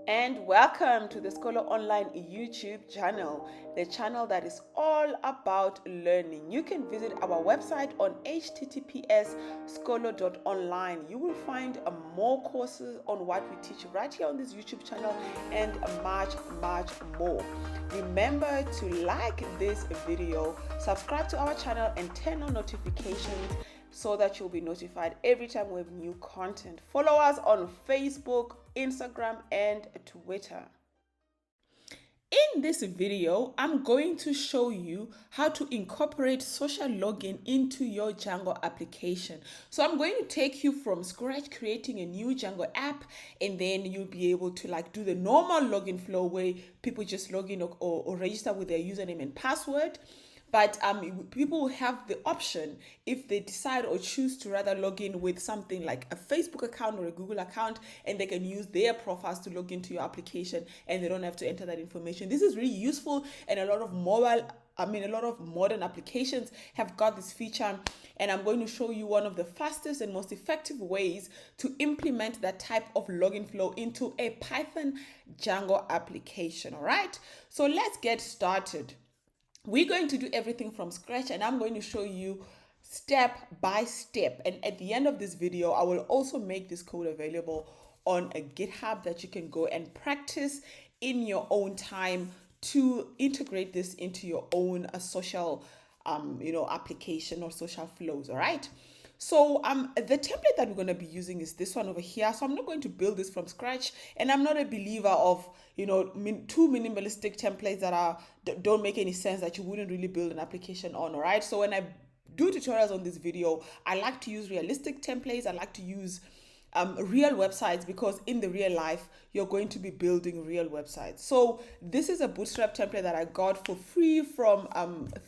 And welcome to the Scholar Online YouTube channel, the channel that is all about learning. You can visit our website on https://scholar.online. You will find more courses on what we teach right here on this YouTube channel and much more. Remember to like this video, subscribe to our channel, and turn on notifications so that you'll be notified every time we have new content. Follow us on Facebook, Instagram, and Twitter. In this video, I'm going to show you how to incorporate social login into your Django application. So I'm going to take you from scratch, creating a new Django app, and then you'll be able to do the normal login flow where people just log in or register with their username and password. But people will have the option, if they decide or choose to rather log in with something like a Facebook account or a Google account, and they can use their profiles to log into your application and they don't have to enter that information. This is really useful, and a lot of modern applications have got this feature, and I'm going to show you one of the fastest and most effective ways to implement that type of login flow into a Python Django application. All right, so let's get started. We're going to do everything from scratch, and I'm going to show you step by step. And at the end of this video, I will also make this code available on a GitHub that you can go and practice in your own time to integrate this into your own social application or social flows. All right. So the template that we're going to be using is this one over here. So I'm not going to build this from scratch, and I'm not a believer of too minimalistic templates that don't make any sense, that you wouldn't really build an application on. All right. So when I do tutorials on this video, I like to use realistic templates. I like to use real websites, because in the real life you're going to be building real websites. So this is a bootstrap template that I got for free from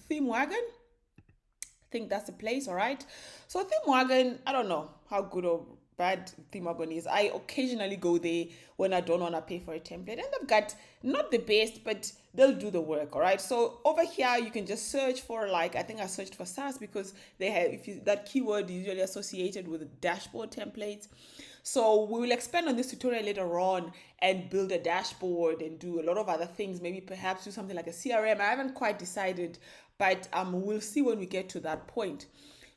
ThemeWagon. I think that's the place. All right. So ThemeWagon, I don't know how good or bad ThemeWagon is. I occasionally go there when I don't want to pay for a template, and they've got not the best, but they'll do the work. All right. So over here you can just search for, I think I searched for SaaS, because they have, that keyword is usually associated with dashboard templates. So we will expand on this tutorial later on and build a dashboard and do a lot of other things, maybe perhaps do something like a CRM. I haven't quite decided, but we'll see when we get to that point.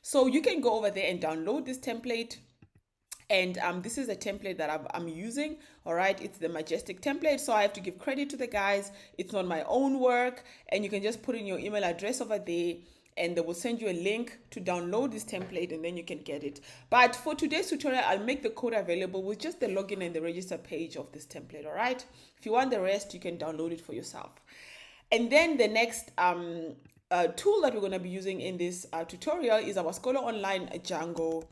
So you can go over there and download this template. And this is a template that I'm using. All right, it's the Majestic template. So I have to give credit to the guys. It's not my own work. And you can just put in your email address over there, and they will send you a link to download this template, and then you can get it. But for today's tutorial, I'll make the code available with just the login and the register page of this template. All right. If you want the rest, you can download it for yourself. And then the next tool that we're going to be using in this tutorial is our Scholar Online Django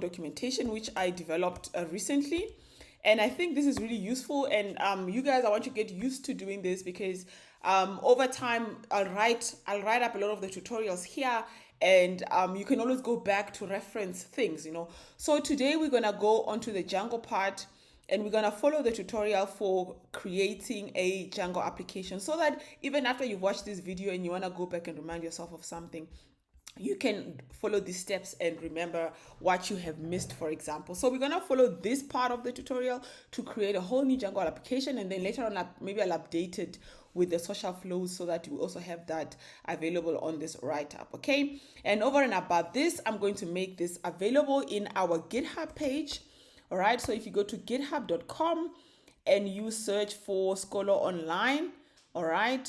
documentation, which I developed recently. And I think this is really useful. And you guys, I want you to get used to doing this, because over time I'll write up a lot of the tutorials here, and you can always go back to reference things. So today we're going to go onto the Django part, and we're going to follow the tutorial for creating a Django application, so that even after you've watched this video and you want to go back and remind yourself of something, you can follow these steps and remember what you have missed, for example. So we're going to follow this part of the tutorial to create a whole new Django application, and then later on maybe I'll update it with the social flows so that you also have that available on this write-up. Okay. And over and above this, I'm going to make this available in our GitHub page. All right. So if you go to github.com and you search for Scholar Online, all right,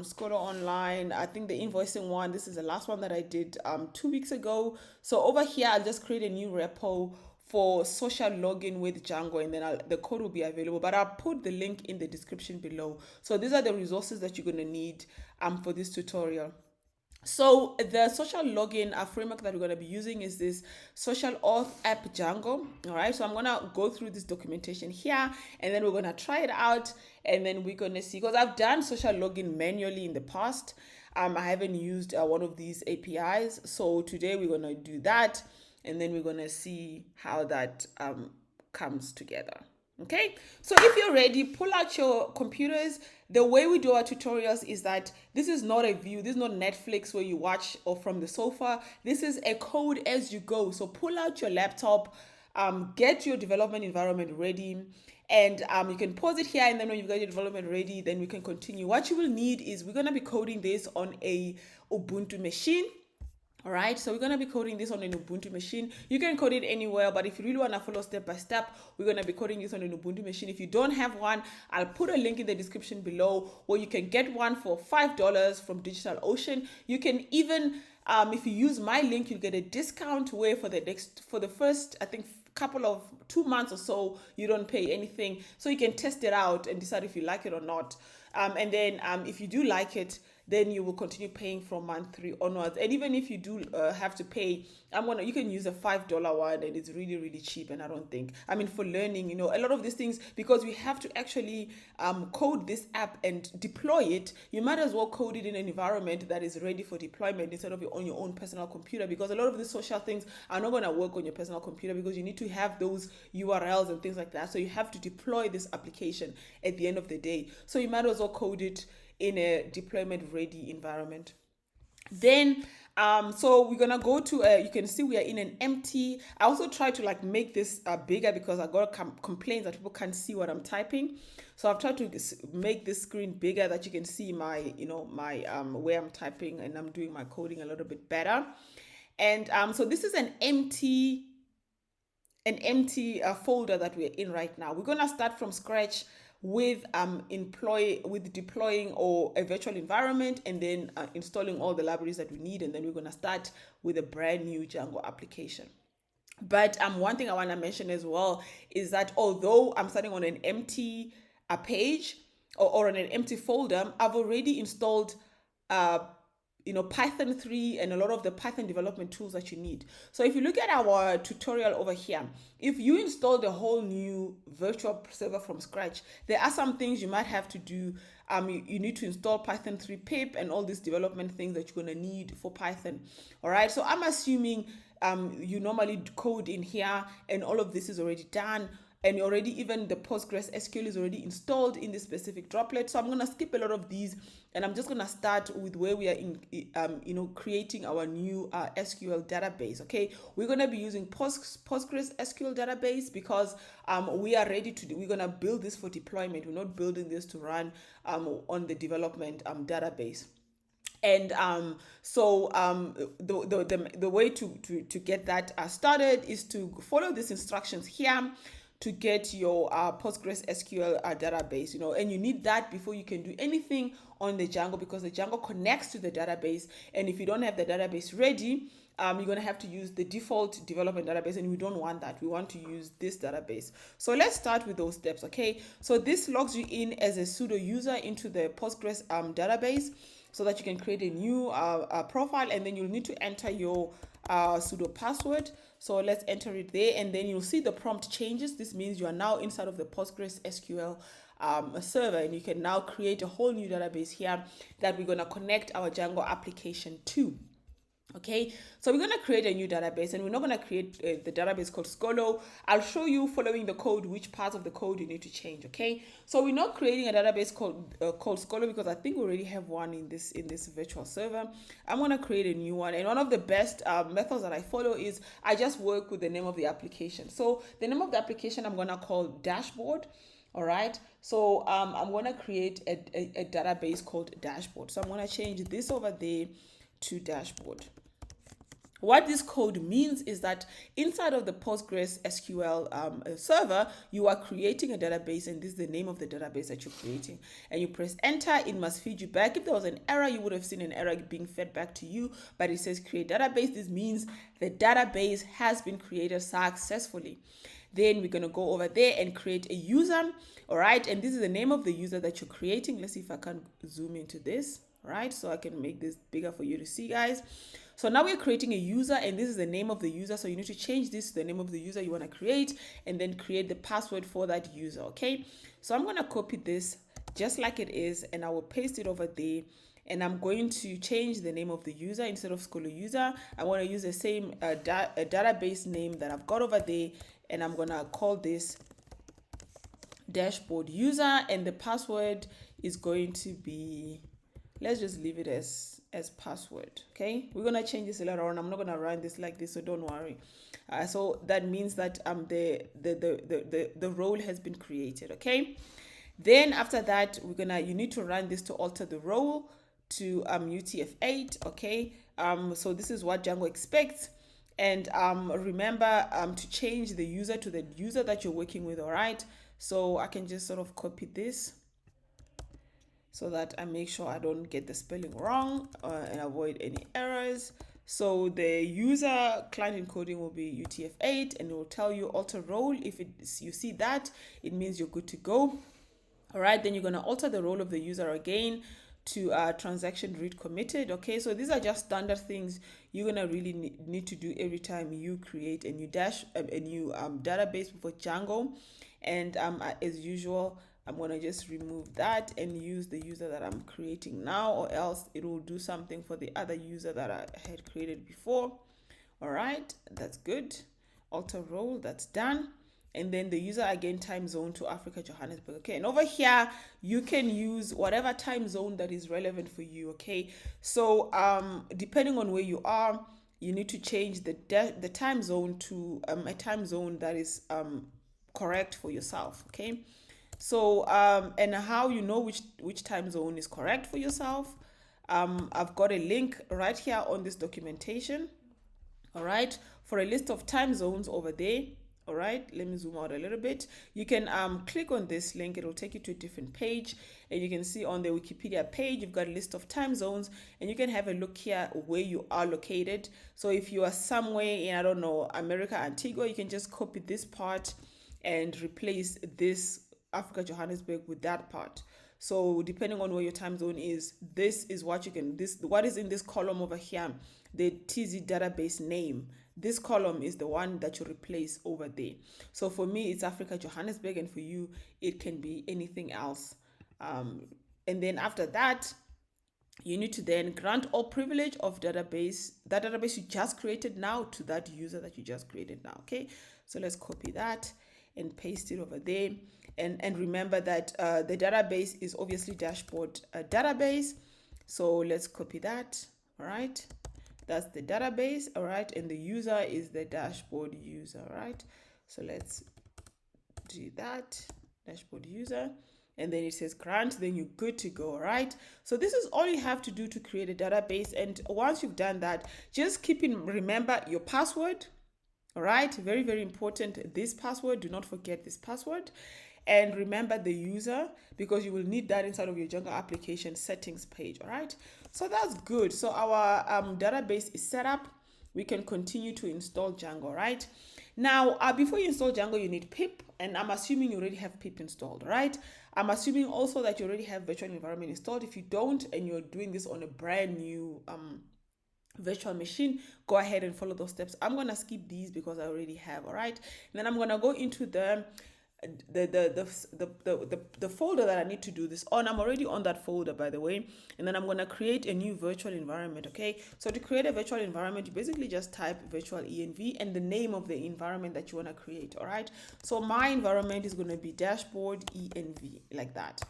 Scholar Online, I think the invoicing one, this is the last one that I did 2 weeks ago. So over here, I'll just create a new repo for social login with Django, and then the code will be available, but I'll put the link in the description below. So these are the resources that you're going to need for this tutorial. So the social login framework that we're going to be using is this social auth app Django. All right. So I'm going to go through this documentation here, and then we're going to try it out, and then we're going to see, because I've done social login manually in the past. I haven't used one of these APIs. So today we're going to do that, and then we're going to see how that comes together. Okay, so if you're ready, pull out your computers. The way we do our tutorials is that this is not a view. This is not Netflix where you watch or from the sofa. This is a code as you go. So pull out your laptop, get your development environment ready, and you can pause it here, and then when you've got your development ready, then we can continue. What you will need is, we're going to be coding this on a Ubuntu machine. All right, so we're going to be coding this on an Ubuntu machine. You can code it anywhere, but if you really want to follow step by step, we're going to be coding this on an Ubuntu machine. If you don't have one, I'll put a link in the description below where you can get one for $5 from DigitalOcean. You can even, if you use my link, you'll get a discount where for the first, I think, couple of 2 months or so, you don't pay anything. So you can test it out and decide if you like it or not. And then if you do like it, then you will continue paying from month 3 onwards. And even if you do have to pay, you can use a $5 one, and it's really, really cheap. And I don't think, for learning, a lot of these things, because we have to actually code this app and deploy it, you might as well code it in an environment that is ready for deployment instead of on your own personal computer, because a lot of the social things are not going to work on your personal computer, because you need to have those URLs and things like that. So you have to deploy this application at the end of the day. So you might as well code it in a deployment ready environment. Then so we're gonna go to you can see we are in an empty. I also try to make this bigger, because I got complaints that people can't see what I'm typing. So I've tried to make this screen bigger, that you can see my my where I'm typing and I'm doing my coding a little bit better. And so this is an empty folder that we're in right now. We're gonna start from scratch with deploying or a virtual environment, and then installing all the libraries that we need, and then we're going to start with a brand new Django application. But one thing I want to mention as well is that although I'm starting on an empty page or on an empty folder, I've already installed Python 3 and a lot of the Python development tools that you need. So if you look at our tutorial over here, if you install the whole new virtual server from scratch, there are some things you might have to do. You need to install Python 3 pip and all these development things that you're going to need for Python. All right, so I'm assuming you normally code in here and all of this is already done. And already even the Postgres SQL is already installed in this specific Droplet. So I'm going to skip a lot of these, and I'm just going to start with where we are in, creating our new SQL database. Okay, we're going to be using Postgres SQL database, because we are ready to we're going to build this for deployment. We're not building this to run on the development database. And the way to get that started is to follow these instructions here to get your Postgres SQL database, and you need that before you can do anything on the Django, because the Django connects to the database. And if you don't have the database ready, you're going to have to use the default development database, and we don't want that. We want to use this database. So let's start with those steps. Okay, so this logs you in as a pseudo user into the Postgres database, so that you can create a new profile, and then you'll need to enter your pseudo password. So let's enter it there, and then you'll see the prompt changes. This means you are now inside of the Postgres SQL server, and you can now create a whole new database here that we're going to connect our Django application to. Okay, so we're going to create a new database, and we're not going to create the database called Scolo. I'll show you following the code which parts of the code you need to change. Okay, so we're not creating a database called Scolo, because I think we already have one in this virtual server. I'm going to create a new one, and one of the best methods that I follow is I just work with the name of the application. So the name of the application I'm going to call Dashboard. All right, so I'm going to create a database called Dashboard. So I'm going to change this over there to Dashboard. What this code means is that inside of the Postgres SQL server, you are creating a database, and this is the name of the database that you're creating. And you press enter, it must feed you back. If there was an error, you would have seen an error being fed back to you, but it says create database. This means the database has been created successfully. Then we're going to go over there and create a user. All right, and this is the name of the user that you're creating. Let's see if I can zoom into this. All right, so I can make this bigger for you to see, guys. So now we're creating a user, and this is the name of the user. So you need to change this to the name of the user you want to create, and then create the password for that user. Okay, so I'm going to copy this just like it is, and I will paste it over there. And I'm going to change the name of the user. Instead of Scolo user, I want to use the same database name that I've got over there, and I'm going to call this Dashboard user, and the password is going to be, let's just leave it as password. Okay, we're gonna change this later on. I'm not gonna run this like this, so don't worry. So that means that the role has been created. Okay, then after that you need to run this to alter the role to UTF-8. Okay, so this is what Django expects. And remember to change the user to the user that you're working with. All right, so I can just sort of copy this so that I make sure I don't get the spelling wrong and avoid any errors. So the user client encoding will be UTF-8, and it will tell you alter role. If you see that, it means you're good to go. All right, then you're going to alter the role of the user again to transaction read committed. Okay, so these are just standard things you're going to really need to do every time you create a new database for Django. And as usual, I'm going to just remove that and use the user that I'm creating now, or else it will do something for the other user that I had created before. All right, that's good. Alter role, that's done. And then the user again, time zone to Africa, Johannesburg. Okay, and over here you can use whatever time zone that is relevant for you. Okay, so depending on where you are, you need to change the time zone to a time zone that is correct for yourself. Okay, so and how you know which time zone is correct for yourself, I've got a link right here on this documentation. All right, for a list of time zones over there. All right, let me zoom out a little bit. You can click on this link. It will take you to a different page, and you can see on the Wikipedia page you've got a list of time zones, and you can have a look here where you are located. So if you are somewhere in, I don't know, America, Antigua, you can just copy this part and replace this Africa, Johannesburg with that part. So depending on where your time zone is, this is what you can, what is in this column over here, the TZ database name. This column is the one that you replace over there. So for me, it's Africa, Johannesburg, and for you, it can be anything else. And then after that, you need to then grant all privilege of that database you just created now to that user that you just created now. Okay, so let's copy that and paste it over there. And remember that the database is obviously dashboard database. So let's copy that. All right, that's the database. All right, and the user is the dashboard user. All right, so let's do that, dashboard user. And then it says grant, then you're good to go. All right, so this is all you have to do to create a database. And once you've done that, just remember your password. All right, very, very important, this password. Do not forget this password. And remember the user, because you will need that inside of your Django application settings page. All right, so that's good. So our database is set up. We can continue to install Django. Right now, before you install Django, you need pip, and I'm assuming you already have pip installed. Right, I'm assuming also that you already have virtual environment installed. If you don't, and you're doing this on a brand new virtual machine, go ahead and follow those steps. I'm gonna skip these because I already have. All right, and then I'm gonna go into the folder that I need to do this on. I'm already on that folder, by the way. And then I'm going to create a new virtual environment. Okay, so to create a virtual environment, you basically just type virtual env and the name of the environment that you want to create. All right, so my environment is going to be dashboard env, like that.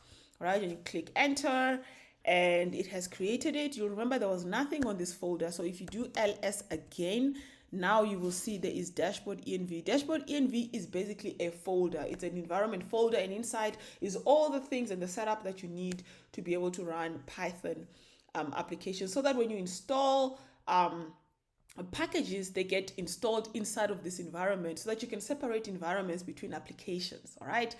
All right, and you click enter, and it has created it. You'll remember there was nothing on this folder, so if you do ls again, now you will see there is dashboard env. Dashboard env is basically a folder. It's an environment folder, and inside is all the things and the setup that you need to be able to run Python applications, so that when you install packages, they get installed inside of this environment, so that you can separate environments between applications. All right,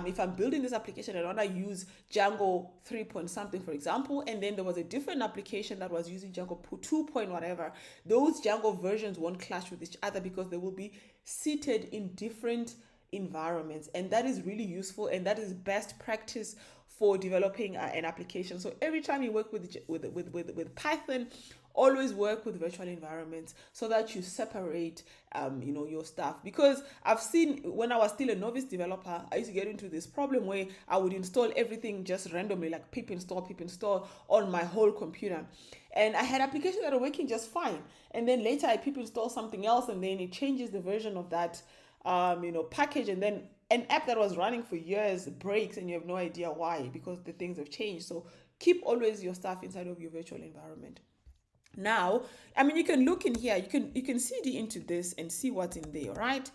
if I'm building this application, I want to use Django 3 point something, for example, and then there was a different application that was using Django 2 point whatever, those Django versions won't clash with each other because they will be seated in different environments, and that is really useful, and that is best practice for developing an application. So every time you work with Python, always work with virtual environments so that you separate your stuff. Because I've seen, when I was still a novice developer, I used to get into this problem where I would install everything just randomly, like pip install on my whole computer, and I had applications that are working just fine, and then later I pip install something else, and then it changes the version of that package, and then an app that was running for years breaks, and you have no idea why, because the things have changed. So Keep always your stuff inside of your virtual environment. Now, I mean, you can look in here, you can CD into this and see what's in there, right?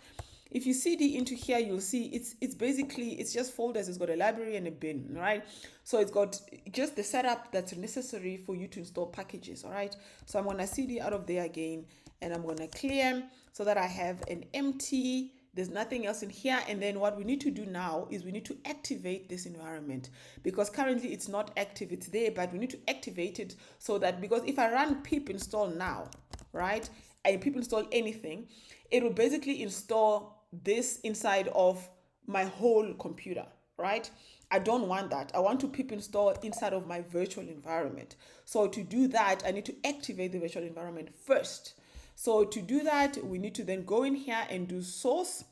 If you CD into here, you'll see it's basically, it's just folders. It's got a library and a bin, right? So it's got just the setup that's necessary for you to install packages, all right? So I'm gonna CD out of there again, and I'm gonna clear so that I have an empty, there's nothing else in here. And then what we need to do now is we need to activate this environment, because currently it's not active. It's there, but we need to activate it so that, because if I run pip install now, right, and pip install anything, it will basically install this inside of my whole computer, right? I don't want that. I want to pip install inside of my virtual environment. So to do that, I need to activate the virtual environment first. So to do that, we need to then go in here and do source,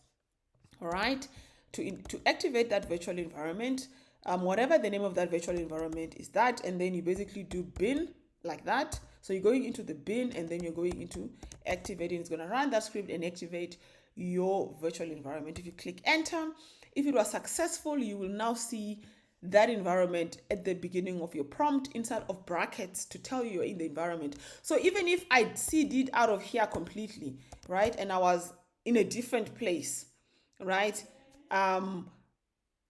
all right, to activate that virtual environment, whatever the name of that virtual environment is that, and then you basically do bin like that. So you're going into the bin, and then you're going into activating. It's going to run that script and activate your virtual environment. If you click enter, if it was successful, you will now see that environment at the beginning of your prompt inside of brackets to tell you you're in the environment. So even if I CD'd out of here completely, right, and I was in a different place, right, and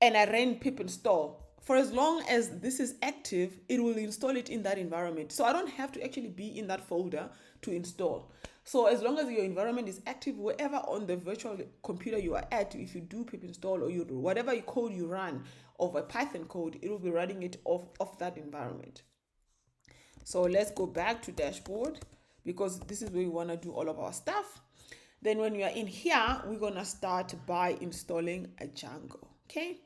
I ran pip install, for as long as this is active, it will install it in that environment. So I don't have to actually be in that folder to install. So as long as your environment is active, wherever on the virtual computer you are at, if you do pip install or you do whatever code you run of a Python code, it will be running it off that environment. So let's go back to dashboard, because this is where we want to do all of our stuff. Then when we are in here, we're going to start by installing a Django. Okay.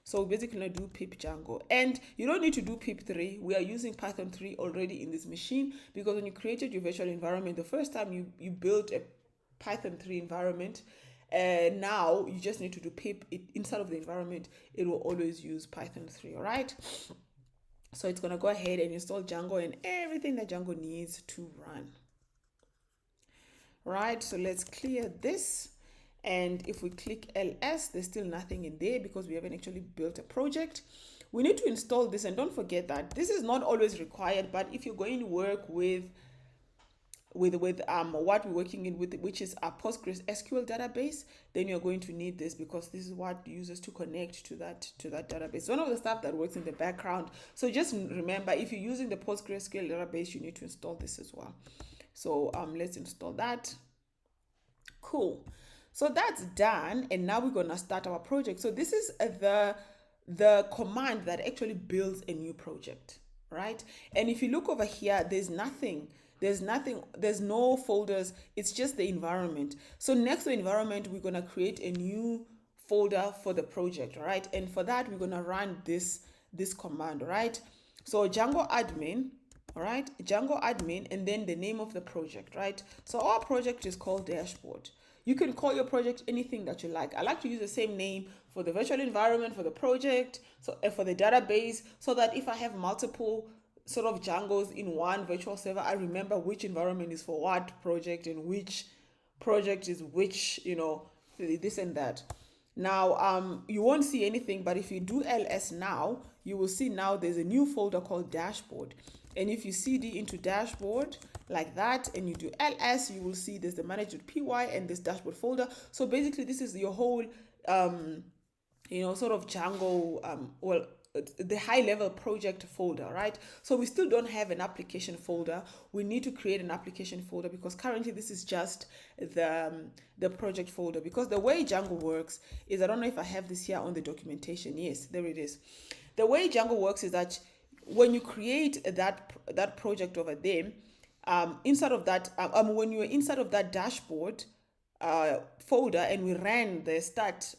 So we're basically going to do pip Django, and you don't need to do pip 3. We are using Python 3 already in this machine, because when you created your virtual environment, the first time you built a Python 3 environment, now you just need to do pip it inside of the environment. It will always use Python 3. All right. So it's going to go ahead and install Django and everything that Django needs to run. Right. So let's clear this. And if we click ls, there's still nothing in there because we haven't actually built a project. We need to install this, and don't forget that this is not always required, but if you're going to work with what we're working in with, which is our PostgreSQL database, then you're going to need this, because this is what uses to connect to that database. It's one of the stuff that works in the background. So just remember, if you're using the PostgreSQL database, you need to install this as well. So let's install that. Cool. So that's done, and now we're gonna start our project. So this is the command that actually builds a new project, right? And if you look over here, there's no folders. It's just the environment. So next to the environment, we're gonna create a new folder for the project, right? And for that, we're gonna run this command, right? So Django admin. All right, Django admin, and then the name of the project, right? So our project is called dashboard. You can call your project anything that you like. I like to use the same name for the virtual environment, for the project, so for the database, so that if I have multiple sort of Djangos in one virtual server, I remember which environment is for what project and which project is which, this and that. Now, you won't see anything, but if you do ls now, you will see now there's a new folder called dashboard. And if you cd into dashboard like that, and you do ls, you will see there's the manage.py and this dashboard folder. So basically, this is your whole, sort of Django, the high level project folder, right? So we still don't have an application folder. We need to create an application folder, because currently this is just the project folder. Because the way Django works is, I don't know if I have this here on the documentation. Yes, there it is. The way Django works is that when you create that project over there, inside of that, when you're inside of that dashboard folder, and we ran the start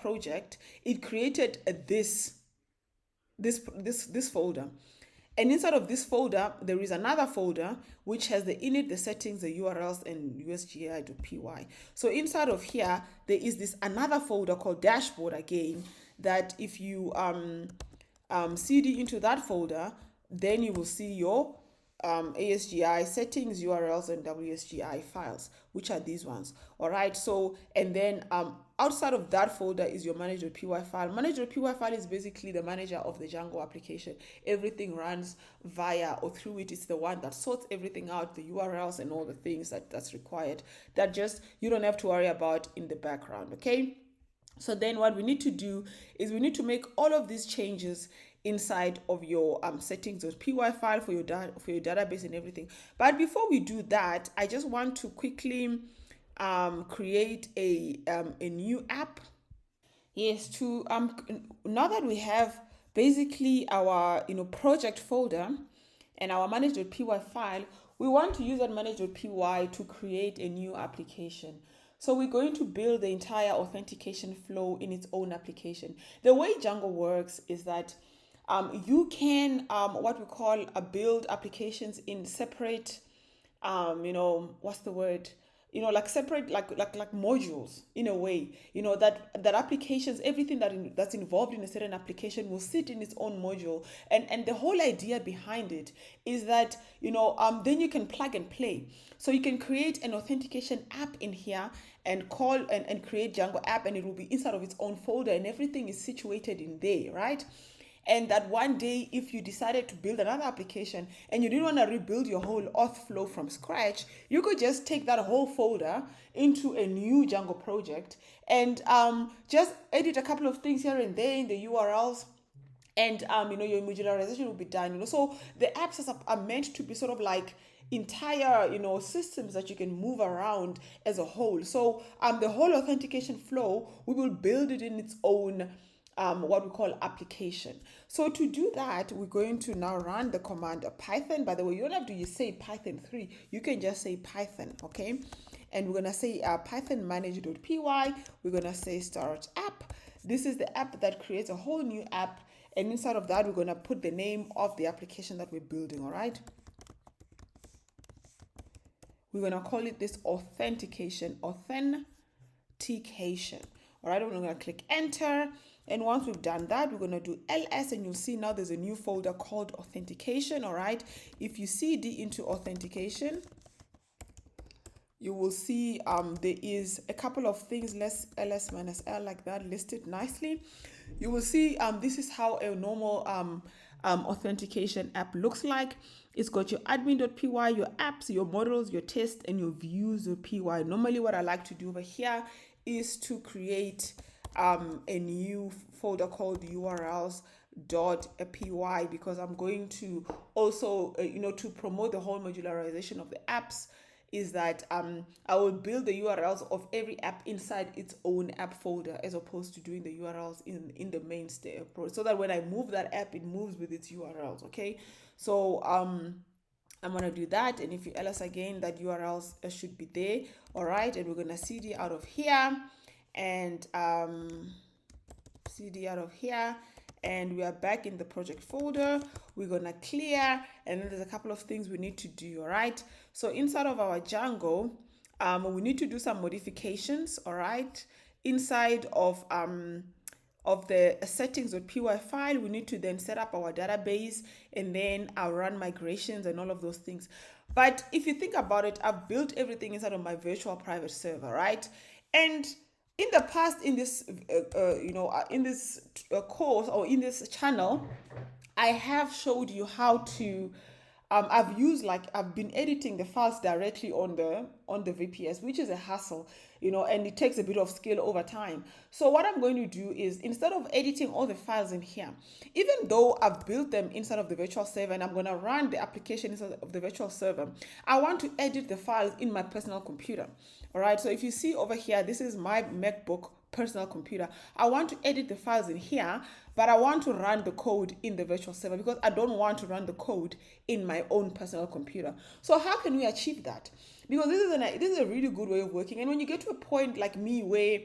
project, it created this folder. And inside of this folder, there is another folder which has the init, the settings, the URLs, and usgi.py. So inside of here, there is this another folder called dashboard again, that if you cd into that folder, then you will see your ASGI settings, URLs, and WSGI files, which are these ones. All right. So, and then outside of that folder is your manage.py file. Manage.py file is basically the manager of the Django application. Everything runs via or through it. It's the one that sorts everything out, the URLs and all the things that's required, that just you don't have to worry about in the background. Okay, so then what we need to do is we need to make all of these changes inside of your settings.py file for your database and everything. But before we do that, I just want to quickly create a new app. Yes, to now that we have basically our project folder and our manage.py file, we want to use that manage.py to create a new application. So we're going to build the entire authentication flow in its own application. The way Django works is that you can what we call build applications in separate what's the word, like separate, like modules, in a way, that applications, everything that's involved in a certain application will sit in its own module. And the whole idea behind it is that then you can plug and play. So you can create an authentication app in here and call and create Django app, and it will be inside of its own folder, and everything is situated in there, right? And that one day, if you decided to build another application and you didn't want to rebuild your whole auth flow from scratch, you could just take that whole folder into a new Django project and just edit a couple of things here and there in the URLs, and your modularization will be done. So the apps are meant to be sort of like entire systems that you can move around as a whole. So the whole authentication flow, we will build it in its own what we call application. So to do that, we're going to now run the command Python. By the way, you don't have to say Python 3. You can just say Python, okay? And we're going to say Python manage.py. We're going to say start app. This is the app that creates a whole new app. And inside of that, we're going to put the name of the application that we're building, all right? We're going to call it this authentication. All right, we're going to click enter. And once we've done that, we're going to do ls, and you'll see now there's a new folder called authentication. All right, if you cd into authentication, you will see there is a couple of things, ls -l like that, listed nicely. You will see this is how a normal authentication app looks like. It's got your admin.py, your apps, your models, your tests, and your views.py. Normally what I like to do over here is to create a new folder called urls.py, because I'm going to also to promote the whole modularization of the apps, is that I will build the URLs of every app inside its own app folder, as opposed to doing the URLs in the mainstay approach, so that when I move that app, it moves with its URLs. Okay, so I'm gonna do that, and if you ls again, that URLs should be there. All right, and we're gonna cd out of here, and cd out of here, and we are back in the project folder. We're gonna clear, and then there's a couple of things we need to do. All right, so inside of our Django, we need to do some modifications. All right, inside of the settings.py file, we need to then set up our database, and then I'll run migrations and all of those things. But if you think about it, I've built everything inside of my virtual private server, right? And in the past, in this course, or in this channel, I have showed you how to I've been editing the files directly on the VPS, which is a hassle, and it takes a bit of skill over time. So what I'm going to do is, instead of editing all the files in here, even though I've built them inside of the virtual server and I'm going to run the application inside of the virtual server, I want to edit the files in my personal computer. All right, so if you see over here, this is my MacBook personal computer. I want to edit the files in here, but I want to run the code in the virtual server, because I don't want to run the code in my own personal computer. So how can we achieve that? Because this is a really good way of working. And when you get to a point like me, where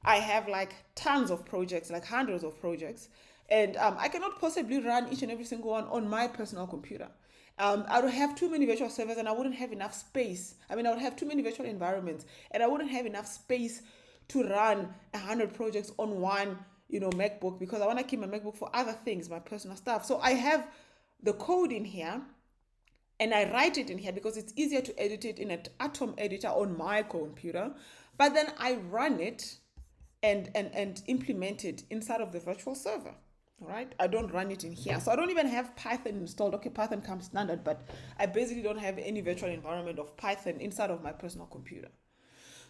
I have like tons of projects, like hundreds of projects, and I cannot possibly run each and every single one on my personal computer. I would have too many virtual servers, and I wouldn't have enough space. I would have too many virtual environments, and I wouldn't have enough space to run 100 projects on one MacBook, because I want to keep my MacBook for other things, my personal stuff. So I have the code in here, and I write it in here because it's easier to edit it in an Atom editor on my computer. But then I run it and implement it inside of the virtual server. All right, I don't run it in here, so I don't even have Python installed. Okay, Python comes standard, but I basically don't have any virtual environment of Python inside of my personal computer.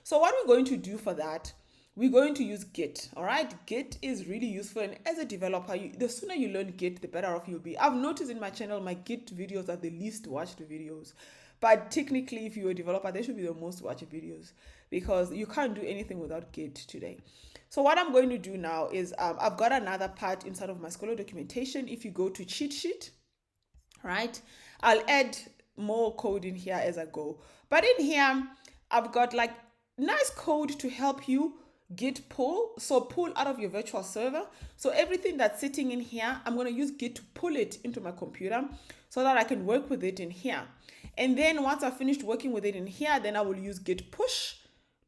So what we're going to do for that, we're going to use Git. All right, Git is really useful, and as a developer, the sooner you learn Git, the better off you'll be. I've noticed in my channel, my Git videos are the least watched videos, but technically, if you're a developer, they should be the most watched videos, because you can't do anything without Git today. So what I'm going to do now is I've got another part inside of my Scholar documentation. If you go to cheat sheet, right, I'll add more code in here as I go. But in here, I've got like nice code to help you Git pull. So pull out of your virtual server. So everything that's sitting in here, I'm going to use Git to pull it into my computer so that I can work with it in here. And then once I've finished working with it in here, then I will use Git push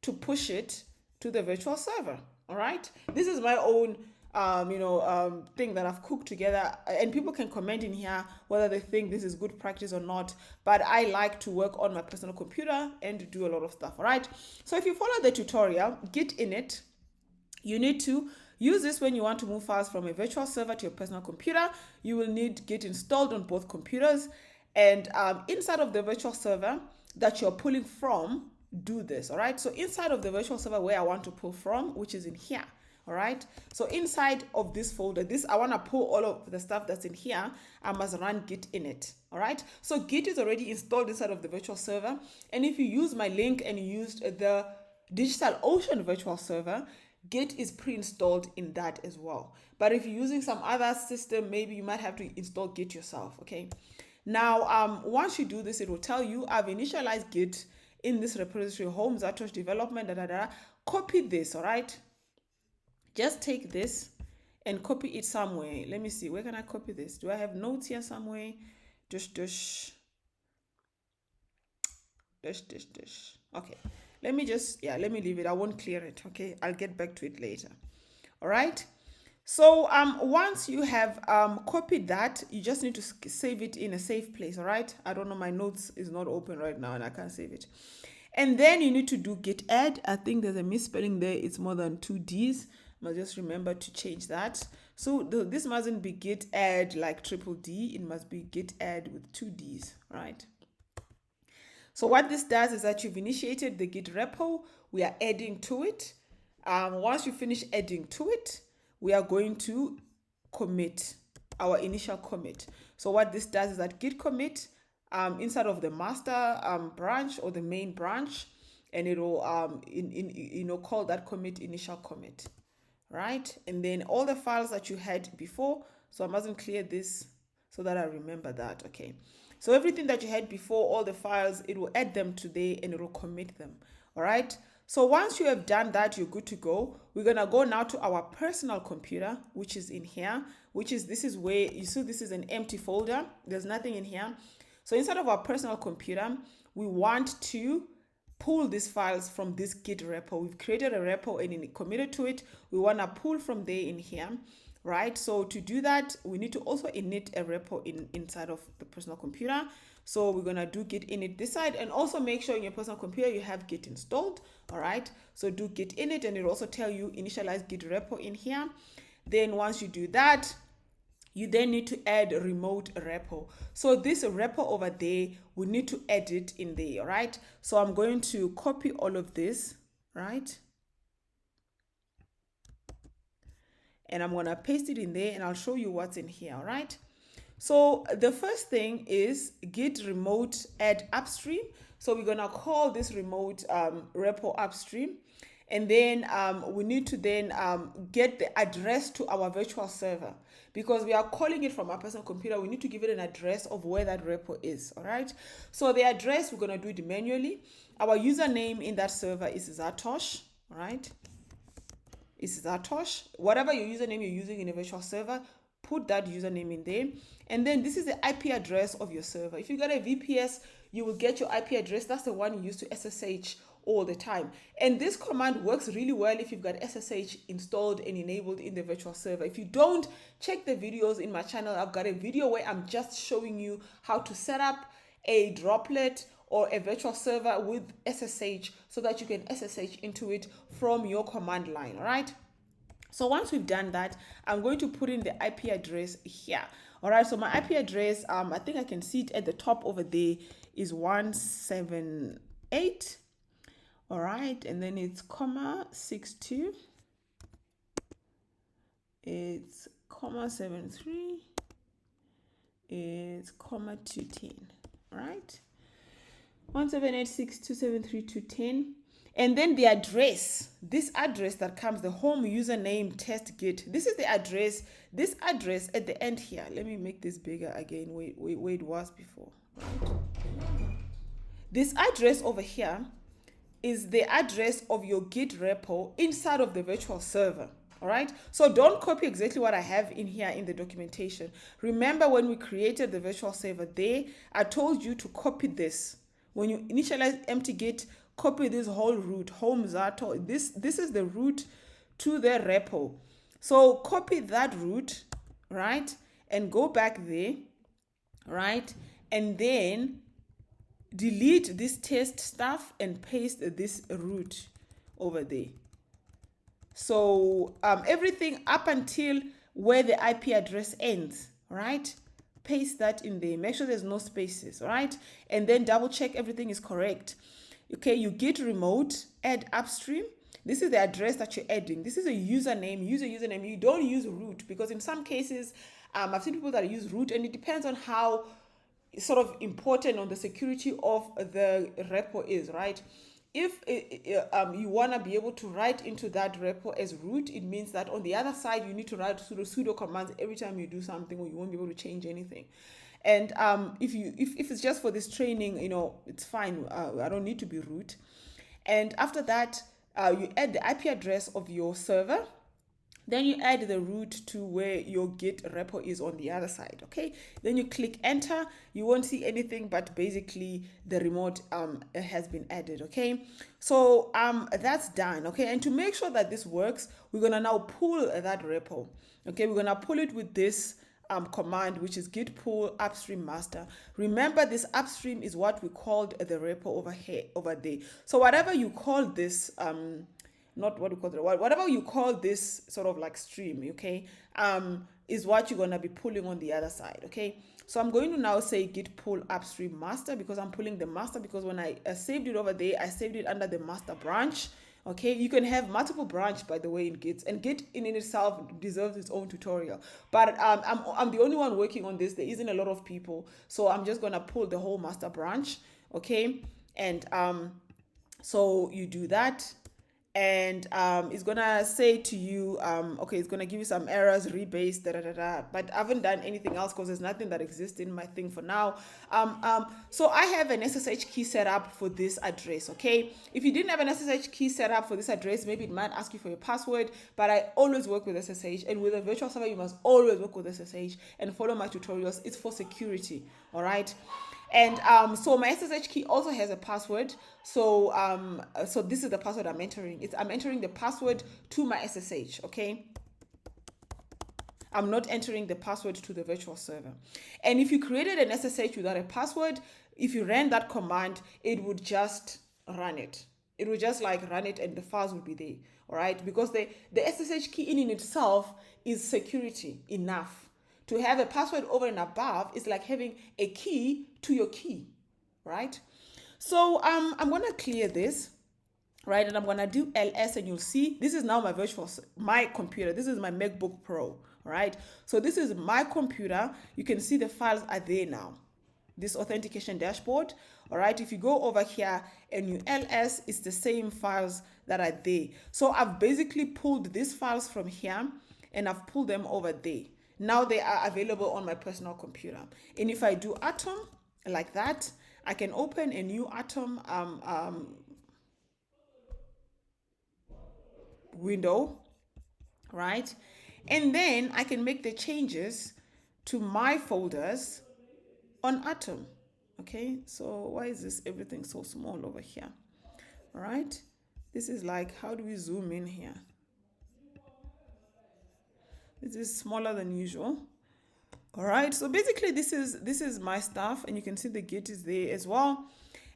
to push it to the virtual server. All right. This is my own thing that I've cooked together, and people can comment in here whether they think this is good practice or not, but I like to work on my personal computer and do a lot of stuff. All right, so if you follow the tutorial, Git init, you need to use this when you want to move files from a virtual server to your personal computer. You will need Git installed on both computers, and inside of the virtual server that you're pulling from, do this. All right, so inside of the virtual server where I want to pull from, which is in here. All right, so inside of this folder, I want to pull all of the stuff that's in here. I must run Git init. All right, so Git is already installed inside of the virtual server, and if you use my link and you used the DigitalOcean virtual server, Git is pre-installed in that as well. But if you're using some other system, maybe you might have to install Git yourself. Okay, now once you do this, it will tell you I've initialized Git in this repository home Zatosh development. Copy this. All right, just take this and copy it somewhere. Let me see, where can I copy this? Do I have notes here somewhere? Okay, let me leave it. I won't clear it. Okay, I'll get back to it later. All right, so once you have copied that, you just need to save it in a safe place. All right, I don't know, my notes is not open right now and I can't save it. And then you need to do git add. I think there's a misspelling there. It's more than 2 D's. Must just remember to change that. So this mustn't be git add like triple D. It must be git add with 2 D's, right? So what this does is that you've initiated the Git repo. We are adding to it. Once you finish adding to it, we are going to commit our initial commit. So what this does is that git commit inside of the master branch or the main branch, and it will call that commit initial commit, right? And then all the files that you had before, so I mustn't clear this so that I remember that. Okay, so everything that you had before, all the files, it will add them today and it will commit them. All right, so once you have done that, you're good to go. We're gonna go now to our personal computer, which is in here, this is where you see this is an empty folder. There's nothing in here. So inside of our personal computer, we want to pull these files from this Git repo. We've created a repo and committed to it. We want to pull from there in here, right? So to do that, we need to also init a repo inside of the personal computer. So we're going to do git init this side, and also make sure in your personal computer you have git installed. All right, so do git init, and it'll also tell you initialize git repo in here. Then once you do that, you then need to add remote repo. So this repo over there, we need to add it in there, right? So I'm going to copy all of this, right? And I'm going to paste it in there, and I'll show you what's in here, all right? So the first thing is git remote add upstream. So we're going to call this remote repo upstream. And then we need to then get the address to our virtual server, because we are calling it from our personal computer. We need to give it an address of where that repo is. All right. So the address, we're going to do it manually. Our username in that server is Zatosh. All right. It's Zatosh. Whatever your username you're using in a virtual server, put that username in there. And then this is the IP address of your server. If you got a VPS, you will get your IP address. That's the one you use to SSH all the time. And this command works really well if you've got SSH installed and enabled in the virtual server. If you don't, check the videos in my channel. I've got a video where I'm just showing you how to set up a Droplet or a virtual server with SSH so that you can SSH into it from your command line. All right. So once we've done that, I'm going to put in the IP address here. All right, so my IP address, I think I can see it at the top over there, is 178. All right, and then it's comma 62. It's comma 73. It's comma 210. All right, 178.6273.210. And then the address, this address that comes, the home username test git. This is the address, this address at the end here. Let me make this bigger again, where it was before. Right? This address over here is the address of your Git repo inside of the virtual server. All right. So don't copy exactly what I have in here in the documentation. Remember when we created the virtual server there, I told you to copy this. When you initialize empty Git, copy this whole root, home zato. This is the root to the repo. So copy that root, right? And go back there, right? And then delete this test stuff and paste this root over there. So everything up until where the IP address ends, right? Paste that in there. Make sure there's no spaces, right? And then double check everything is correct. Okay, you git remote, add upstream. This is the address that you're adding. This is a username, username. You don't use root because in some cases, I've seen people that use root, and it depends on how sort of important on the security of the repo is, right? If you want to be able to write into that repo as root, it means that on the other side, you need to write sudo commands every time you do something, or you won't be able to change anything. And if it's just for this training, it's fine. I don't need to be root. And after that, you add the IP address of your server. Then you add the root to where your Git repo is on the other side, okay? Then you click enter. You won't see anything, but basically the remote has been added, okay? So that's done, okay? And to make sure that this works, we're gonna now pull that repo, okay? We're gonna pull it with this command, which is git pull upstream master. Remember, this upstream is what we called the repo over there. So whatever you call this, not what we call it, whatever you call this sort of like stream, okay, is what you're going to be pulling on the other side, okay? So I'm going to now say git pull upstream master because I'm pulling the master, because when I saved it over there, I saved it under the master branch, okay? You can have multiple branch, by the way, in Git, and Git in itself deserves its own tutorial. But I'm the only one working on this. There isn't a lot of people, so I'm just going to pull the whole master branch, okay? And so you do that. And it's gonna say to you, okay, it's gonna give you some errors, rebase, but I haven't done anything else because there's nothing that exists in my thing for now. So I have an SSH key set up for this address, okay? If you didn't have an SSH key set up for this address, maybe it might ask you for your password, but I always work with SSH, and with a virtual server, you must always work with SSH and follow my tutorials. It's for security, all right? And so my SSH key also has a password. So so this is the password I'm entering. I'm entering the password to my SSH, okay? I'm not entering the password to the virtual server. And if you created an SSH without a password, if you ran that command, it would just run it. It would just like run it and the files would be there, all right? Because the SSH key in itself is security enough. To have a password over and above is like having a key to your key, right? So I'm going to clear this, right? And I'm going to do ls, and you'll see this is now my computer. This is my MacBook Pro, right? So this is my computer. You can see the files are there now. This authentication dashboard, all right? If you go over here and you ls, it's the same files that are there. So I've basically pulled these files from here and I've pulled them over there. Now they are available on my personal computer. And if I do atom like that, I can open a new atom window, right? And then I can make the changes to my folders on atom. Okay, so why is this everything so small over here? All right, this is like, how do we zoom in here? This is smaller than usual. All right, so basically this is my stuff, and you can see the Git is there as well.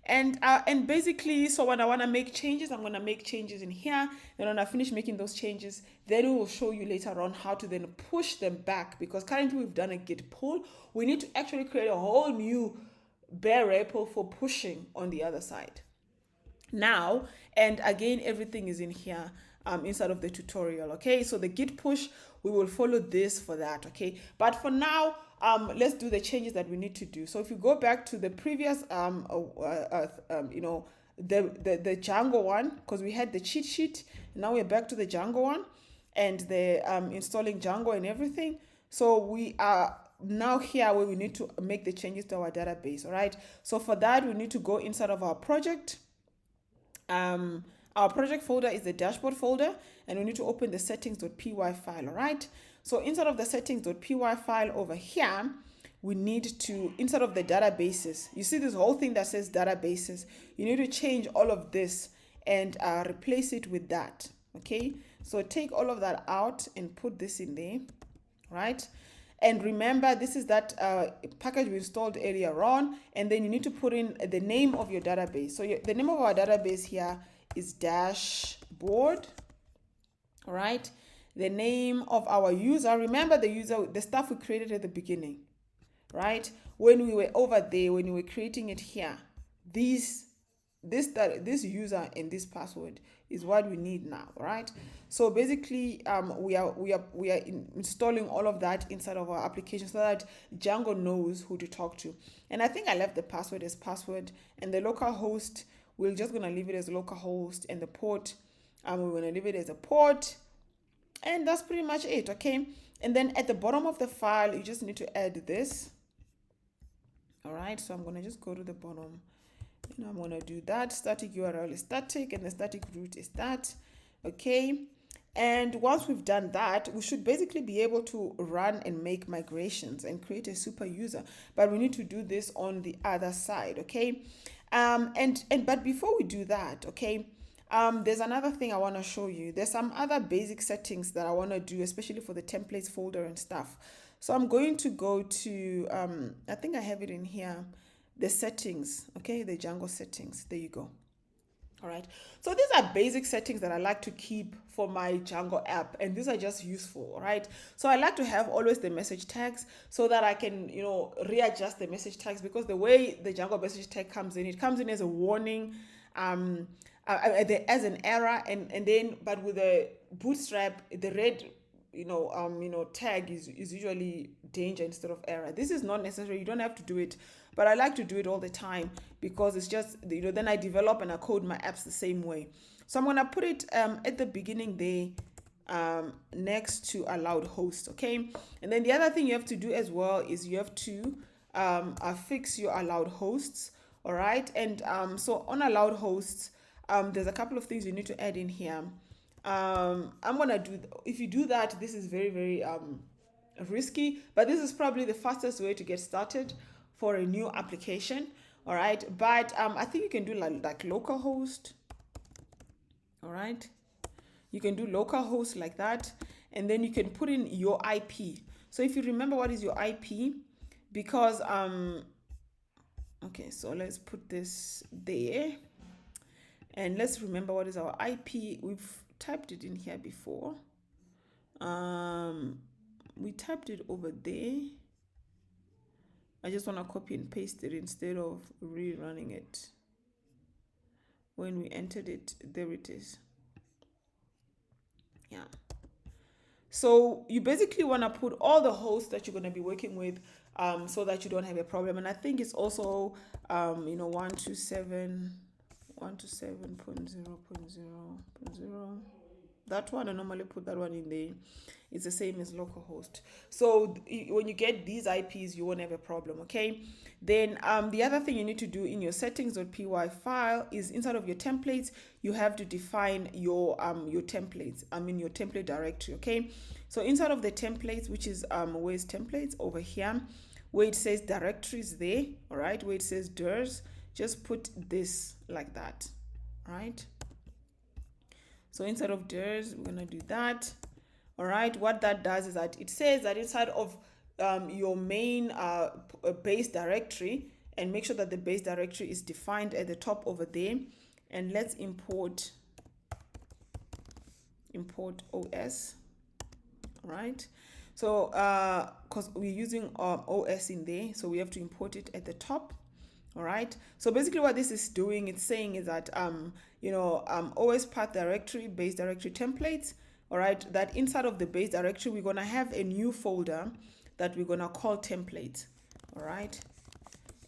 And basically, so when I want to make changes, I'm going to make changes in here. Then when I finish making those changes, then we will show you later on how to then push them back, because currently we've done a git pull. We need to actually create a whole new bare repo for pushing on the other side now. And again, everything is in here inside of the tutorial. Okay, so the git push, we will follow this for that. Okay, but for now, let's do the changes that we need to do. So if you go back to the previous you know, the Django one, because we had the cheat sheet, now we're back to the Django one and the installing Django and everything. So we are now here where we need to make the changes to our database. All right, so for that, we need to go inside of our project. Our project folder is the dashboard folder, and we need to open the settings.py file. All right, so inside of the settings.py file over here, we need to, inside of the databases, you see this whole thing that says databases, you need to change all of this and replace it with that. Okay, so take all of that out and put this in there, right? And remember, this is that package we installed earlier on, and then you need to put in the name of your database. So the name of our database here is dashboard. All right, the name of our user, remember the user, the stuff we created at the beginning, right? When we were over there, when we were creating it here, this user and this password is what we need now. Right, so basically we are installing all of that inside of our application so that Django knows who to talk to. And I think I left the password as password, and the local host, we're just going to leave it as local host, and the port we're going to leave it as a port, and that's pretty much it. Okay, and then at the bottom of the file, you just need to add this. All right, so I'm going to just go to the bottom. And I'm going to do that. Static URL is static, and the static root is that. Okay, and once we've done that, we should basically be able to run and make migrations and create a super user, but we need to do this on the other side. Okay, but before we do that, okay, there's another thing I want to show you. There's some other basic settings that I want to do, especially for the templates folder and stuff. So I'm going to go to I think I have it in here, the settings. Okay, the Django settings, there you go. All right, so these are basic settings that I like to keep for my Django app, and these are just useful. All right, so I like to have always the message tags so that I can, you know, readjust the message tags, because the way the Django message tag comes in, it comes in as a warning, as an error, and then, but with the Bootstrap, the red tag is usually danger instead of error. This is not necessary, you don't have to do it, but I like to do it all the time because it's just, then I develop and I code my apps the same way. So I'm going to put it at the beginning there, next to allowed host. Okay, and then the other thing you have to do as well is you have to fix your allowed hosts. All right, and so on allowed hosts, there's a couple of things you need to add in here. I'm gonna do, if you do that, this is very, very risky, but this is probably the fastest way to get started for a new application. All right, but I think you can do like localhost. All right, you can do localhost like that, and then you can put in your IP. So if you remember what is your IP, because okay, so let's put this there, and let's remember what is our IP. We've typed it in here before. We typed it over there. I just want to copy and paste it instead of rerunning it. When we entered it, there it is. Yeah. So you basically want to put all the hosts that you're going to be working with, so that you don't have a problem. And I think it's also 127.0.0.0. That one, I normally put that one in there. It's the same as localhost. So when you get these IPs, you won't have a problem. Okay, then the other thing you need to do in your settings.py file is inside of your templates, you have to define your templates, your template directory. Okay, so inside of the templates, which is where's templates, over here where it says directories there, all right, where it says dirs, just put this like that. Right, so inside of dirs, we're gonna do that. All right, what that does is that it says that inside of your main base directory, and make sure that the base directory is defined at the top over there. And let's import OS, right? So because we're using OS in there, so we have to import it at the top. All right, so basically what this is doing, it's saying is that OS path directory, base directory templates, all right, that inside of the base directory we're going to have a new folder that we're going to call template. All right,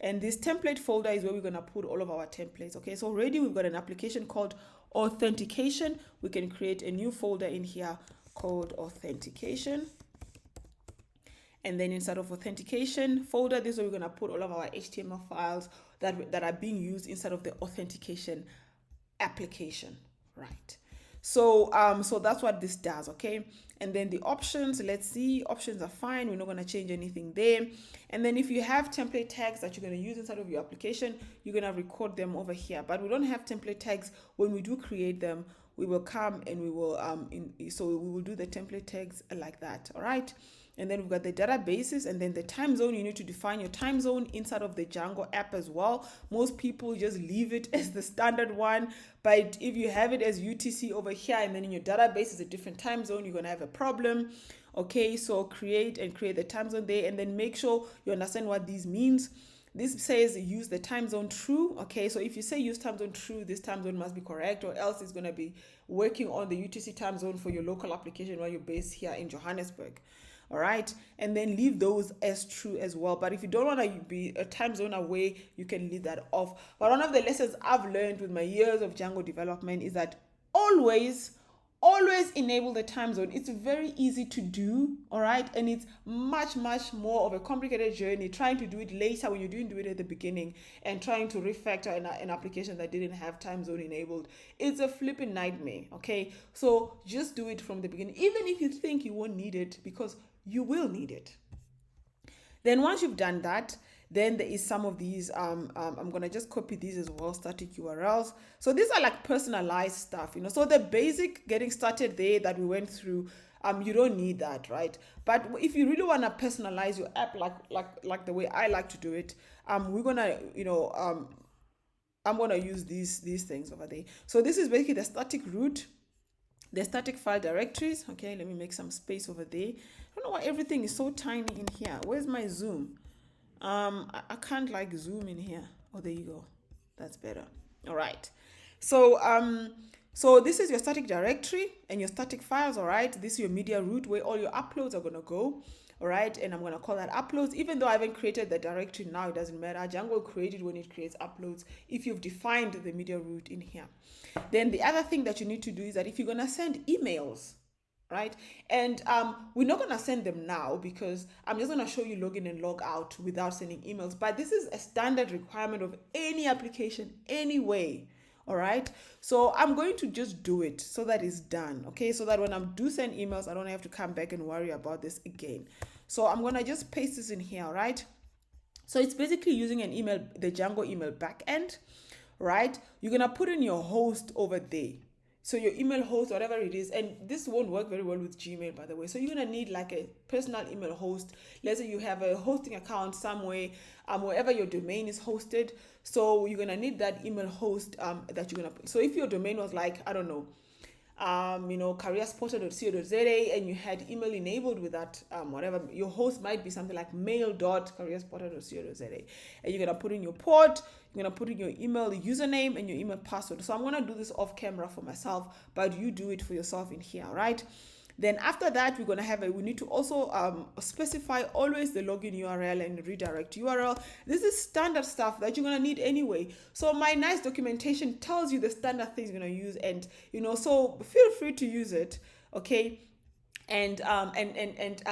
and this template folder is where we're going to put all of our templates. Okay, so already we've got an application called authentication. We can create a new folder in here called authentication. And then inside of authentication folder, this is where we're going to put all of our HTML files that are being used inside of the authentication application, right? So so that's what this does. Okay, and then the options, let's see, options are fine, we're not going to change anything there. And then if you have template tags that you're going to use inside of your application, you're going to record them over here. But we don't have template tags. When we do create them, we will come and we will so we will do the template tags like that. All right, and then we've got the databases, and then the time zone. You need to define your time zone inside of the Django app as well. Most people just leave it as the standard one, but if you have it as UTC over here and then in your database is a different time zone, you're going to have a problem. Okay, so create the time zone there, and then make sure you understand what this means. This says use the time zone true. Okay, so if you say use time zone true, this time zone must be correct, or else it's going to be working on the UTC time zone for your local application while you're based here in Johannesburg. All right, and then leave those as true as well. But if you don't want to be a time zone away, you can leave that off. But one of the lessons I've learned with my years of Django development is that always enable the time zone. It's very easy to do, all right, and it's much more of a complicated journey trying to do it later when you didn't do it at the beginning, and trying to refactor an application that didn't have time zone enabled. It's a flipping nightmare. Okay, so just do it from the beginning, even if you think you won't need it, because you will need it. Then once you've done that, then there is some of these, I'm going to just copy these as well, static URLs. So these are like personalized stuff, so the basic getting started there that we went through, you don't need that, right? But if you really want to personalize your app like the way I like to do it, we're going to, I'm going to use these things over there. So this is basically the static root, the static file directories. Okay, let me make some space over there. I don't know why everything is so tiny in here. Where's my zoom? I can't like zoom in here. Oh, there you go. That's better. All right. So so this is your static directory and your static files. All right, this is your media root where all your uploads are going to go. All right, and I'm going to call that uploads. Even though I haven't created the directory now, it doesn't matter. Django will create it when it creates uploads if you've defined the media root in here. Then the other thing that you need to do is that if you're going to send emails, right, and we're not going to send them now because I'm just going to show you login and log out without sending emails, but this is a standard requirement of any application anyway. All right, so I'm going to just do it so that it's done. Okay, so that when I do send emails, I don't have to come back and worry about this again. So I'm going to just paste this in here. All right, so it's basically using an email, the Django email backend, right? You're going to put in your host over there. So your email host, whatever it is, and this won't work very well with Gmail, by the way. So you're going to need like a personal email host. Let's say you have a hosting account somewhere, wherever your domain is hosted. So you're going to need that email host that you're going to put. So if your domain was like, I don't know, careersportal.co.za, and you had email enabled with that, whatever, your host might be something like mail.careersportal.co.za, and you're going to put in your port, you're going to put in your email username and your email password. So I'm going to do this off camera for myself, but you do it for yourself in here, right? Then after that, we're going to have we need to also specify always the login URL and redirect URL. This is standard stuff that you're going to need anyway. So my nice documentation tells you the standard things you're going to use, and so feel free to use it. Okay. And I'll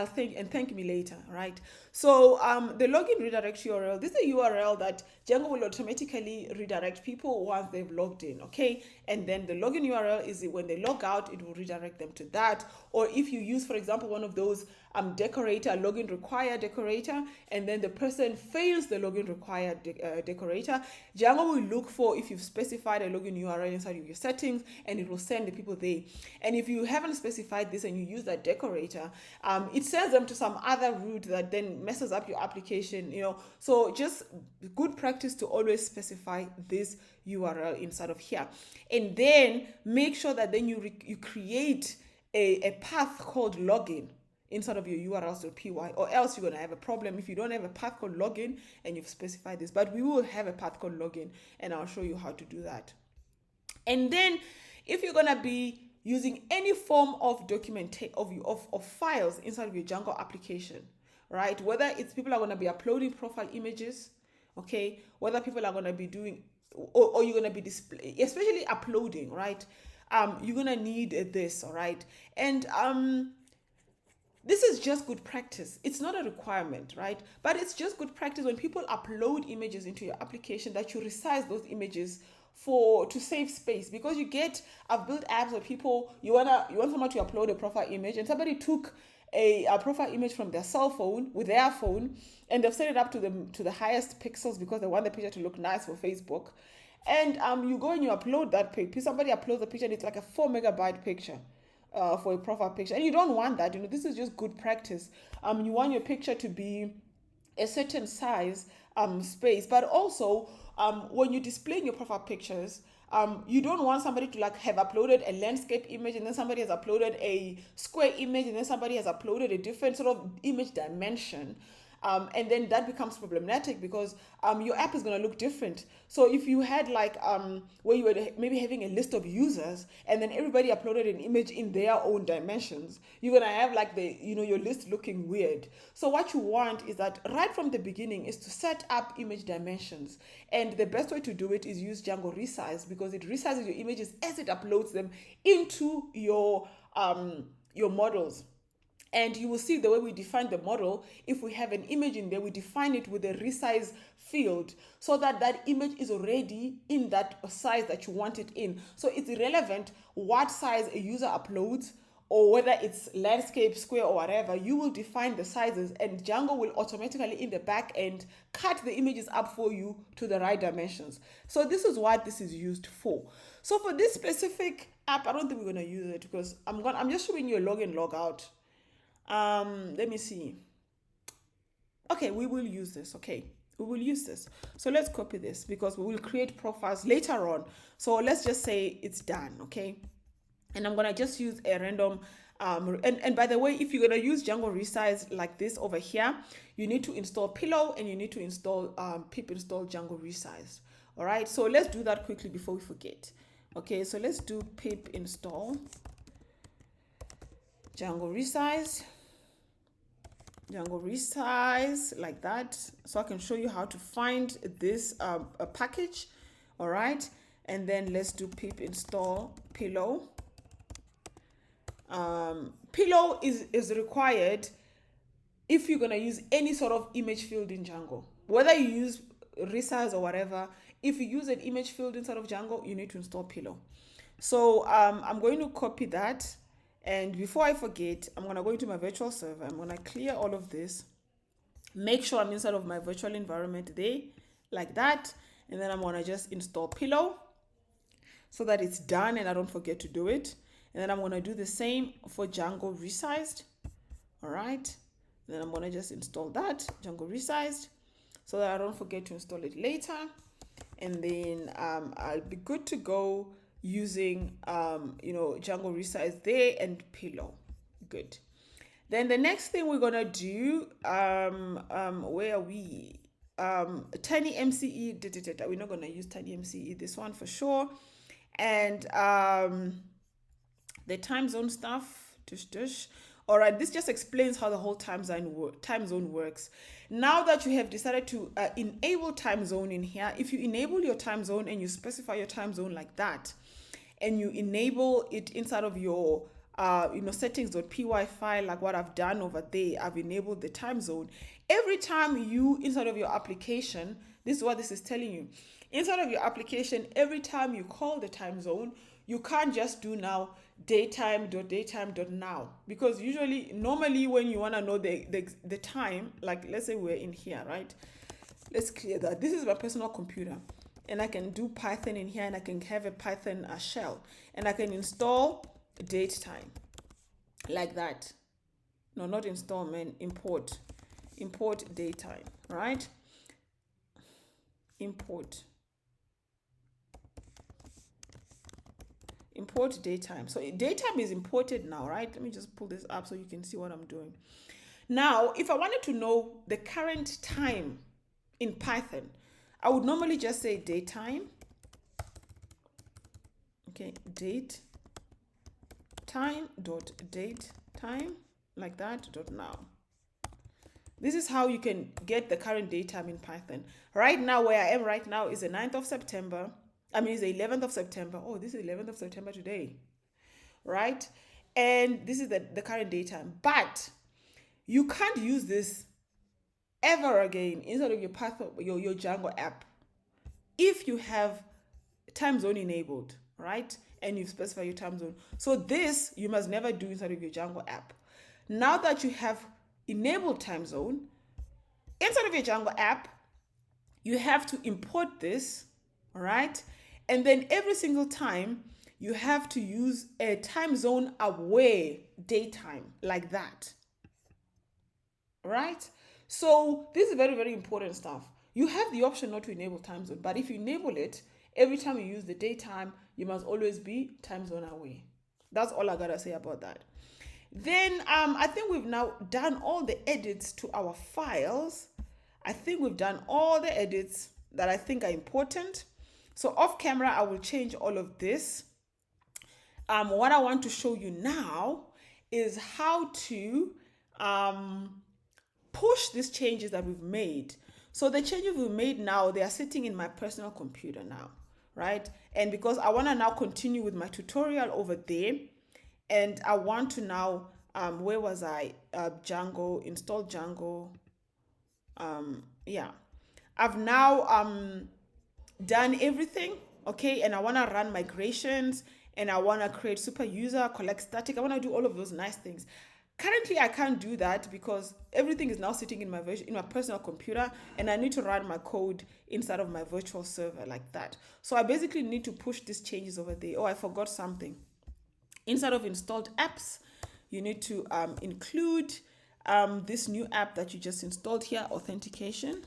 thank me later, right? So the login redirect URL, this is a URL that Django will automatically redirect people once they've logged in, okay? And then the login URL is when they log out, it will redirect them to that. Or if you use, for example, one of those decorator, login required decorator, and then the person fails the login required decorator, Django will look for if you've specified a login URL inside of your settings, and it will send the people there. And if you haven't specified this and you use that decorator, it sends them to some other route that then messes up your application, you know. So just good practice to always specify this URL inside of here, and then make sure that then you create a path called login inside of your urls.py, or else you're going to have a problem if you don't have a path called login and you've specified this. But we will have a path called login, and I'll show you how to do that. And then if you're going to be using any form of of files inside of your Django application, right? Whether it's people are going to be uploading profile images, okay, whether people are going to be doing, or you're going to be display, especially uploading, right? You're going to need this, all right? And this is just good practice. It's not a requirement, right? But it's just good practice when people upload images into your application that you resize those images to save space, because I've built apps where people, you want someone to upload a profile image, and somebody took a profile image from their cell phone with their phone, and they've set it up to the highest pixels because they want the picture to look nice for Facebook. And you go and you upload that picture. Somebody uploads the picture and it's like a 4 megabyte picture for a profile picture, and you don't want that. You know, this is just good practice. You want your picture to be a certain size, space, but also when you're displaying your profile pictures, you don't want somebody to like have uploaded a landscape image and then somebody has uploaded a square image and then somebody has uploaded a different sort of image dimension. And then that becomes problematic because your app is going to look different. So if you had like where you were maybe having a list of users and then everybody uploaded an image in their own dimensions, you're going to have like your list looking weird. So what you want is that right from the beginning is to set up image dimensions. And the best way to do it is use Django Resized, because it resizes your images as it uploads them into your models. And you will see the way we define the model. If we have an image in there, we define it with a resize field so that that image is already in that size that you want it in. So it's irrelevant what size a user uploads or whether it's landscape, square, or whatever. You will define the sizes, and Django will automatically in the back end cut the images up for you to the right dimensions. So this is what this is used for. So for this specific app, I don't think we're going to use it because I'm just showing you a log in, log out. Let me see. Okay, we will use this. Okay, we will use this. So let's copy this because we will create profiles later on. So let's just say it's done. Okay, and I'm gonna just use a random and by the way, if you're gonna use Django Resized like this over here, you need to install Pillow and you need to install pip install Django Resized. All right, so let's do that quickly before we forget. Okay, so let's do pip install Django Resized like that, so I can show you how to find this a package. All right, and then let's do pip install Pillow. Pillow is required if you're gonna use any sort of image field in Django, whether you use Resize or whatever. If you use an image field inside of Django, you need to install Pillow. So I'm going to copy that. And before I forget, I'm going to go into my virtual server. I'm going to clear all of this. Make sure I'm inside of my virtual environment there, like that. And then I'm going to just install Pillow so that it's done and I don't forget to do it. And then I'm going to do the same for Django Resized. All right. And then I'm going to just install that, Django Resized, so that I don't forget to install it later. And then I'll be good to go using Django Resized there and Pillow. Good. Then the next thing we're gonna do, where are we? TinyMCE. We're not gonna use TinyMCE, this one for sure. And the time zone stuff. All right, this just explains how the whole time zone works. Now that you have decided to enable time zone in here, if you enable your time zone and you specify your time zone like that, and you enable it inside of your settings.py file, like what I've done over there, I've enabled the time zone. Every time you inside of your application, this is what this is telling you. Inside of your application, every time you call the time zone, you can't just do now daytime.now, because normally when you want to know the time, like let's say we're in here, right? Let's clear that. This is my personal computer, and I can do Python in here, and I can have a Python shell, and I can install date time. like that. No, not installment, import datetime, right? Import datetime. So datetime is imported now, right? Let me just pull this up so you can see what I'm doing. Now, if I wanted to know the current time in Python, I would normally just say datetime. Okay, date time dot date time, like that, dot now. This is how you can get the current datetime in Python. Right now, where I am right now is the 9th of September. I mean, it's the 11th of September. Oh, this is 11th of September today, right? And this is the current datetime. But you can't use this ever again inside of your Python, your Django app, if you have time zone enabled, right? And you've specified your time zone. So this you must never do inside of your Django app. Now that you have enabled time zone inside of your Django app, you have to import this, all right? And then every single time you have to use a time zone aware datetime, like that, right? So this is very, very important stuff. You have the option not to enable time zone, but if you enable it, every time you use the datetime, you must always be time zone aware. That's all I gotta say about that. Then I think we've now done all the edits to our files. I think we've done all the edits that I think are important. So off camera, I will change all of this. What I want to show you now is how to push these changes that we've made. So the changes we've made now, they are sitting in my personal computer now, right? And because I want to now continue with my tutorial over there, and I want to now, where was I? Django, install Django. Yeah, I've now done everything, okay? And I want to run migrations, and I want to create superuser, collect static. I want to do all of those nice things. Currently, I can't do that because everything is now sitting in my personal computer, and I need to run my code inside of my virtual server like that. So I basically need to push these changes over there. Oh, I forgot something. Inside of installed apps, you need to include this new app that you just installed here, Authentication.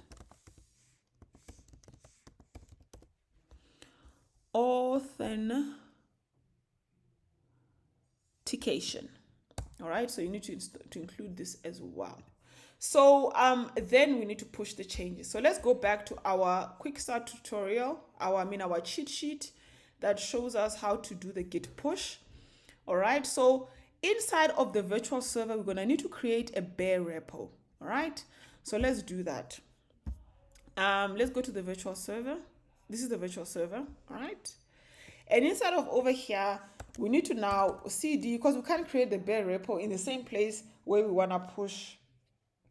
Authentication. All right, so you need to include this as well. So then we need to push the changes. So let's go back to our quick start tutorial, our cheat sheet that shows us how to do the git push. All right, so inside of the virtual server, we're gonna need to create a bare repo. All right, so let's do that. Let's go to the virtual server. This is the virtual server, all right? And inside of over here, we need to now cd, because we can't create the bare repo in the same place where we wanna push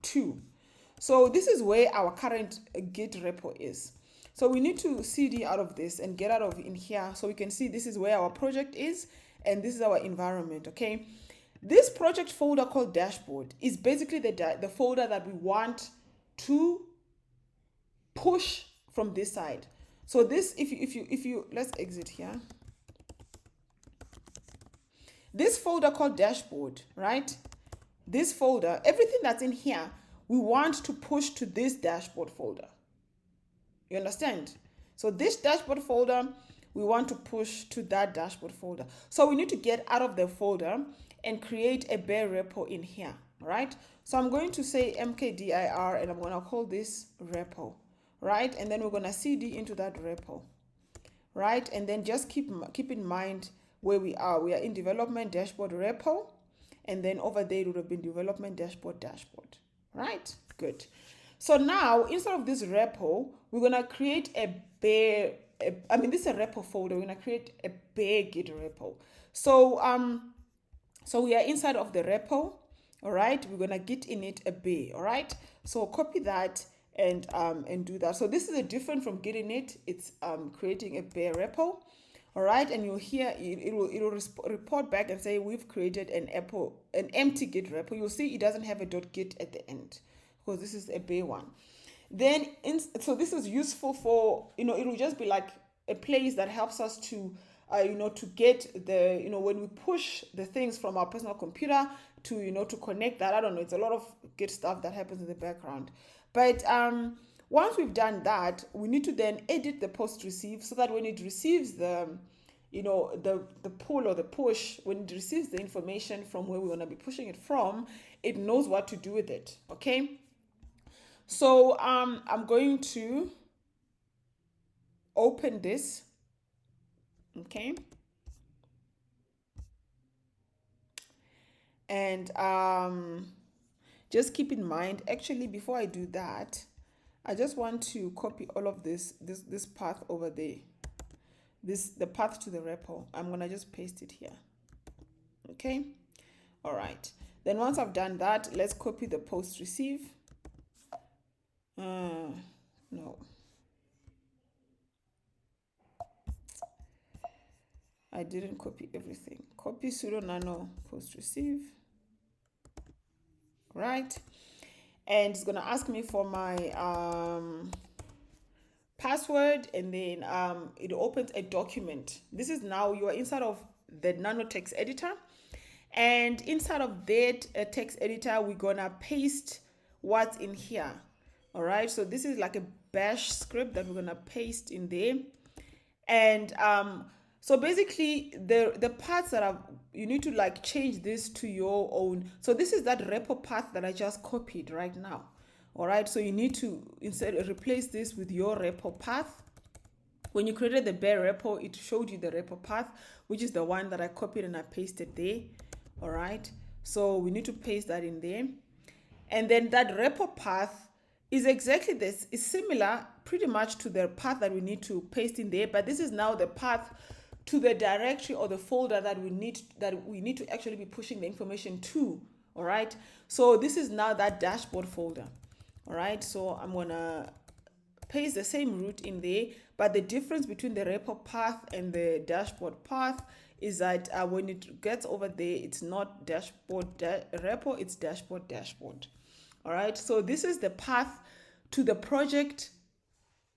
to. So this is where our current git repo is. So we need to cd out of this and get out of in here so we can see this is where our project is and this is our environment, okay? This project folder called dashboard is basically the folder that we want to push from this side. So this, if you let's exit here. This folder called dashboard, right? This folder, everything that's in here, we want to push to this dashboard folder. You understand? So this dashboard folder, we want to push to that dashboard folder. So we need to get out of the folder and create a bare repo in here, right? So I'm going to say mkdir and I'm going to call this repo, right? And then we're going to cd into that repo, right? And then just keep in mind where we are. We are in development dashboard repo, and then over there it would have been development dashboard, right? Good. So now instead of this repo, we're going to create a bare, this is a repo folder. We're going to create a bare git repo. So so we are inside of the repo, all right? We're going to git init a bare, all right? So copy that and do that. So this is a different from git init. It's creating a bare repo, all right? And you'll hear it will report back and say we've created an empty git repo. You'll see it doesn't have a .git at the end because this is a bare one. Then so this is useful for, it will just be like a place that helps us to to get the, when we push the things from our personal computer to, to connect that. I don't know. It's a lot of good stuff that happens in the background. But once we've done that, we need to then edit the post receive so that when it receives the, the pull or the push, when it receives the information from where we want to be pushing it from, it knows what to do with it. Okay. So I'm going to open this. Okay. And just keep in mind, actually, before I do that, I just want to copy all of this path over there. The path to the repo. I'm gonna just paste it here. Okay. All right. Then once I've done that, let's copy the post receive. No. I didn't copy everything. Copy sudo nano post receive. Right. And it's gonna ask me for my password, and then it opens a document. This is now you are inside of the nano text editor, and inside of that text editor we're gonna paste what's in here. All right, so this is like a bash script that we're gonna paste in there. And so basically the parts that you need to like change this to your own. So this is that repo path that I just copied right now. All right, so you need to instead replace this with your repo path. When you created the bare repo, it showed you the repo path, which is the one that I copied and I pasted there. All right, so we need to paste that in there. And then that repo path is exactly this. It's similar pretty much to the path that we need to paste in there, but this is now the path to the directory or the folder that we need to actually be pushing the information to. All right, so this is now that dashboard folder. All right, so I'm gonna paste the same route in there, but the difference between the repo path and the dashboard path is that when it gets over there, it's not dashboard repo, it's dashboard. All right, so this is the path to the project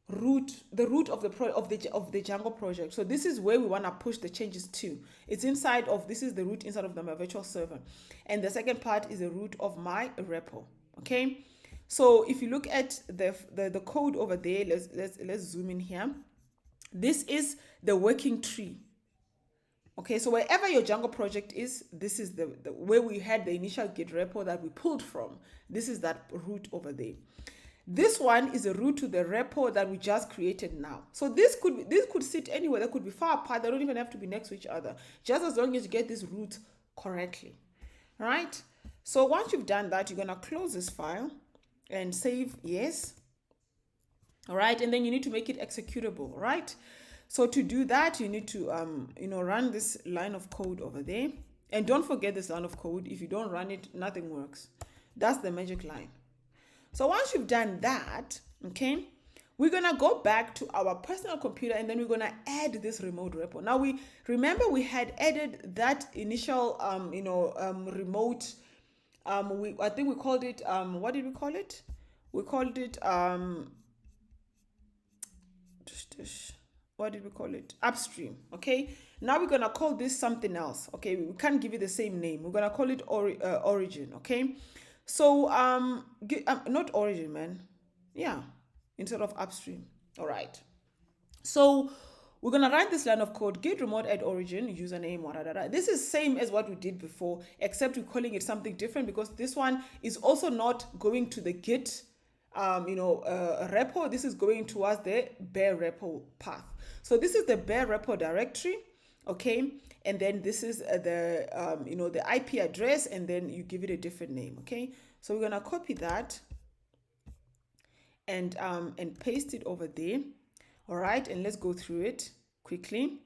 root, the root of the Django project. So this is where we want to push the changes to. It's inside of, this is the root inside of my virtual server, and the second part is the root of my repo. Okay, so if you look at the code over there, let's zoom in here. This is the working tree. Okay, so wherever your Django project is, this is the where we had the initial Git repo that we pulled from. This is that root over there. This one is a root to the repo that we just created now. So this could sit anywhere. They could be far apart. They don't even have to be next to each other, just as long as you get this root correctly. All right. So once you've done that, you're gonna close this file and save yes. All right, and then you need to make it executable. Right. So to do that, you need to run this line of code over there, and don't forget this line of code. If you don't run it, nothing works. That's the magic line. So once you've done that, okay, we're gonna go back to our personal computer, and then we're gonna add this remote repo. Now we had added that initial remote. I think we called it what did we call it? We called it what did we call it? Upstream. Okay. Now we're gonna call this something else. Okay, we can't give it the same name. We're gonna call it origin. Okay. So not origin, man. Yeah, instead of upstream. All right. So we're gonna write this line of code: git remote add origin username. This is same as what we did before, except we're calling it something different because this one is also not going to the git repo. This is going towards the bare repo path. So this is the bare repo directory. Okay. And then this is the IP address, and then you give it a different name. Okay, so we're gonna copy that and paste it over there. All right, and let's go through it quickly.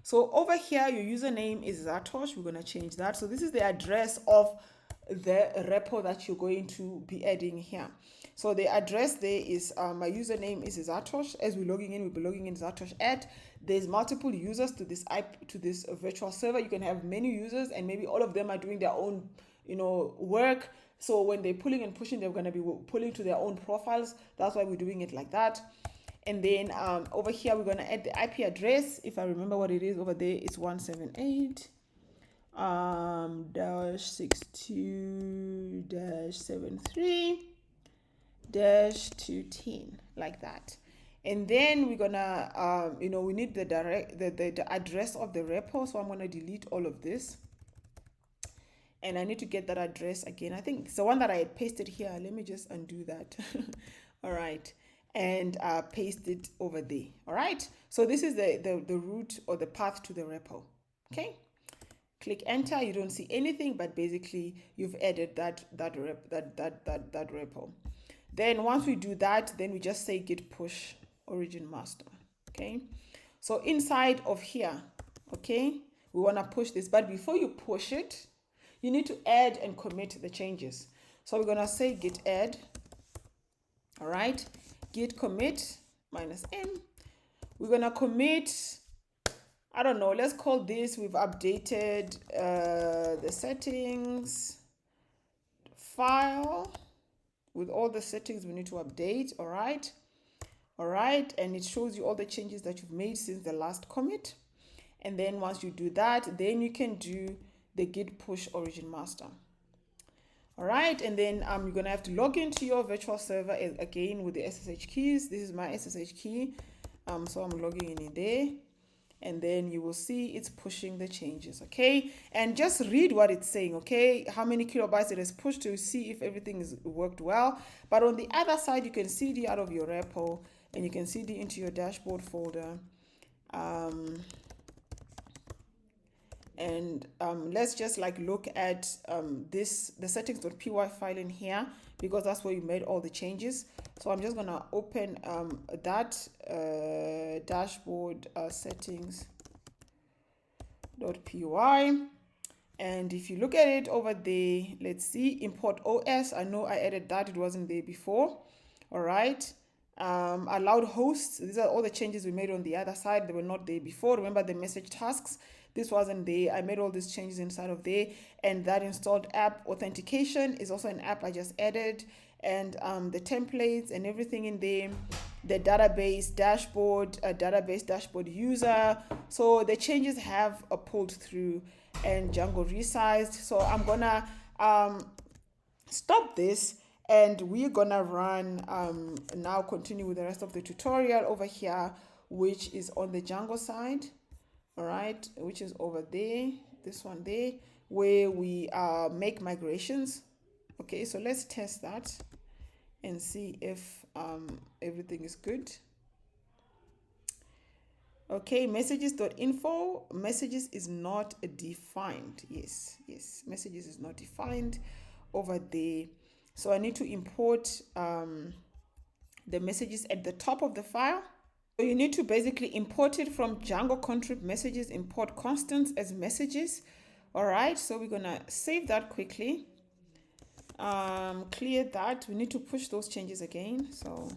So over here, your username is Zatosh. We're gonna change that. So this is the address of the repo that you're going to be adding here. So the address there is my username is Zatosh. As we're logging in, we'll be logging in Zatosh at. There's multiple users to this virtual server. You can have many users, and maybe all of them are doing their own work. So when they're pulling and pushing, they're going to be pulling to their own profiles. That's why we're doing it like that. And then over here, we're going to add the IP address. If I remember what it is over there, it's 178 -62 -73 -210, like that. And then we're gonna we need the the address of the repo, so I'm gonna delete all of this, and I need to get that address again. I think it's the one that I had pasted here. Let me just undo that. All right, and paste it over there. All right, so this is the route or the path to the repo. Okay, click enter. You don't see anything, but basically you've added that repo. Then once we do that, then we just say git push origin master. Okay, so inside of here, okay, we want to push this, but before you push it, you need to add and commit the changes. So we're gonna say git add. All right, git commit -m. We're gonna commit, I don't know, let's call this, we've updated the settings file with all the settings we need to update. All right, and it shows you all the changes that you've made since the last commit. And then once you do that, then you can do the git push origin master. All right, and then you're gonna have to log into your virtual server again with the SSH keys. This is my SSH key, so I'm logging in there, and then you will see it's pushing the changes. Okay, and just read what it's saying. Okay, how many kilobytes it has pushed to see if everything is worked well. But on the other side, you can cd out of your repo, and you can cd into your dashboard folder. And let's just like look at the settings.py file in here, because that's where you made all the changes. So I'm just gonna open that dashboard settings.py, and if you look at it over there, let's see, import OS. I know I added that, it wasn't there before. All right, allowed hosts, these are all the changes we made on the other side. They were not there before. Remember the message tasks, this wasn't there. I made all these changes inside of there. And that installed app authentication is also an app I just added, and the templates and everything in there, the database dashboard, database dashboard user. So the changes have pulled through, and Django resized. So I'm gonna stop this, and we're gonna run now continue with the rest of the tutorial over here, which is on the Django side. All right, which is over there, this one there, where we make migrations. Okay, so let's test that and see if everything is good. Okay, messages.info, messages is not defined. Yes, messages is not defined over there. So I need to import the messages at the top of the file. So you need to basically import it from Django contrib messages, import constants as messages. All right, so we're gonna save that quickly. Clear that. We need to push those changes again. So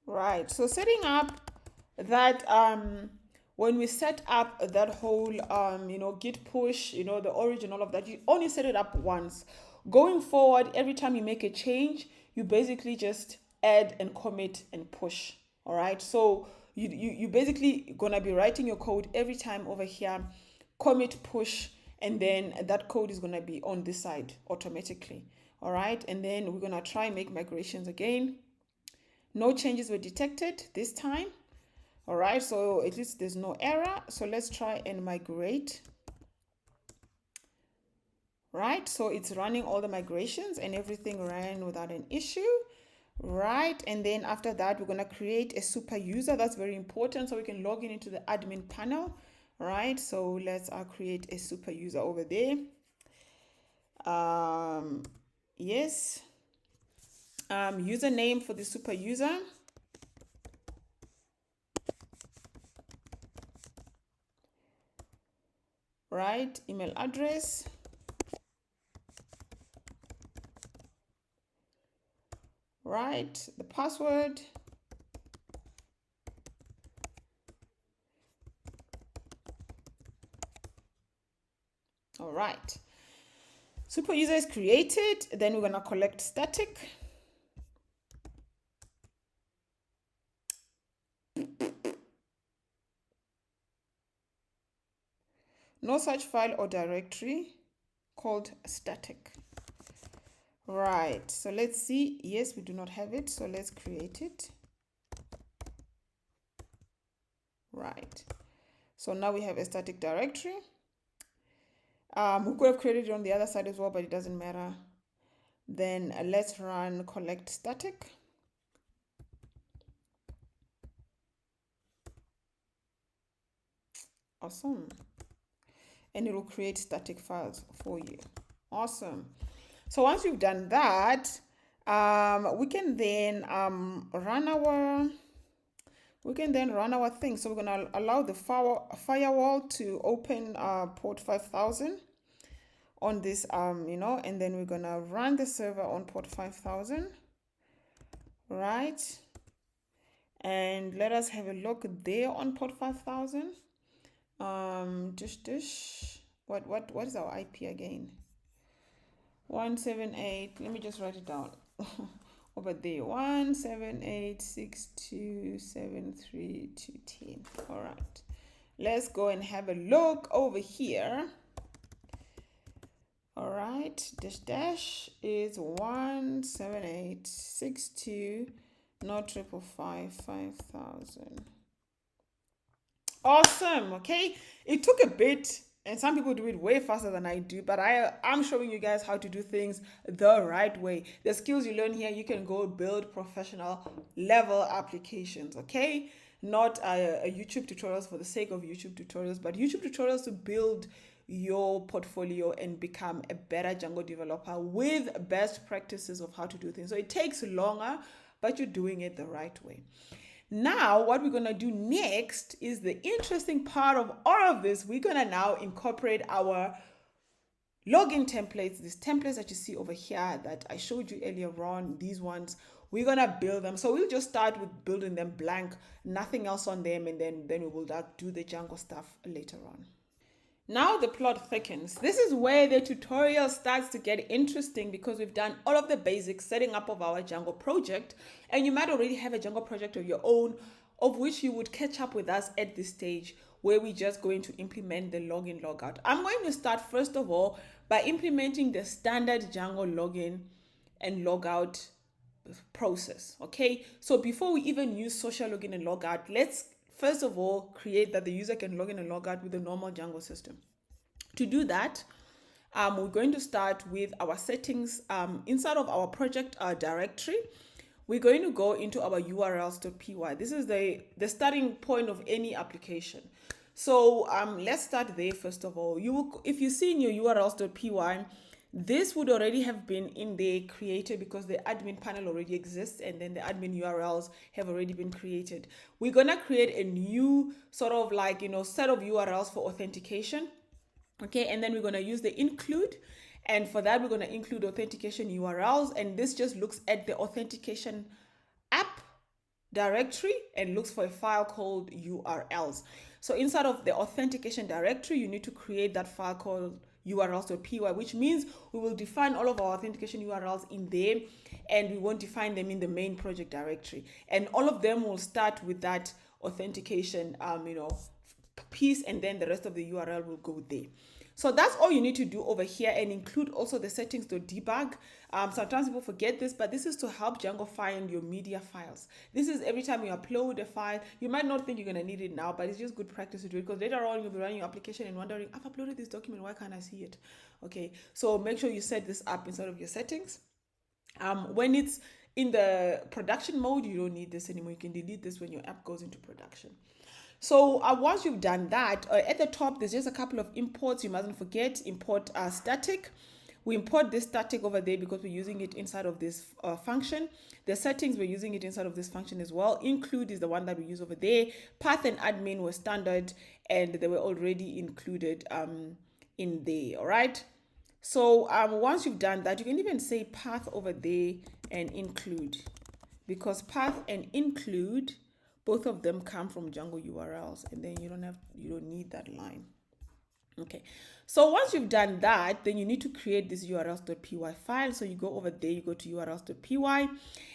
right, so setting up that when we set up that whole git push, the origin, all of that, you only set it up once. Going forward, every time you make a change, you basically just add and commit and push. All right, so you basically gonna be writing your code every time over here, commit, push, and then that code is gonna be on this side automatically. All right, and then we're gonna try and make migrations again. No changes were detected this time. All right, so at least there's no error. So let's try and migrate. Right, so it's running all the migrations and everything ran without an issue. Right, and then after that, we're gonna create a super user. That's very important, so we can log in into the admin panel. Right, so let's create a super user over there. Yes, username for the super user. Right, email address. Right, the password. right. Superuser is created. Then we're going to collect static. No such file or directory called static. Right, so let's see. Yes, we do not have it, so let's create it. Right, so now we have a static directory. We could have created it on the other side as well, but it doesn't matter. Then let's run collect static. Awesome. And it will create static files for you. Awesome. So once you've done that, we can then run our thing. So we're going to allow the firewall to open port 5000 on this, and then we're going to run the server on port 5000, right? And let us have a look there on port 5000. What is our IP again? 178. Let me just write it down. Over there, 178.6273.210. All right, let's go and have a look over here. All right, dash is 178.62, not 555,500. Awesome. Okay, it took a bit, and some people do it way faster than I do, but I'm showing you guys how to do things the right way. The skills you learn here, you can go build professional level applications. Okay, not a YouTube tutorials for the sake of YouTube tutorials, but YouTube tutorials to build your portfolio and become a better Django developer with best practices of how to do things. So it takes longer, but you're doing it the right way. Now, what we're going to do next is the interesting part of all of this. We're going to now incorporate our login templates, these templates that you see over here that I showed you earlier on, these ones. We're going to build them. So we'll just start with building them blank, nothing else on them, and then we will do the Django stuff later on. Now the plot thickens. This is where the tutorial starts to get interesting because we've done all of the basics setting up of our Django project, and you might already have a Django project of your own, of which you would catch up with us at this stage where we're just going to implement the login logout. I'm going to start first of all by implementing the standard Django login and logout process. Okay, so before we even use social login and logout, let's first of all create that the user can log in and log out with the normal Django system. To do that, we're going to start with our settings inside of our project directory. We're going to go into our urls.py. This is the starting point of any application. So let's start there first of all. If you see in your urls.py, this would already have been in there created because the admin panel already exists, and then the admin URLs have already been created. We're going to create a new sort of set of URLs for authentication. Okay, and then we're going to use the include. And for that, we're going to include authentication URLs. And this just looks at the authentication app directory and looks for a file called URLs. So inside of the authentication directory, you need to create that file called urls.py, which means we will define all of our authentication URLs in there, and we won't define them in the main project directory. And all of them will start with that authentication, piece, and then the rest of the URL will go there. So that's all you need to do over here, and include also the settings.debug. Sometimes people forget this, but this is to help Django find your media files. This is every time you upload a file. You might not think you're going to need it now, but it's just good practice to do it, because later on you'll be running your application and wondering, I've uploaded this document, why can't I see it? Okay, so make sure you set this up inside of your settings. When it's in the production mode, you don't need this anymore. You can delete this when your app goes into production. So once you've done that, at the top, there's just a couple of imports. You mustn't forget, import static. We import this static over there because we're using it inside of this function. The settings, we're using it inside of this function as well. Include is the one that we use over there. Path and admin were standard, and they were already included in there, all right? So once you've done that, you can even say path over there and include, because path and include, both of them come from Django URLs, and then you don't need that line. Okay, so once you've done that, then you need to create this urls.py file. So you go over there, you go to urls.py,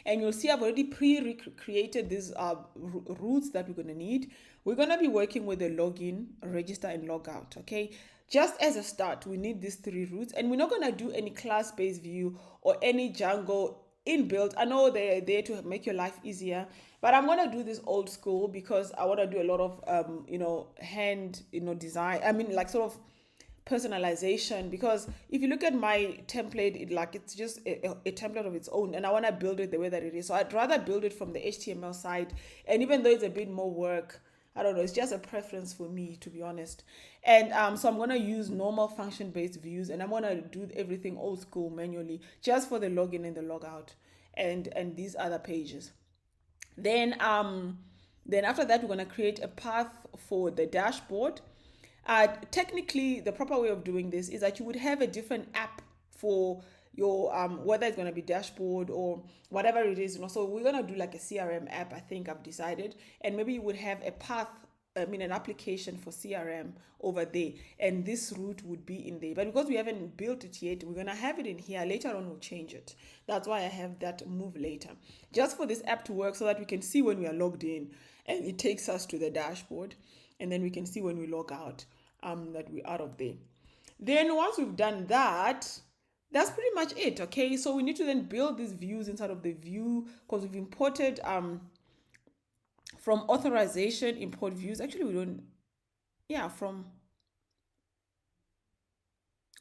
and you'll see I've already pre-created these routes that we're going to need. We're going to be working with the login, register, and logout. Okay, just as a start, we need these 3 routes, and we're not going to do any class-based view or any Django inbuilt. I know they're there to make your life easier, but I'm going to do this old school because I want to do a lot of hand design. I mean, like, sort of personalization, because if you look at my template, it's just a template of its own, and I want to build it the way that it is. So I'd rather build it from the HTML side, and even though it's a bit more work, I don't know, it's just a preference for me, to be honest. And so I'm going to use normal function-based views, and I'm going to do everything old school manually, just for the login and the logout and these other pages. Then after that, we're going to create a path for the dashboard. Technically, the proper way of doing this is that you would have a different app for your whether it's going to be dashboard or whatever it is. So we're going to do like a CRM app, I think I've decided, and maybe you would have a path, an application for CRM over there, and this route would be in there. But because we haven't built it yet, we're going to have it in here. Later on, we'll change it. That's why I have that move later, just for this app to work, so that we can see when we are logged in and it takes us to the dashboard, and then we can see when we log out that we're out of there. Then once we've done that, that's pretty much it. Okay, so we need to then build these views inside of the view, because we've imported from authorization import views. Actually, we don't, from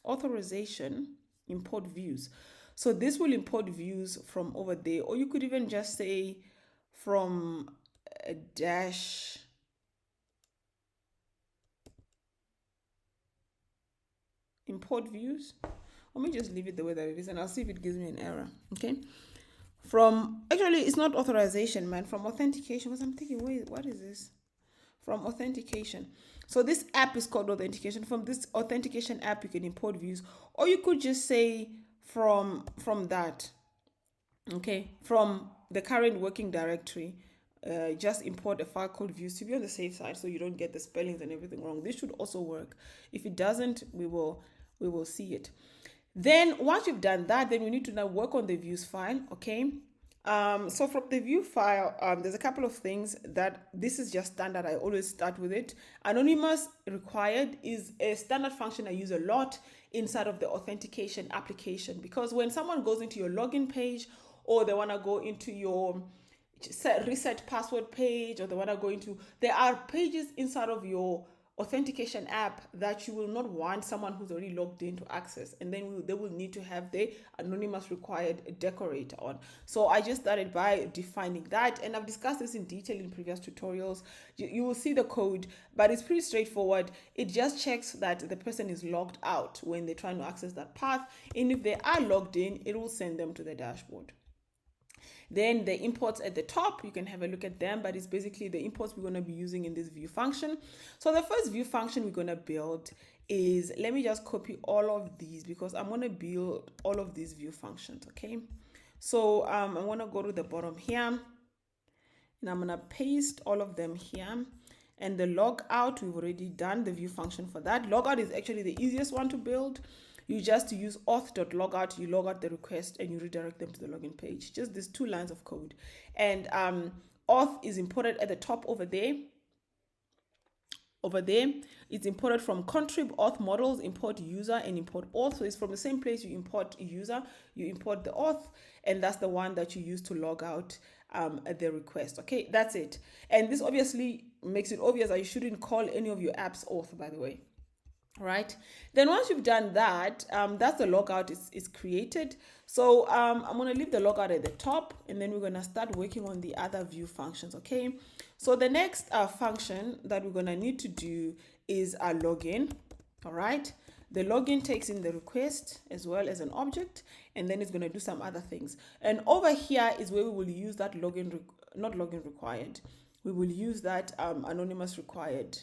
authorization import views. So this will import views from over there, or you could even just say from a dash import views. Let me just leave it the way that it is, and I'll see if it gives me an error. Okay, from, actually it's not authorization, man, from authentication, because I'm thinking, wait, what is this? From authentication. So this app is called authentication. From this authentication app, you can import views, or you could just say from that. Okay, from the current working directory, just import a file called views, to be on the safe side, so you don't get the spellings and everything wrong. This should also work. If it doesn't, we will see it. Then once you've done that, then we need to now work on the views file. Okay, so from the view file, there's a couple of things that this is just standard. I always start with it. Anonymous required is a standard function I use a lot inside of the authentication application, because when someone goes into your login page, or they want to go into your reset password page, or they want to go into, there are pages inside of your authentication app that you will not want someone who's already logged in to access, and then they will need to have the anonymous required decorator on. So I just started by defining that, and I've discussed this in detail in previous tutorials. You will see the code, but it's pretty straightforward. It just checks that the person is logged out when they're trying to access that path, and if they are logged in, it will send them to the dashboard. Then the imports at the top, you can have a look at them, but it's basically the imports we're going to be using in this view function. So the first view function we're going to build is, let me just copy all of these, because I'm going to build all of these view functions. Okay, so I'm going to go to the bottom here, and I'm going to paste all of them here. And the logout, we've already done the view function for that. Logout is actually the easiest one to build. You just use auth.logout, you log out the request, and you redirect them to the login page. Just these 2 lines of code. And auth is imported at the top over there. Over there, it's imported from contrib auth models, import user, and import auth. So it's from the same place you import user, you import the auth, and that's the one that you use to log out the request. Okay, that's it. And this obviously makes it obvious that you shouldn't call any of your apps auth, by the way. Right, then once you've done that, that's the logout is created. So I'm going to leave the logout at the top, and then we're going to start working on the other view functions. Okay, so the next function that we're going to need to do is a login. All right, the login takes in the request as well as an object, and then it's going to do some other things. And over here is where we will use that login, not login required, we will use that anonymous required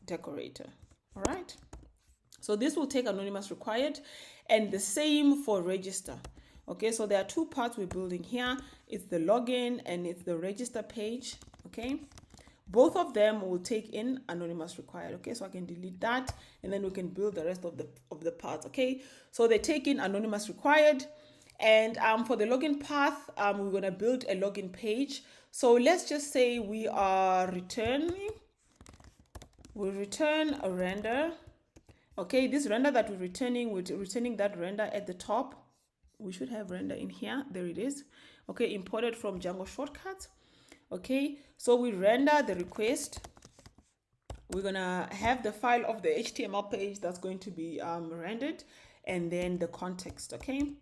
decorator. All right, so this will take anonymous required, and the same for register. Okay, so there are 2 parts we're building here. It's the login and it's the register page. Okay, Both of them will take in anonymous required. Okay, so I can delete that, and then we can build the rest of the parts. Okay, so they take in anonymous required, and for the login path, we're gonna build a login page. So let's just say we are returning. We'll return a render. Okay, this render that we're returning that render at the top. We should have render in here. There it is. Okay, imported from Django shortcuts. Okay, so we render the request. We're gonna have the file of the HTML page that's going to be rendered, and then the context. Okay,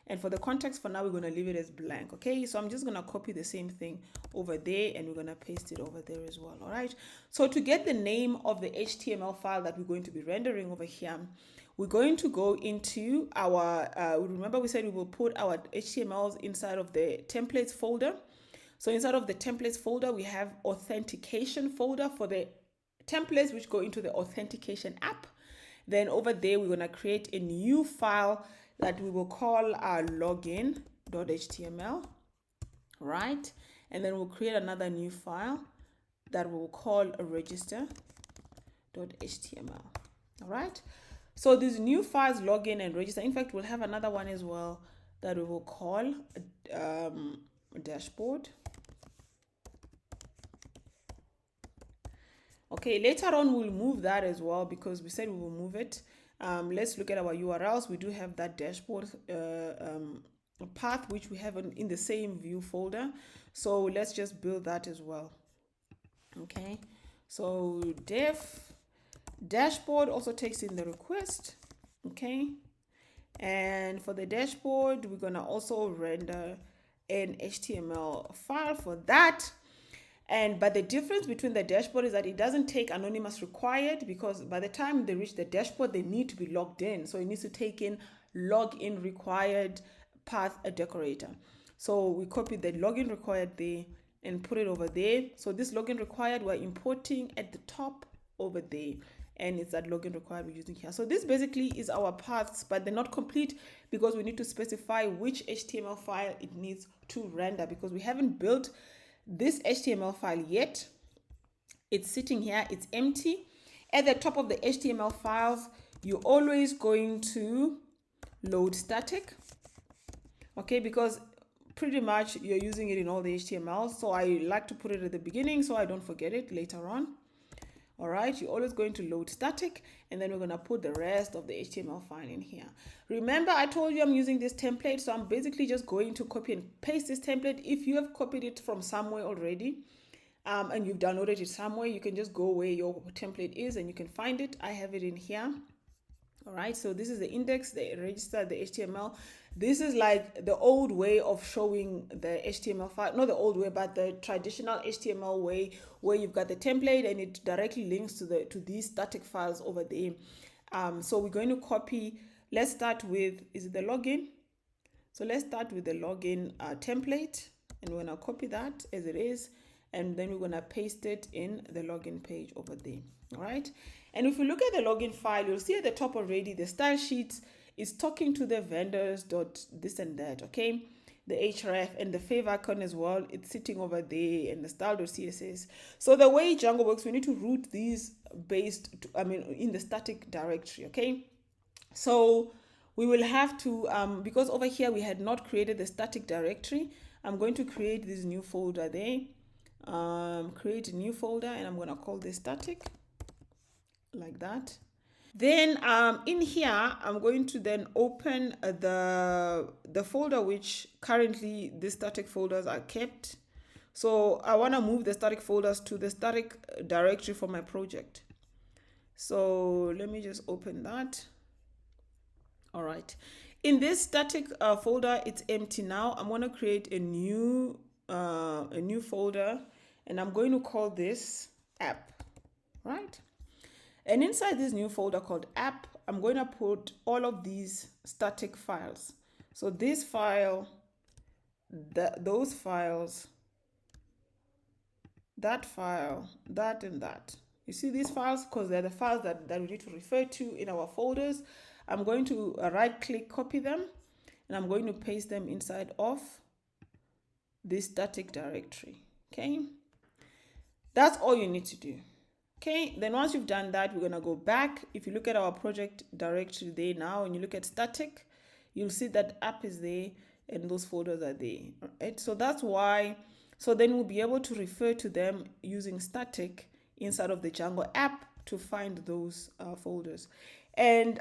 and for the context, for now, we're gonna leave it as blank. Okay, so I'm just gonna copy the same thing over there, and we're gonna paste it over there as well. All right, so to get the name of the HTML file that we're going to be rendering over here, we're going to go into our remember we said we will put our HTMLs inside of the templates folder. So inside of the templates folder, we have authentication folder for the templates which go into the authentication app. Then over there, we're going to create a new file that we will call our login.html, right? And then we'll create another new file that we'll call a register.html, all right? So these new files, login and register, in fact, we'll have another one as well that we will call dashboard. Okay, later on we'll move that as well because we said we will move it. Let's look at our URLs. We do have that dashboard path which we have in the same view folder. So let's just build that as well. Okay, so dashboard also takes in the request. Okay, and for the dashboard, we're gonna also render an HTML file for that. But the difference between the dashboard is that it doesn't take anonymous required, because by the time they reach the dashboard, they need to be logged in. So it needs to take in login required path decorator. So we copy the login required there and put it over there. So this login required, we're importing at the top over there. And it's that login required we're using here. So this basically is our paths, but they're not complete because we need to specify which HTML file it needs to render, because we haven't built this HTML file yet. It's sitting here, it's empty. At the top of the HTML files, you're always going to load static. Okay, because pretty much you're using it in all the HTML. So I like to put it at the beginning so I don't forget it later on. All right, you're always going to load static, and then we're going to put the rest of the HTML file in here. Remember, I told you I'm using this template, so I'm basically just going to copy and paste this template. If you have copied it from somewhere already and you've downloaded it somewhere, you can just go where your template is and you can find it. I have it in here. All right, so this is the index, the register, the HTML. This is like the old way of showing the HTML file, not the old way, but the traditional HTML way, where you've got the template and it directly links to these static files over there. So we're going to copy. Let's start with, is it the login? So let's start with the login template, and we're going to copy that as it is, and then we're going to paste it in the login page over there. All right, and if you look at the login file, you'll see at the top already the style sheets is talking to the vendors dot this and that. Okay, the href and the favicon as well, it's sitting over there, and the style.css. So the way Django works, we need to route these in the static directory. Okay, so we will have to because over here we had not created the static directory. I'm going to create this new folder there. Create a new folder, and I'm going to call this static, like that. Then in here, I'm going to then open the folder which currently the static folders are kept. So I want to move the static folders to the static directory for my project. So let me just open that. All right. In this static folder, it's empty now. I'm going to create a new folder, and I'm going to call this app, right? And inside this new folder called app, I'm going to put all of these static files. So this file, those files, that file, that and that. You see these files because they're the files that we need to refer to in our folders. I'm going to right click, copy them, and I'm going to paste them inside of this static directory. Okay. That's all you need to do. Okay, then once you've done that, we're gonna go back. If you look at our project directory there now, and you look at static, you'll see that app is there and those folders are there. Right? So that's why, so then we'll be able to refer to them using static inside of the Django app to find those folders. And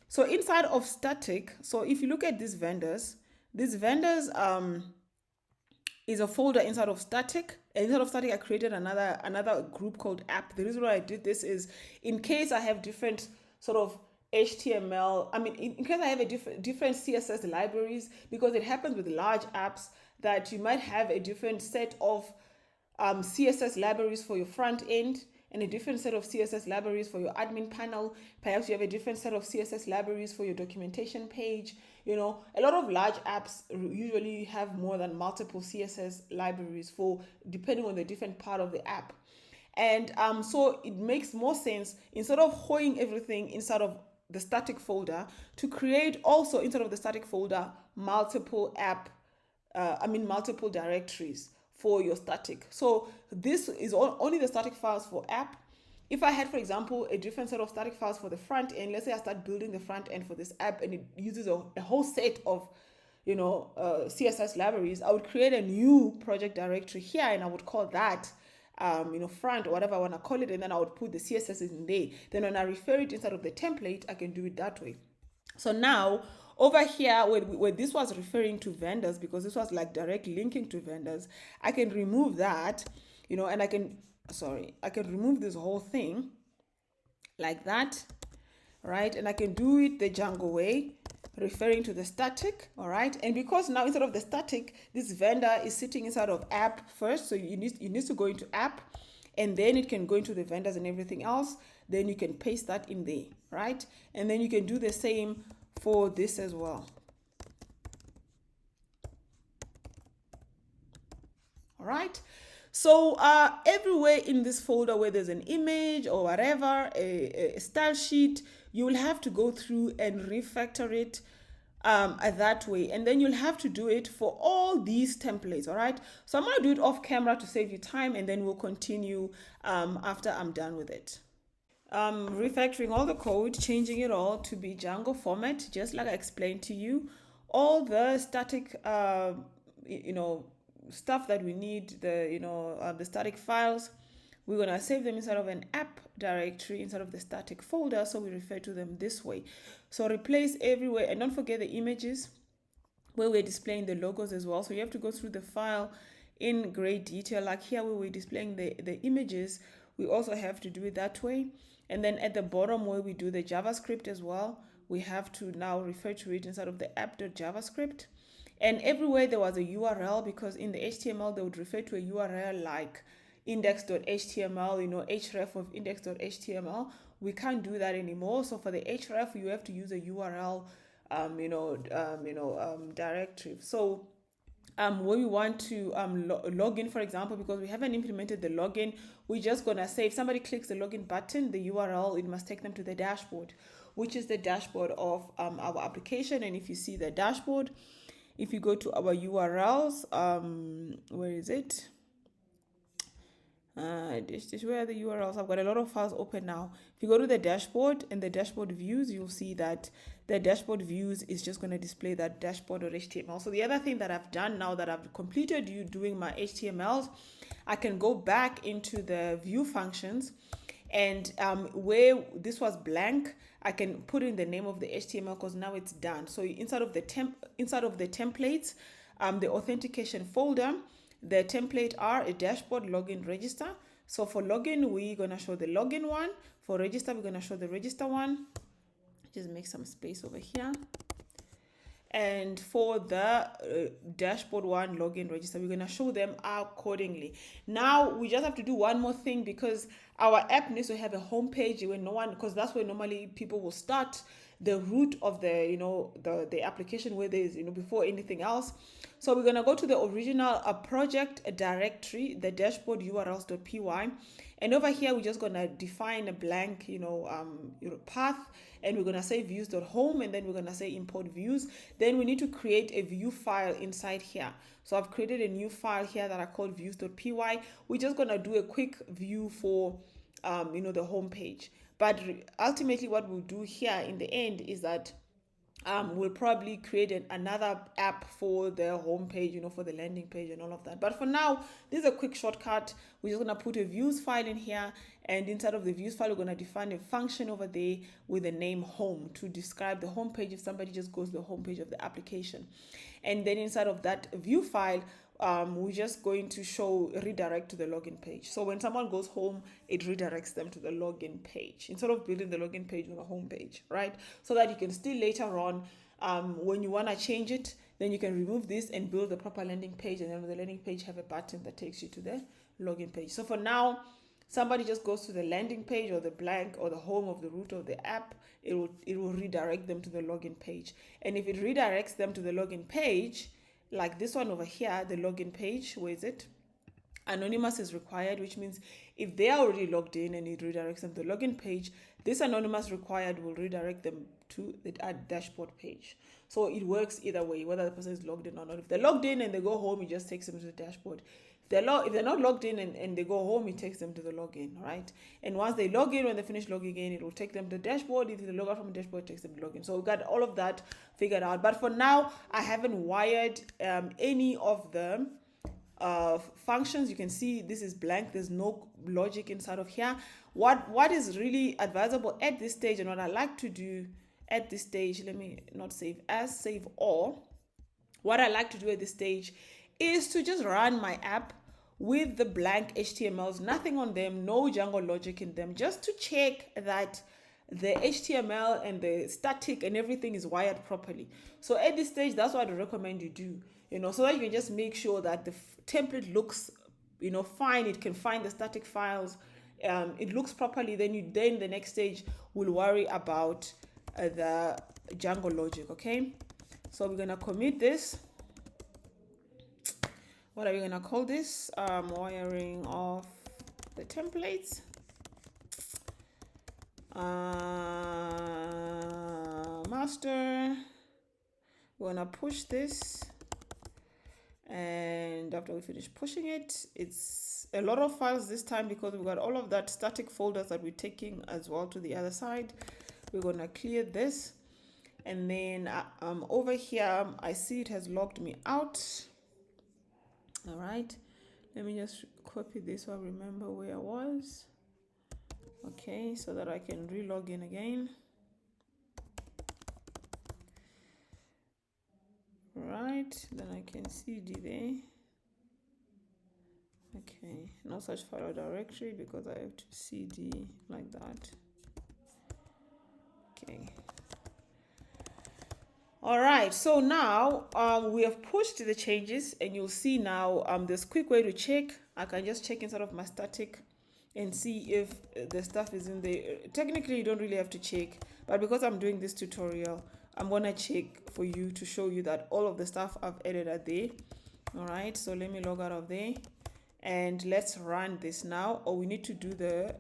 so inside of static, so if you look at these vendors is a folder inside of static. And inside of static, I created another group called app. The reason why I did this is in case I have different sort of HTML, I mean, in case I have a different CSS libraries, because it happens with large apps that you might have a different set of CSS libraries for your front end and a different set of CSS libraries for your admin panel. Perhaps you have a different set of CSS libraries for your documentation page. You know, a lot of large apps usually have more than multiple CSS libraries for depending on the different part of the app. And so it makes more sense, instead of holding everything inside of the static folder, to create also inside of the static folder multiple multiple directories for your static. So this is only the static files for app. If I had, for example, a different set of static files for the front end, let's say I start building the front end for this app and it uses a whole set of, CSS libraries, I would create a new project directory here and I would call that, front or whatever I want to call it. And then I would put the CSS in there. Then when I refer it inside of the template, I can do it that way. So now over here, where this was referring to vendors, because this was like direct linking to vendors, I can remove that, and I can remove this whole thing like that, right? And I can do it the Django way, referring to the static, all right? And because now instead of the static, this vendor is sitting inside of app first, so you need to go into app, and then it can go into the vendors and everything else. Then you can paste that in there, right? And then you can do the same for this as well. All right. So everywhere in this folder where there's an image or whatever, a style sheet, you will have to go through and refactor it that way. And then you'll have to do it for all these templates, all right? So I'm going to do it off camera to save you time, and then we'll continue after I'm done with it. Refactoring all the code, changing it all to be Django format, just like I explained to you. All the static, stuff that we need, the static files, we're gonna save them inside of an app directory inside of the static folder, so we refer to them this way. So replace everywhere, and don't forget the images where we're displaying the logos as well. So you have to go through the file in great detail, like here where we're displaying the images, we also have to do it that way. And then at the bottom where we do the JavaScript as well, we have to now refer to it inside of the app.javascript. And everywhere there was a URL, because in the HTML they would refer to a URL like index.html, href of index.html. We can't do that anymore. So for the href, you have to use a URL, directory. So when we want to log in, for example, because we haven't implemented the login, we're just gonna say if somebody clicks the login button, the URL, it must take them to the dashboard, which is the dashboard of our application. And if you see the dashboard, if you go to our URLs, where is it? This is where the URLs. I've got a lot of files open now. If you go to the dashboard and the dashboard views, you'll see that the dashboard views is just going to display that dashboard.html. So the other thing that I've done now that I've completed doing my HTMLs, I can go back into the view functions, and where this was blank, I can put in the name of the HTML because now it's done. So inside of the templates, the authentication folder, the template are a dashboard, login, register. So for login, we're gonna show the login one. For register, we're gonna show the register one. Just make some space over here. And for the dashboard one, login, register, we're gonna show them accordingly. Now we just have to do one more thing, because our app needs to have a home page where because that's where normally people will start the root of the, you know, the application where there is, you know, before anything else. So we're going to go to the original project directory, the dashboard urls.py. And over here, we're just going to define a blank, you know, path. And we're going to say views.home, and then we're going to say import views. Then we need to create a view file inside here. So I've created a new file here that I call views.py. We're just going to do a quick view for, you know, the home page. But ultimately what we'll do here in the end is that we'll probably create another app for the home page, you know, for the landing page and all of that. But for now, this is a quick shortcut. We're just going to put a views file in here, and inside of the views file, we're going to define a function over there with the name home to describe the home page if somebody just goes to the home page of the application. And then inside of that view file, we're just going to show redirect to the login page. So when someone goes home, it redirects them to the login page instead of building the login page on the home page, right? So that you can still later on, when you want to change it, then you can remove this and build the proper landing page, and then on the landing page have a button that takes you to the login page. So for now, somebody just goes to the landing page or the blank or the home of the root of the app, it will redirect them to the login page. And if it redirects them to the login page, like this one over here, the login page, where is it? Anonymous is required, which means if they are already logged in and it redirects them to the login page, this anonymous required will redirect them to the dashboard page. So it works either way, whether the person is logged in or not. If they're logged in and they go home, it just takes them to the dashboard. If they're not logged in and they go home, it takes them to the login, right? And once they log in, when they finish logging in, it will take them to the dashboard. If they log out from the dashboard, it takes them to login. So we've got all of that figured out. But for now, I haven't wired any of the functions. You can see this is blank. There's no logic inside of here. What is really advisable at this stage, and what I like to do at this stage, let me not save as, save all. What I like to do at this stage is to just run my app with the blank HTMLs, nothing on them, no Django logic in them, just to check that the HTML and the static and everything is wired properly. So at this stage, that's what I recommend you do, you know, so that you can just make sure that the template looks, you know, fine. It can find the static files, it looks properly. Then the next stage will worry about the Django logic. Okay, so we're gonna commit this. What are we gonna call this? Wiring of the templates. Master. We're gonna push this, and after we finish pushing it, it's a lot of files this time because we've got all of that static folders that we're taking as well to the other side. We're gonna clear this, and then over here I see it has logged me out. All right, let me just copy this so I remember where I was. Okay, so that I can re-log in again. Right, then I can CD there. Okay, no such file or directory because I have to CD like that. Okay. All right, so now we have pushed the changes, and you'll see now this quick way to check. I can just check inside of my static and see if the stuff is in there. Technically, you don't really have to check, but because I'm doing this tutorial, I'm gonna check for you to show you that all of the stuff I've added are there. All right, so let me log out of there, and let's run this now. Or we need to do the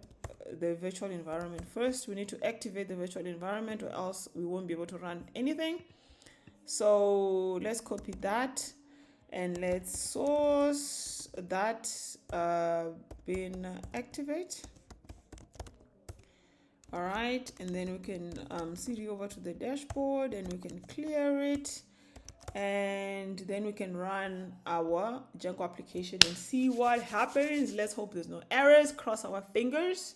virtual environment first. We need to activate the virtual environment, or else we won't be able to run anything. So let's copy that, and let's source that bin activate. All right, and then we can CD over to the dashboard, and we can clear it, and then we can run our Django application and see what happens. Let's hope there's no errors. Cross our fingers.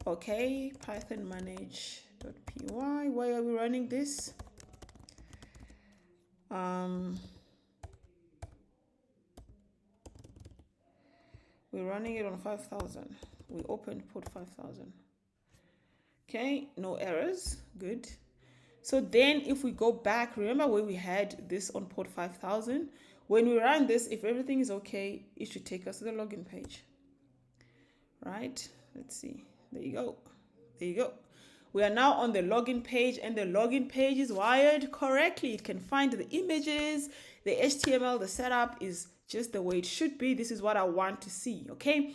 Okay, python manage.py. Why are we running this? We're running it on 5,000. We opened port 5,000. Okay, no errors. Good. So then if we go back, remember where we had this on port 5,000? When we run this, if everything is okay, it should take us to the login page. Right? Let's see. There you go. There you go. We are now on the login page, and the login page is wired correctly. It can find the images, the HTML, the setup is just the way it should be. This is what I want to see, okay?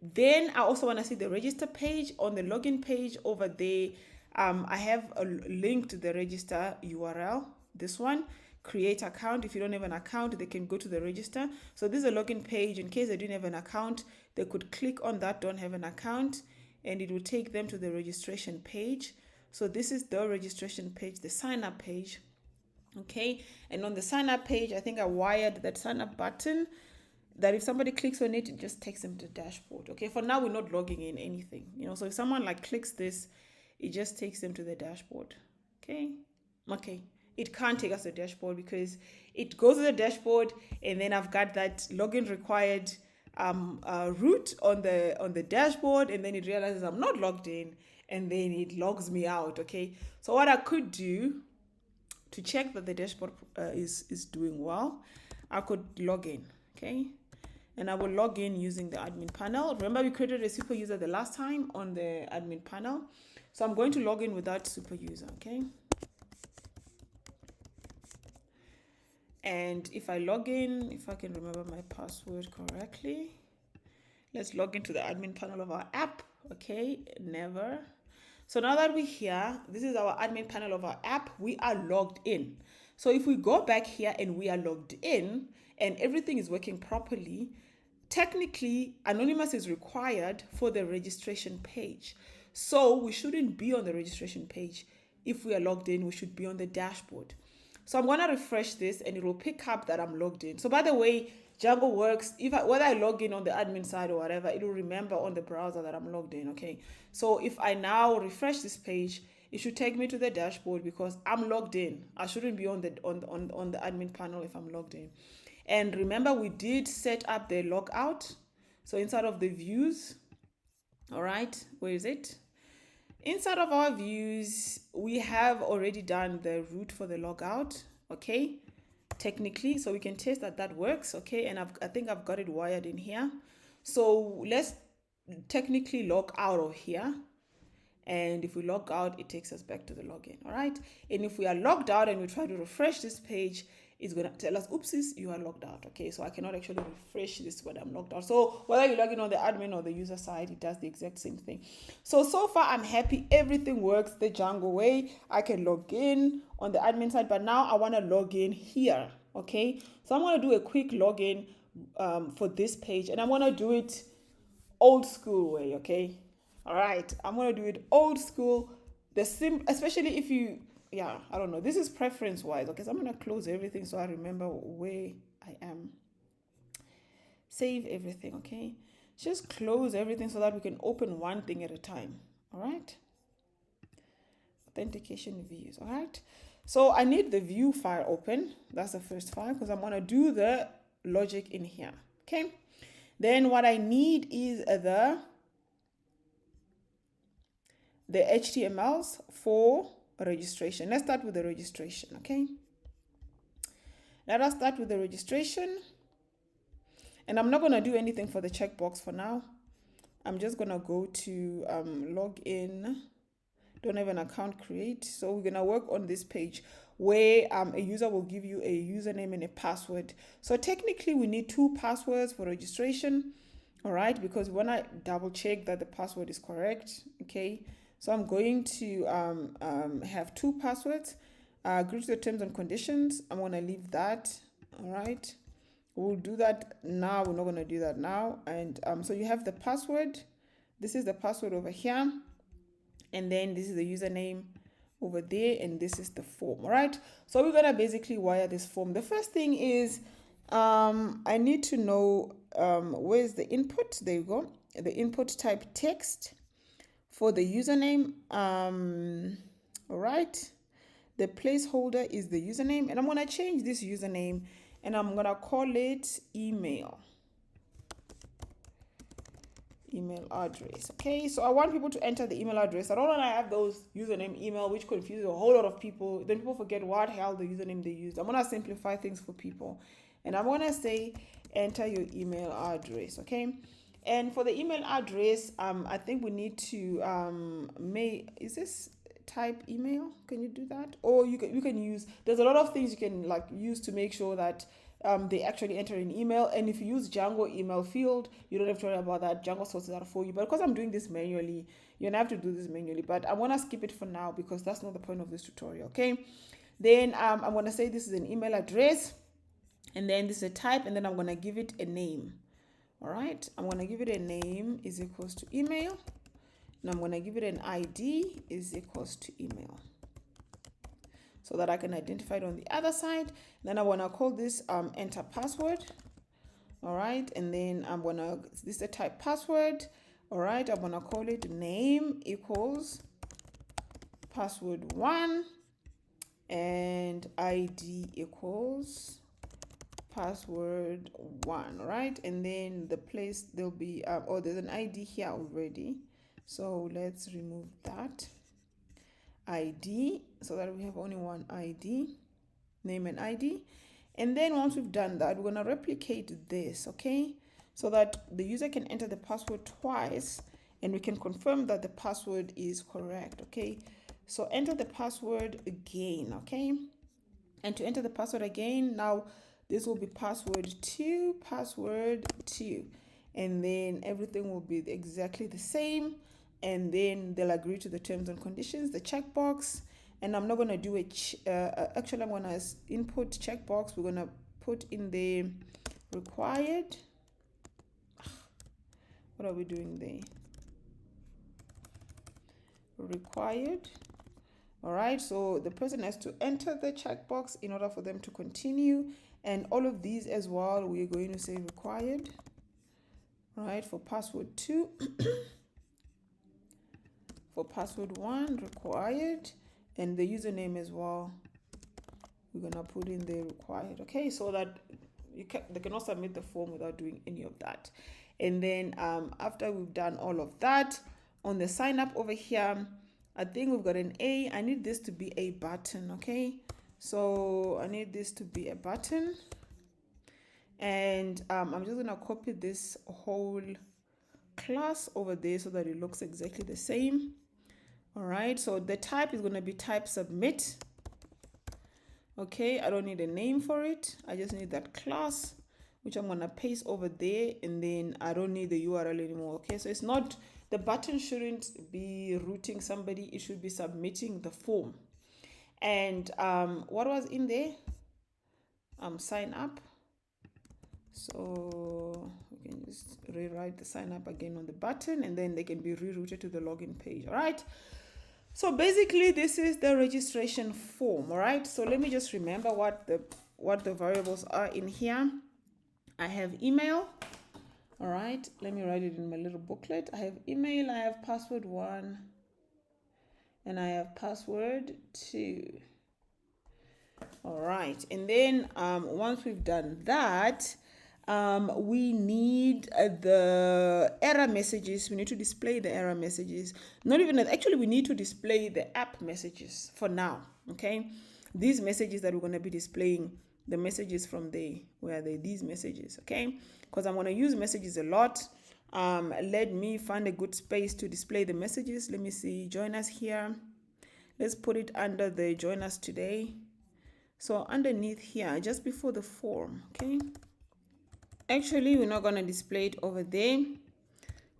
Then I also want to see the register page. On the login page over there, I have a link to the register URL, this one. Create account. If you don't have an account, they can go to the register. So this is a login page. In case they didn't have an account, they could click on that don't have an account, and it will take them to the registration page. So this is the registration page, the sign up page. Okay, and on the sign up page, I think I wired that sign up button that if somebody clicks on it, it just takes them to the dashboard. Okay, for now we're not logging in anything, you know, so if someone like clicks this, it just takes them to the dashboard. Okay, it can't take us to the dashboard because it goes to the dashboard, and then I've got that login required route on the dashboard, and then it realizes I'm not logged in, and then it logs me out. Okay, so what I could do to check that the dashboard is doing well, I could log in. Okay, and I will log in using the admin panel. Remember, we created a super user the last time on the admin panel, so I'm going to log in with that super user. Okay, and if I log in, if I can remember my password correctly, let's log into the admin panel of our app. Okay, never. So now that we're here, this is our admin panel of our app. We are logged in. So if we go back here and we are logged in and everything is working properly, technically anonymous is required for the registration page. So we shouldn't be on the registration page. If we are logged in, we should be on the dashboard. So I'm going to refresh this and it will pick up that I'm logged in. So by the way, Django works, whether I log in on the admin side or whatever, it will remember on the browser that I'm logged in, okay? So if I now refresh this page, it should take me to the dashboard because I'm logged in. I shouldn't be on the admin panel if I'm logged in. And remember, we did set up the logout. So inside of the views, all right, where is it? Inside of our views, we have already done the route for the logout, okay? Technically, so we can test that that works, okay? And I think I've got it wired in here. So let's technically log out of here. And if we log out, it takes us back to the login, all right? And if we are logged out and we try to refresh this page, it's going to tell us, oopsies, you are logged out, okay? So I cannot actually refresh this when I'm logged out. So whether you log in on the admin or the user side, it does the exact same thing. So far, I'm happy. Everything works the Django way. I can log in on the admin side, but now I want to log in here, okay? So I'm going to do a quick login for this page, and I'm going to do it old school way, okay? All right, I'm going to do it old school, especially if you, yeah, I don't know. This is preference wise. Okay, so I'm going to close everything so I remember where I am. Save everything, okay? Just close everything so that we can open one thing at a time. All right? Authentication views. All right? So I need the view file open. That's the first file because I'm going to do the logic in here. Okay? Then what I need is the HTMLs for registration. Let's start with the registration, okay? Let us start with the registration. And I'm not going to do anything for the checkbox for now. I'm just going to go to log in. Don't have an account, create. So we're going to work on this page where a user will give you a username and a password. So technically we need 2 passwords for registration. All right, because we want to double check that the password is correct, okay? So I'm going to have 2 passwords. Agree to the terms and conditions. I'm going to leave that. All right. We'll do that now. We're not going to do that now. And so you have the password. This is the password over here. And then this is the username over there. And this is the form. All right. So we're going to basically wire this form. The first thing is I need to know where's the input. There you go. The input type text. For the username, all right, the placeholder is the username, and I'm going to change this username, and I'm going to call it email address, okay? So I want people to enter the email address. I don't want to have those username email, which confuses a whole lot of people. Then people forget what hell the username they used. I'm going to simplify things for people, and I'm going to say enter your email address, okay? And for the email address, I think we need to is this type email? Can you do that? Or you can use, there's a lot of things you can like use to make sure that they actually enter an email. And if you use Django email field, you don't have to worry about that. Django sorts it out for you. But because I'm doing this manually, you're gonna have to do this manually. But I want to skip it for now because that's not the point of this tutorial. Okay. Then I'm gonna say this is an email address, and then this is a type, and then I'm gonna give it a name. All right, I'm gonna give it a name is equals to email, and I'm gonna give it an ID is equals to email, so that I can identify it on the other side. Then I wanna call this enter password. All right, and then this is a type password. All right, I'm gonna call it name equals password 1 and ID equals password 1, right? And then the place there'll be there's an ID here already, so let's remove that ID so that we have only one ID, name and ID. And then once we've done that, we're going to replicate this, okay, so that the user can enter the password twice and we can confirm that the password is correct. Okay, so enter the password again. Okay, and to enter the password again, now this will be password 2, and then everything will be exactly the same, and then they'll agree to the terms and conditions, the checkbox. And I'm not going to do actually I'm going to input checkbox. We're going to put in the required. What are we doing there? Required. All right, so the person has to enter the checkbox in order for them to continue. And all of these as well, we're going to say required. All right, for password 2. For password 1, required. And the username as well, we're going to put in the required. Okay, so that they cannot submit the form without doing any of that. And then after we've done all of that, on the sign up over here, I think we've got an A. I need this to be a button. Okay, so I need this to be a button, and I'm just gonna copy this whole class over there so that it looks exactly the same. All right, so the type is going to be type submit. Okay, I don't need a name for it. I just need that class, which I'm going to paste over there, and then I don't need the URL anymore. Okay, so it's not, the button shouldn't be routing somebody, it should be submitting the form. And what was in there? Sign up. So we can just rewrite the sign up again on the button, and then they can be rerouted to the login page. All right, so basically this is the registration form. All right, so let me just remember what the variables are in here. I have email. All right, let me write it in my little booklet. I have email, I have password 1, and I have password 2. All right, and then once we've done that, we need the error messages. We need to display the error messages. Not even that, actually we need to display the app messages for now. Okay, these messages that we're going to be displaying, the messages from there, where are they? These messages. Okay, because I'm going to use messages a lot. Let me find a good space to display the messages. Let me see, join us here. Let's put it under the join us today. So underneath here, just before the form. Okay, actually we're not going to display it over there.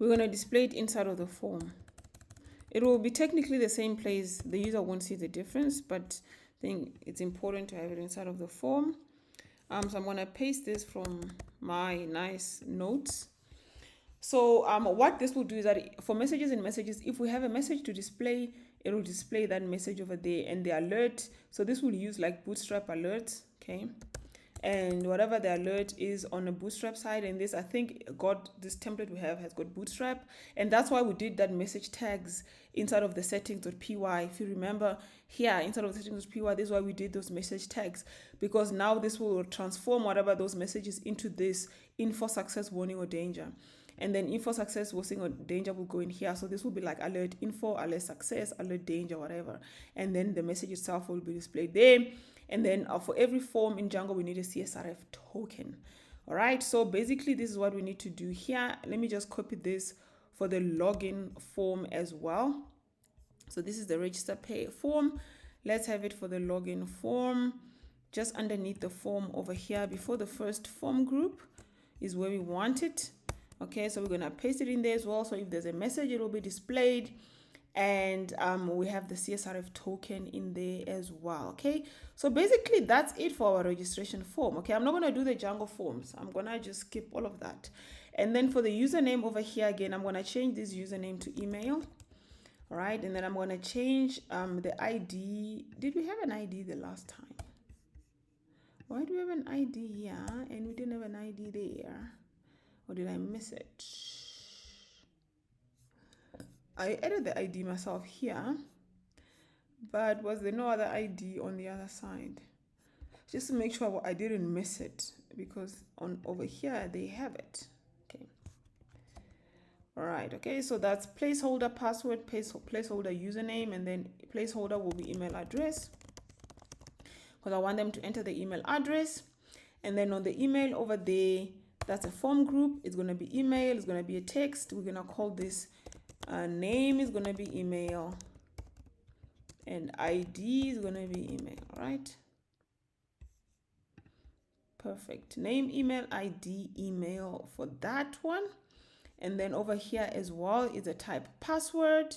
We're going to display it inside of the form. It will be technically the same place. The user won't see the difference, but I think it's important to have it inside of the form. So I'm going to paste this from my nice notes. So what this will do is that for messages and messages, if we have a message to display, it will display that message over there, and the alert. So this will use like Bootstrap alerts. Okay, and whatever the alert is on the Bootstrap side, and this, I think, this template we have has got Bootstrap, and that's why we did that message tags inside of the settings.py. If you remember here inside of the settings.py, this is why we did those message tags, because now this will transform whatever those messages into this info, success, warning, or danger. And then info, success, warning, or danger will go in here. So this will be like alert info, alert success, alert danger, whatever. And then the message itself will be displayed there. And then for every form in Django, we need a CSRF token. All right, so basically this is what we need to do here. Let me just copy this for the login form as well. So this is the register pay form. Let's have it for the login form. Just underneath the form over here, before the first form group is where we want it. Okay, so we're gonna paste it in there as well. So if there's a message, it will be displayed. And we have the CSRF token in there as well. Okay, so basically that's it for our registration form. Okay, I'm not gonna do the Django forms. I'm gonna just skip all of that. And then for the username over here again, I'm gonna change this username to email. All right, and then I'm gonna change the ID. Did we have an ID the last time? Why do we have an ID here and we didn't have an ID there? Or did I miss it? I added the ID myself here, but was there no other ID on the other side? Just to make sure I didn't miss it, because on over here they have it. Okay. All right. Okay. So that's placeholder password, placeholder username, and then placeholder will be email address, because I want them to enter the email address. And then on the email over there, that's a form group. It's going to be email. It's going to be a text. We're going to call this name is going to be email, and ID is going to be email. All right. Perfect. Name, email, ID, email for that one. And then over here as well is a type password.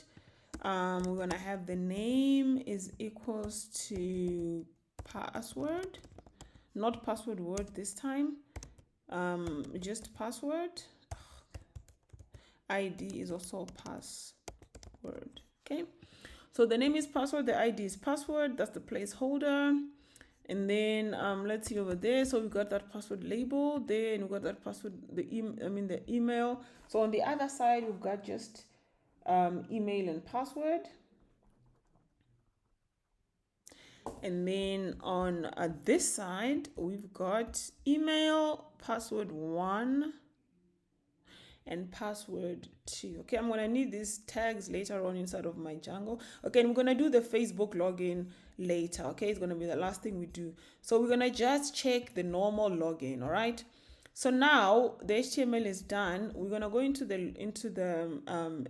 We're going to have the name is equals to password, not password word this time, just password. ID is also password. Okay, so the name is password, the ID is password, that's the placeholder. And then let's see over there, so we got that password label there, and we got that password, the email. So on the other side we've got just email and password. And then on this side, we've got email, password 1, and password 2. Okay, I'm gonna need these tags later on inside of my Django. Okay, and we're gonna do the Facebook login later. Okay, it's gonna be the last thing we do. So we're gonna just check the normal login. All right. So now the HTML is done. We're gonna go into the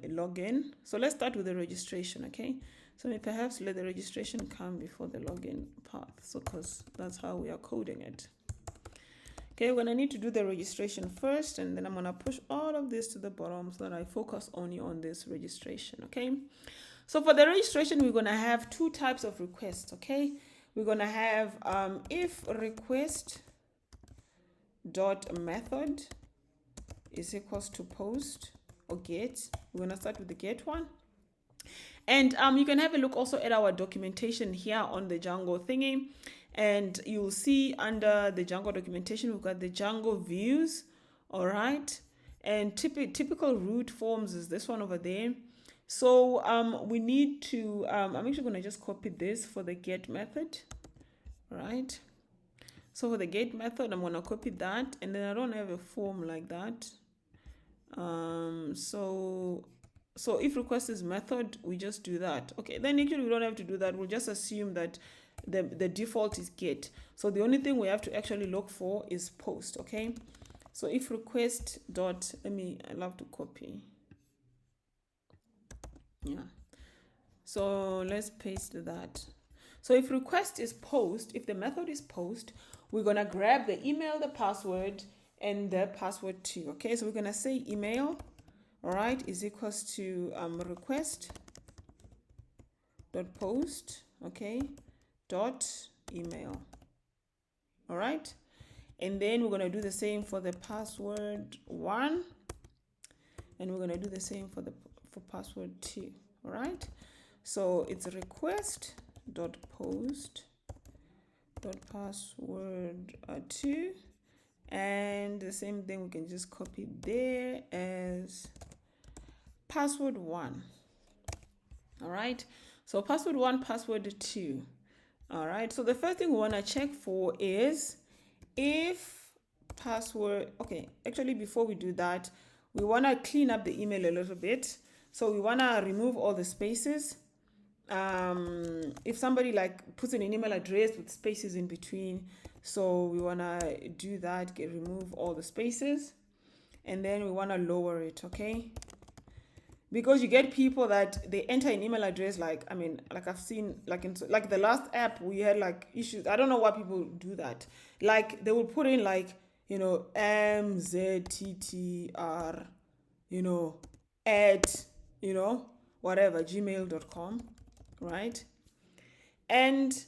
login. So let's start with the registration. Okay. So perhaps let the registration come before the login path. So because that's how we are coding it. Okay, we're gonna need to do the registration first, and then I'm gonna push all of this to the bottom so that I focus only on this registration. Okay, so for the registration, we're gonna have two types of requests. Okay, we're gonna have if request dot method is equals to post or get. We're gonna start with the get one. And you can have a look also at our documentation here on the Django thingy. And you'll see under the Django documentation, we've got the Django views. All right. And typical root forms is this one over there. So we need to, I'm actually going to just copy this for the get method. All right. So for the get method, I'm going to copy that. And then I don't have a form like that. So if request is method, we just do that. Okay, then actually we don't have to do that. We'll just assume that the default is get. So the only thing we have to actually look for is post. Okay, so if request dot, I love to copy. Yeah, so let's paste that. So if request is post, if the method is post, we're gonna grab the email, the password, and the password too. Okay, so we're gonna say email, all right, is equals to request dot post, okay, dot email. All right, and then we're gonna do the same for the password 1, and we're gonna do the same for password 2. All right, so it's request dot post dot password 2, and the same thing we can just copy there as password 1. All right, so password 1, password 2. All right, so the first thing we want to check for is if password, okay, actually before we do that, we want to clean up the email a little bit. So we want to remove all the spaces. If somebody like puts in an email address with spaces in between, So we want to do that, remove all the spaces, and then we want to lower it, okay? Because you get people that they enter an email address, like, I mean, like I've seen, like in like the last app we had like issues. I don't know why people do that. Like they will put in like, you know, MZTTR, you know, at, you know, whatever, gmail.com, right? And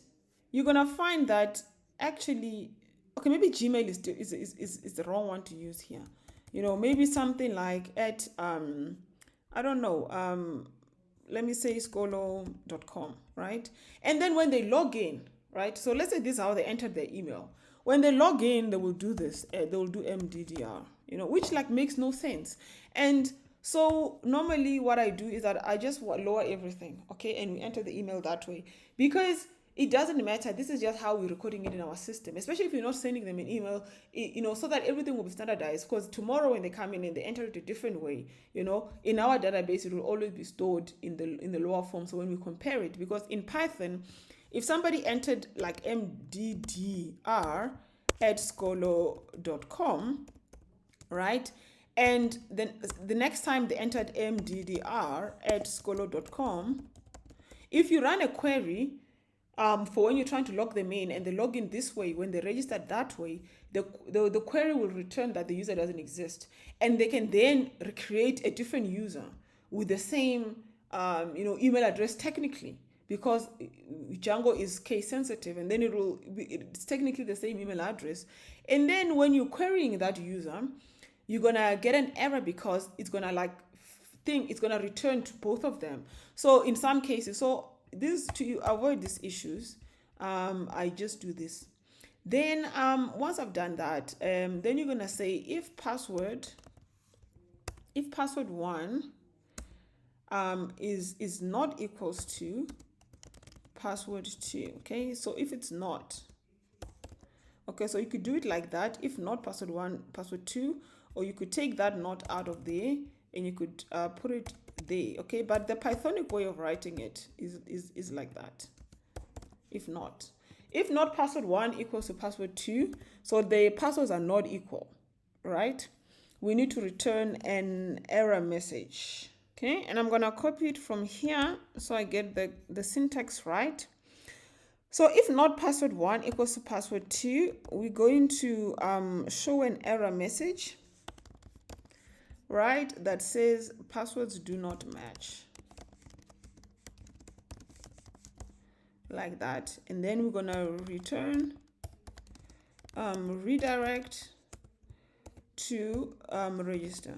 you're gonna find that actually, okay, maybe Gmail is the wrong one to use here. You know, maybe something like at I don't know, let me say scolo.com, right? And then when they log in, right? So let's say this is how they entered their email. When they log in, they will do this. They will do MDDR, you know, which like makes no sense. And so normally what I do is that I just lower everything, okay? And we enter the email that way because it doesn't matter. This is just how we're recording it in our system, especially if you're not sending them an email, you know, so that everything will be standardized. Because tomorrow when they come in and they enter it a different way, you know, in our database, it will always be stored in the lower form. So when we compare it, because in Python, if somebody entered like mddr at scolo.com, right? And then the next time they entered mddr at scolo.com, if you run a query, for when you're trying to log them in and they log in this way, when they register that way, the query will return that the user doesn't exist. And they can then recreate a different user with the same you know, email address technically, because Django is case sensitive, and then it's technically the same email address. And then when you're querying that user, you're gonna get an error because it's gonna like it's gonna return to both of them. So in some cases, so this to avoid these issues, I just do this. Then once I've done that, then you're gonna say if password one is not equals to password 2. Okay, so if it's not, okay, so you could do it like that. If not password 1, password 2, or you could take that not out of there and you could put it there. Okay, but the Pythonic way of writing it is like that. If not password 1 equals to password 2, so the passwords are not equal, right? We need to return an error message. Okay, and I'm gonna copy it from here so I get the syntax right. So if not password 1 equals to password 2, we're going to show an error message, right, that says passwords do not match, like that. And then we're gonna return redirect to register.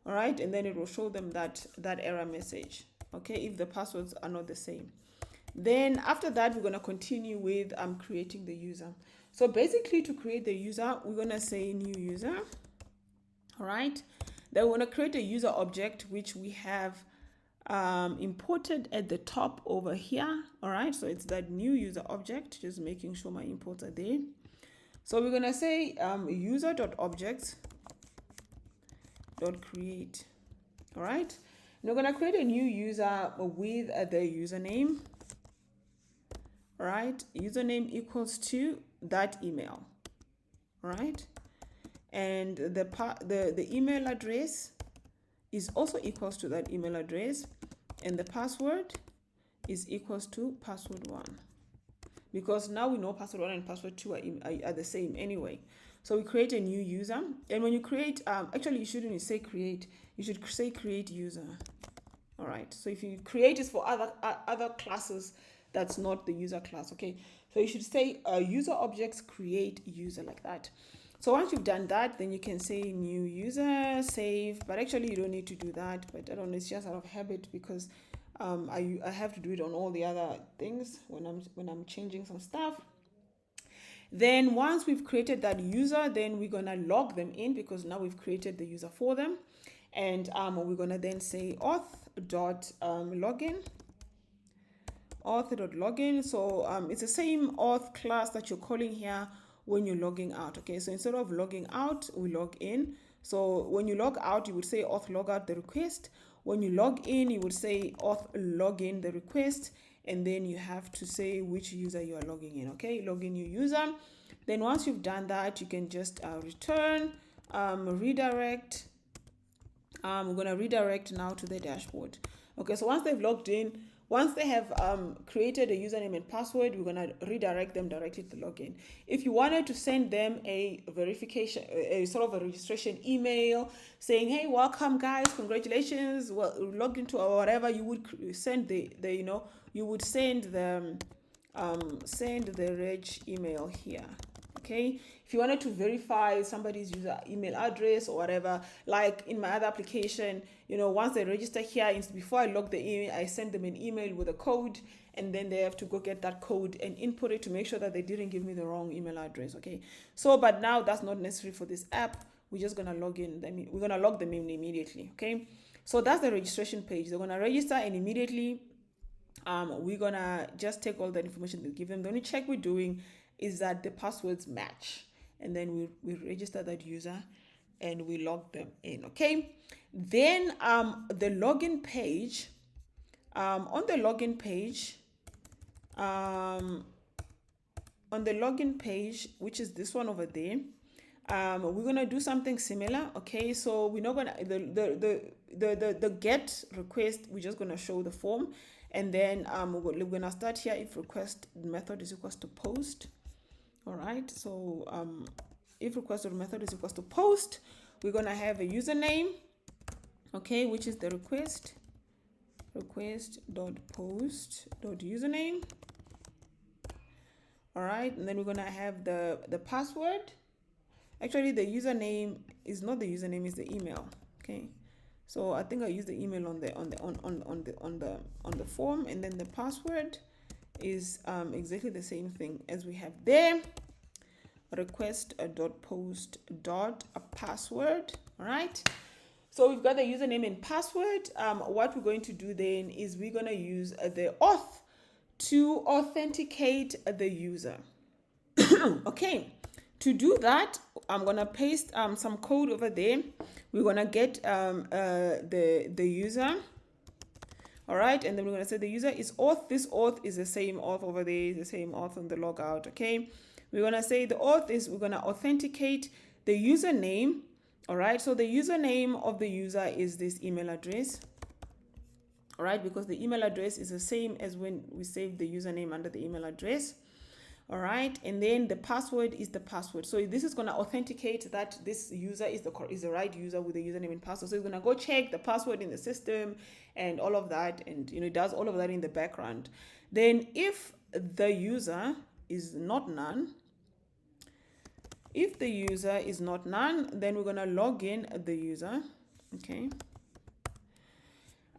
All right, and then it will show them that error message, okay, if the passwords are not the same. Then after that, we're going to continue with creating the user. So basically, to create the user, we're going to say new user. All right, then we're going to create a user object, which we have imported at the top over here. All right, so it's that new user object, just making sure my imports are there. So we're going to say user.objects .create. All right, and we're going to create a new user with the username. All right, username equals to that email. All right, and the email address is also equals to that email address, and the password is equals to password 1, because now we know password 1 and password 2 are the same anyway. So we create a new user, and when you create, actually you shouldn't say create, you should say create user. All right, so if you create is for other classes, that's not the user class. Okay, so you should say user objects create user, like that. So once you've done that, then you can say new user, save, but actually you don't need to do that, but I don't know, it's just out of habit, because I have to do it on all the other things when I'm changing some stuff. Then once we've created that user, then we're gonna log them in, because now we've created the user for them. And we're gonna then say auth.login. Auth.login. So it's the same auth class that you're calling here when you're logging out. Okay, so instead of logging out, we log in. So when you log out, you would say auth logout the request. When you log in, you would say auth login the request. And then you have to say which user you are logging in. Okay, login new user. Then once you've done that, you can just return, redirect. We're going to redirect now to the dashboard. Okay, so once they've logged in, once they have created a username and password, we're going to redirect them directly to the login. If you wanted to send them a verification, a sort of a registration email saying, hey, welcome guys, congratulations, well, logged into or whatever, you would send the you would send the reg email here. Okay, if you wanted to verify somebody's user email address or whatever, like in my other application, once they register here, before I log the email, I send them an email with a code, and then they have to go get that code and input it to make sure that they didn't give me the wrong email address. Okay, so but now that's not necessary for this app. We're just gonna log in. We're gonna log them in immediately. Okay, so that's the registration page. They're gonna register, and immediately we're gonna just take all the information they give them. The only check we're doing is that the passwords match, and then we register that user and we log them in. Okay, then the login page, on the login page, which is this one over there, we're gonna do something similar. Okay, so we're not gonna the get request, we're just gonna show the form, and then we're gonna start here if request method is equals to post. All right, so if request method is equals to post, we're gonna have a username, okay, which is the request.post.username. All right, and then we're gonna have the password. Actually, the username is not the username, is the email. Okay, so I think I use the email on the form, and then the password is exactly the same thing as we have there. Request.post.password. All right, so we've got the username and password. What we're going to do then is we're going to use the auth to authenticate the user. Okay, to do that, I'm going to paste some code over there. We're going to get the user. All right, and then we're going to say the user is auth. This auth is the same auth over there, the same auth on the logout. Okay, we're going to say the auth is, we're going to authenticate the username. All right, so the username of the user is this email address. All right, because the email address is the same as when we saved the username under the email address. All right, and then the password is the password. So this is going to authenticate that this user is the right user with the username and password. So it's going to go check the password in the system and all of that, and it does all of that in the background. Then if the user is not none, then we're going to log in the user. Okay,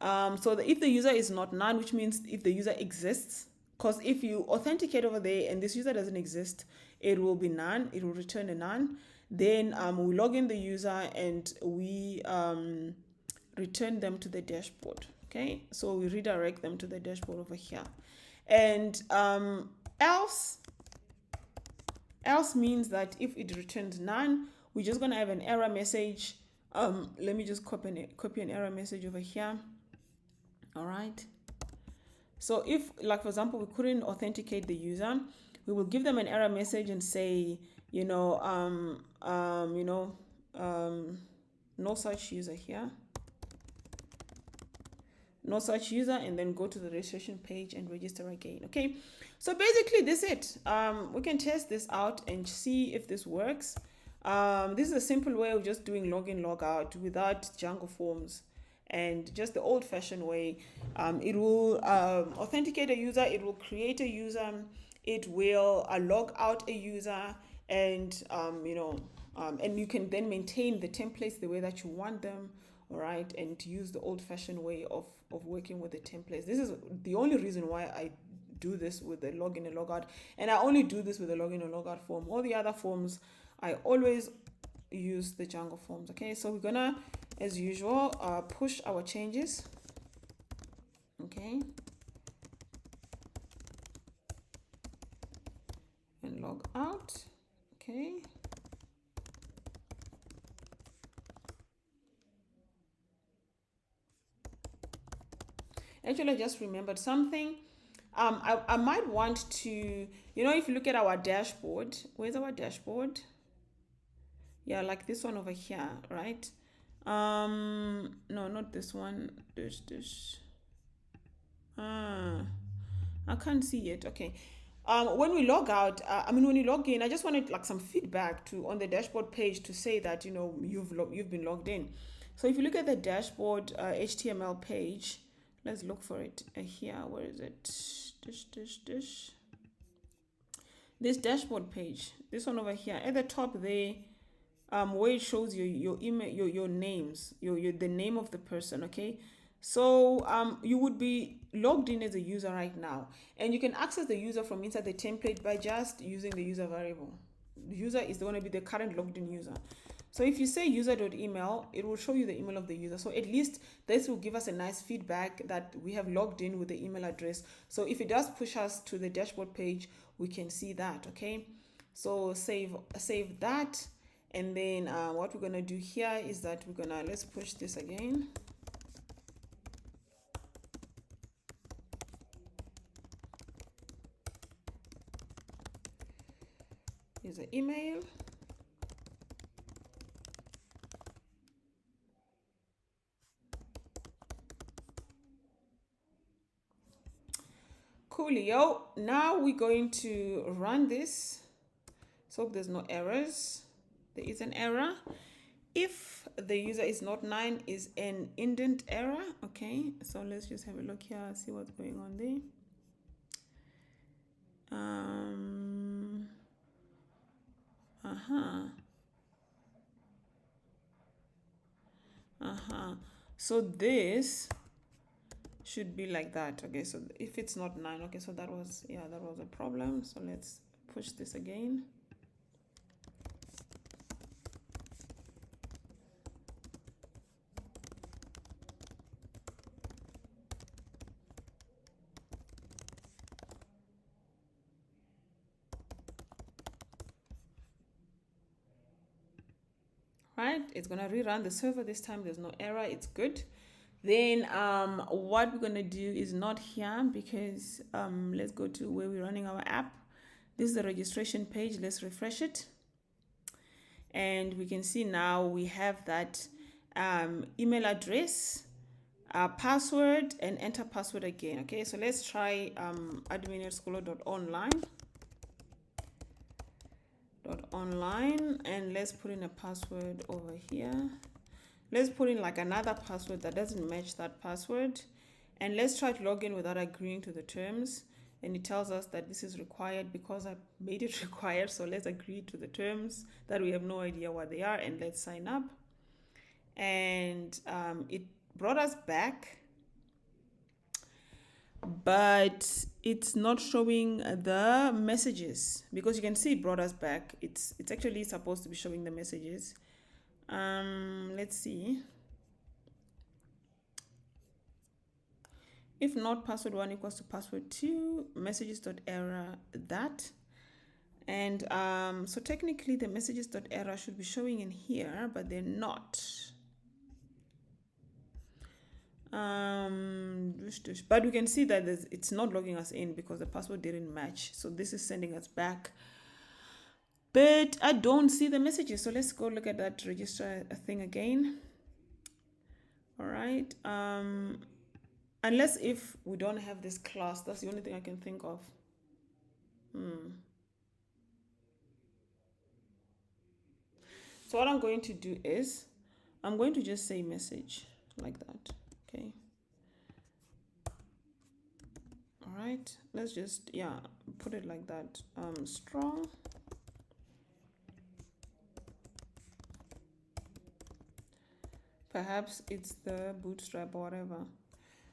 so if the user is not none, which means if the user exists, because if you authenticate over there and this user doesn't exist, it will be none. It will return a none. Then we log in the user and we return them to the dashboard. Okay, so we redirect them to the dashboard over here. And else means that if it returns none, we're just gonna have an error message. Let me just copy an error message over here. All right. So if, like for example, we couldn't authenticate the user, we will give them an error message and say, no such user here, no such user, and then go to the registration page and register again. Okay, so basically this is it. We can test this out and see if this works. This is a simple way of just doing login, logout without Django forms. And just the old-fashioned way. It will authenticate a user, it will create a user, it will log out a user, and and you can then maintain the templates the way that you want them. All right, and use the old-fashioned way of working with the templates. This is the only reason why I do this with the login and logout, and I only do this with the login and logout form. All the other forms, I always use the Django forms. Okay, so we're gonna, as usual, push our changes. Okay, and log out. Okay, actually I just remembered something. I might want to, if you look at our dashboard, where's our dashboard? Yeah, like this one over here, right? No, not this one. This. I can't see it. Okay. When we log out, when you log in, I just wanted like some feedback to on the dashboard page to say that you've been logged in. So if you look at the dashboard HTML page, let's look for it here. Where is it? This dashboard page, this one over here at the top there, where it shows your email, your names, the name of the person. Okay, so you would be logged in as a user right now, and you can access the user from inside the template by just using the user variable. The user is going to be the current logged in user. So if you say user.email, it will show you the email of the user. So at least this will give us a nice feedback that we have logged in with the email address. So if it does push us to the dashboard page, we can see that. Okay, so save that. And then what we're going to do here is that let's push this again. Here's the email. Coolio. Now we're going to run this. So there's no errors. There is an error. If the user is not 9 is an indent error. Okay, so let's just have a look here, see what's going on there. So this should be like that. Okay, so if it's not 9, okay, so that was a problem. So let's push this again. Right, it's gonna rerun the server this time. There's no error, it's good. Then what we're gonna do is not here, because let's go to where we're running our app. This is the registration page. Let's refresh it, and we can see now we have that email address, password, and enter password again. Okay, so let's try admin@scholar.online, and let's put in a password over here. Let's put in like another password that doesn't match that password, and let's try to log in without agreeing to the terms. And it tells us that this is required because I made it required. So let's agree to the terms that we have no idea what they are, and let's sign up. And it brought us back, but it's not showing the messages, because you can see it brought us back. It's actually supposed to be showing the messages. Let's see. If not, password 1 equals to password 2, messages.error that. And so technically the messages.error should be showing in here, but they're not. But we can see that it's not logging us in because the password didn't match. So this is sending us back. But I don't see the messages. So let's go look at that register thing again. All right. Unless if we don't have this class, that's the only thing I can think of. So what I'm going to do is, I'm going to just say message like that. Okay. All right. Let's just, put it like that. Strong. Perhaps it's the bootstrap or whatever.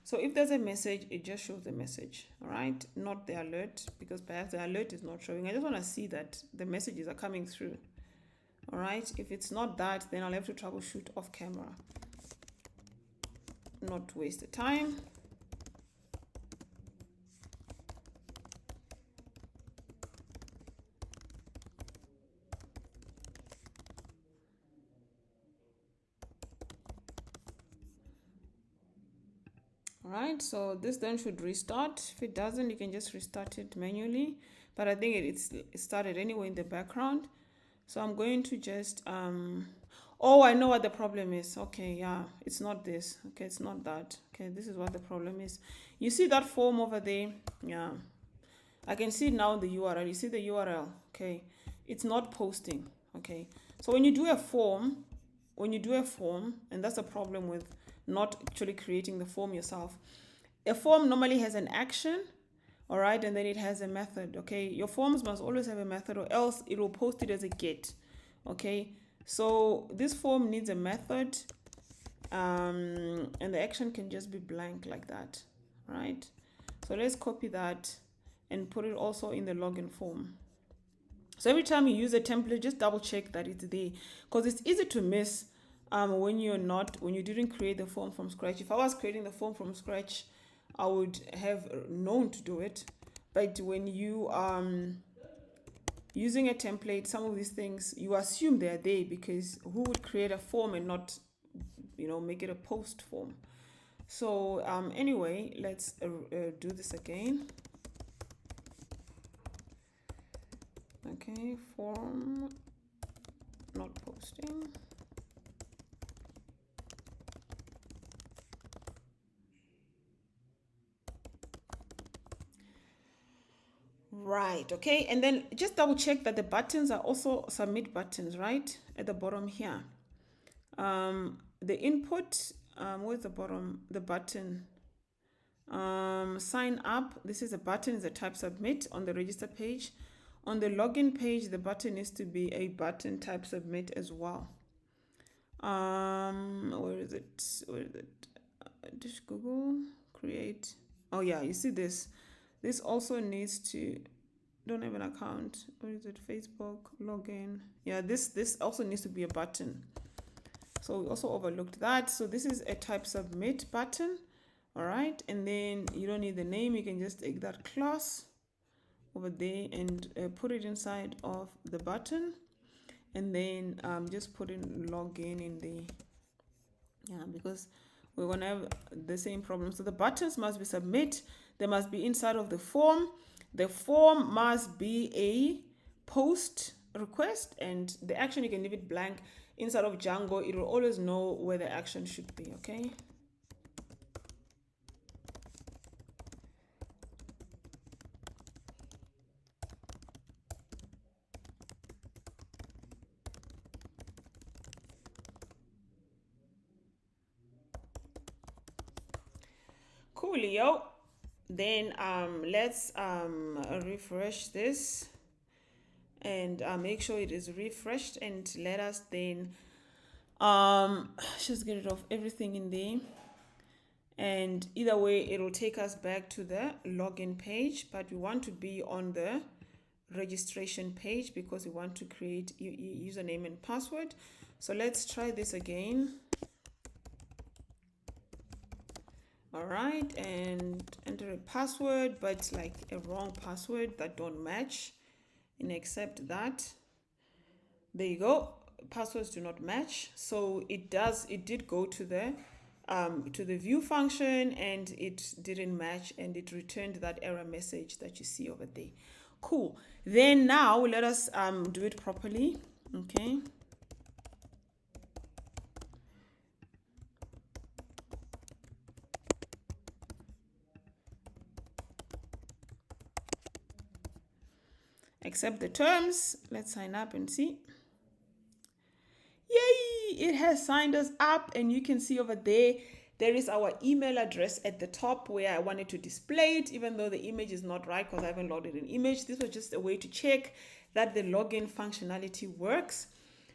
So if there's a message, it just shows the message, all right? Not the alert, because perhaps the alert is not showing. I just want to see that the messages are coming through, all right? If it's not that, then I'll have to troubleshoot off camera. Not waste the time. All right, so this then should restart. If it doesn't, you can just restart it manually, but I think it started anyway in the background. So I'm going to just oh, I know what the problem is. Okay, yeah, it's not this. Okay, it's not that. Okay, this is what the problem is. You see that form over there? Yeah, I can see now the URL. You see the URL? Okay, it's not posting. Okay, so when you do a form, and that's a problem with not actually creating the form yourself. A form normally has an action, all right, and then it has a method. Okay, your forms must always have a method, or else it will post it as a get. Okay, so this form needs a method, and the action can just be blank like that, right? So let's copy that and put it also in the login form. So every time you use a template, just double check that it's there, because it's easy to miss when you didn't create the form from scratch. If I was creating the form from scratch, I would have known to do it. But when you using a template, some of these things you assume they're there, because who would create a form and not, make it a post form? So anyway, let's do this again. Okay, form not posting. Right, okay, and then just double check that the buttons are also submit buttons, right, at the bottom here. The input, where's the bottom, the button, sign up, this is a button, is a type submit on the register page. On the login page, the button needs to be a button type submit as well. Where is it? Just Google create. Oh yeah, you see this. This also needs to, don't have an account. Where is it? Facebook login. Yeah, this also needs to be a button. So we also overlooked that. So this is a type submit button. All right, and then you don't need the name. You can just take that class over there and put it inside of the button, and then just put in login in the, yeah, because we're gonna have the same problem. So the buttons must be submit, they must be inside of the form must be a post request, and the action you can leave it blank. Inside of Django, it will always know where the action should be. Okay, coolio. Then let's refresh this and make sure it is refreshed, and let us then just get rid of everything in there. And either way, it will take us back to the login page, but we want to be on the registration page because we want to create username and password. So let's try this again. All right, and enter a password, but like a wrong password that don't match, and accept that. There you go, passwords do not match. So it did go to the view function, and it didn't match, and it returned that error message that you see over there. Cool. Then now let us do it properly. Okay, accept the terms. Let's sign up and see. Yay, it has signed us up, and you can see over there is our email address at the top where I wanted to display it, even though the image is not right because I haven't loaded an image. This was just a way to check that the login functionality works.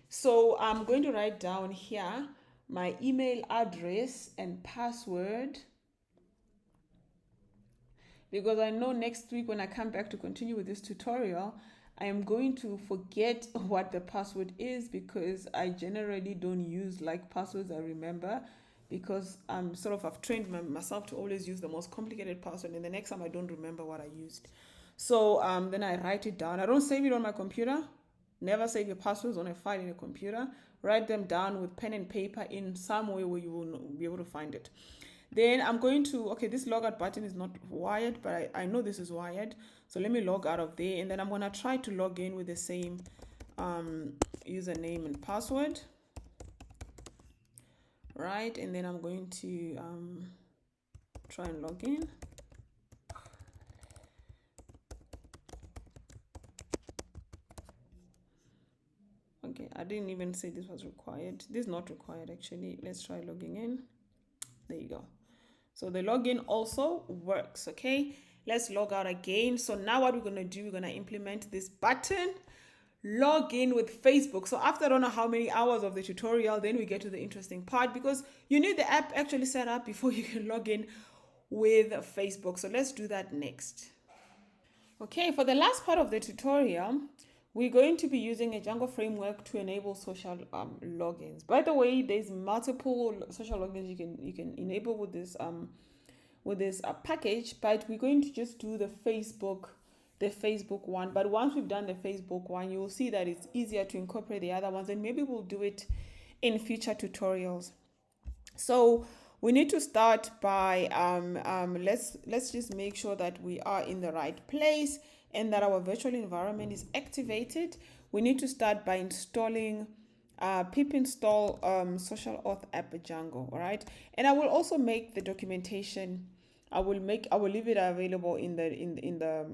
So I'm going to write down here my email address and password, because I know next week when I come back to continue with this tutorial, I am going to forget what the password is, because I generally don't use like passwords I remember, because I've trained myself to always use the most complicated password, and the next time I don't remember what I used. So then I write it down. I don't save it on my computer. Never save your passwords on a file in a computer. Write them down with pen and paper in some way where you will be able to find it. Then I'm going to, okay, this logout button is not wired, but I know this is wired. So let me log out of there, and then I'm going to try to log in with the same username and password. Right, and then I'm going to try and log in. Okay, I didn't even say this was required. This is not required actually. Let's try logging in. There you go. So the login also works. Okay, let's log out again. So now what we're going to do, we're going to implement this button, log in with Facebook. So after I don't know how many hours of the tutorial, then we get to the interesting part, because you need the app actually set up before you can log in with Facebook. So let's do that next. Okay, for the last part of the tutorial, we're going to be using a Django framework to enable social logins. By the way, there's multiple social logins you can enable with this package, but we're going to just do the Facebook one. But once we've done the Facebook one, you'll see that it's easier to incorporate the other ones, and maybe we'll do it in future tutorials. So we need to start by let's just make sure that we are in the right place and that our virtual environment is activated. We need to start by installing pip install social auth app Django. All right, and I will also make the documentation. I will leave it available in the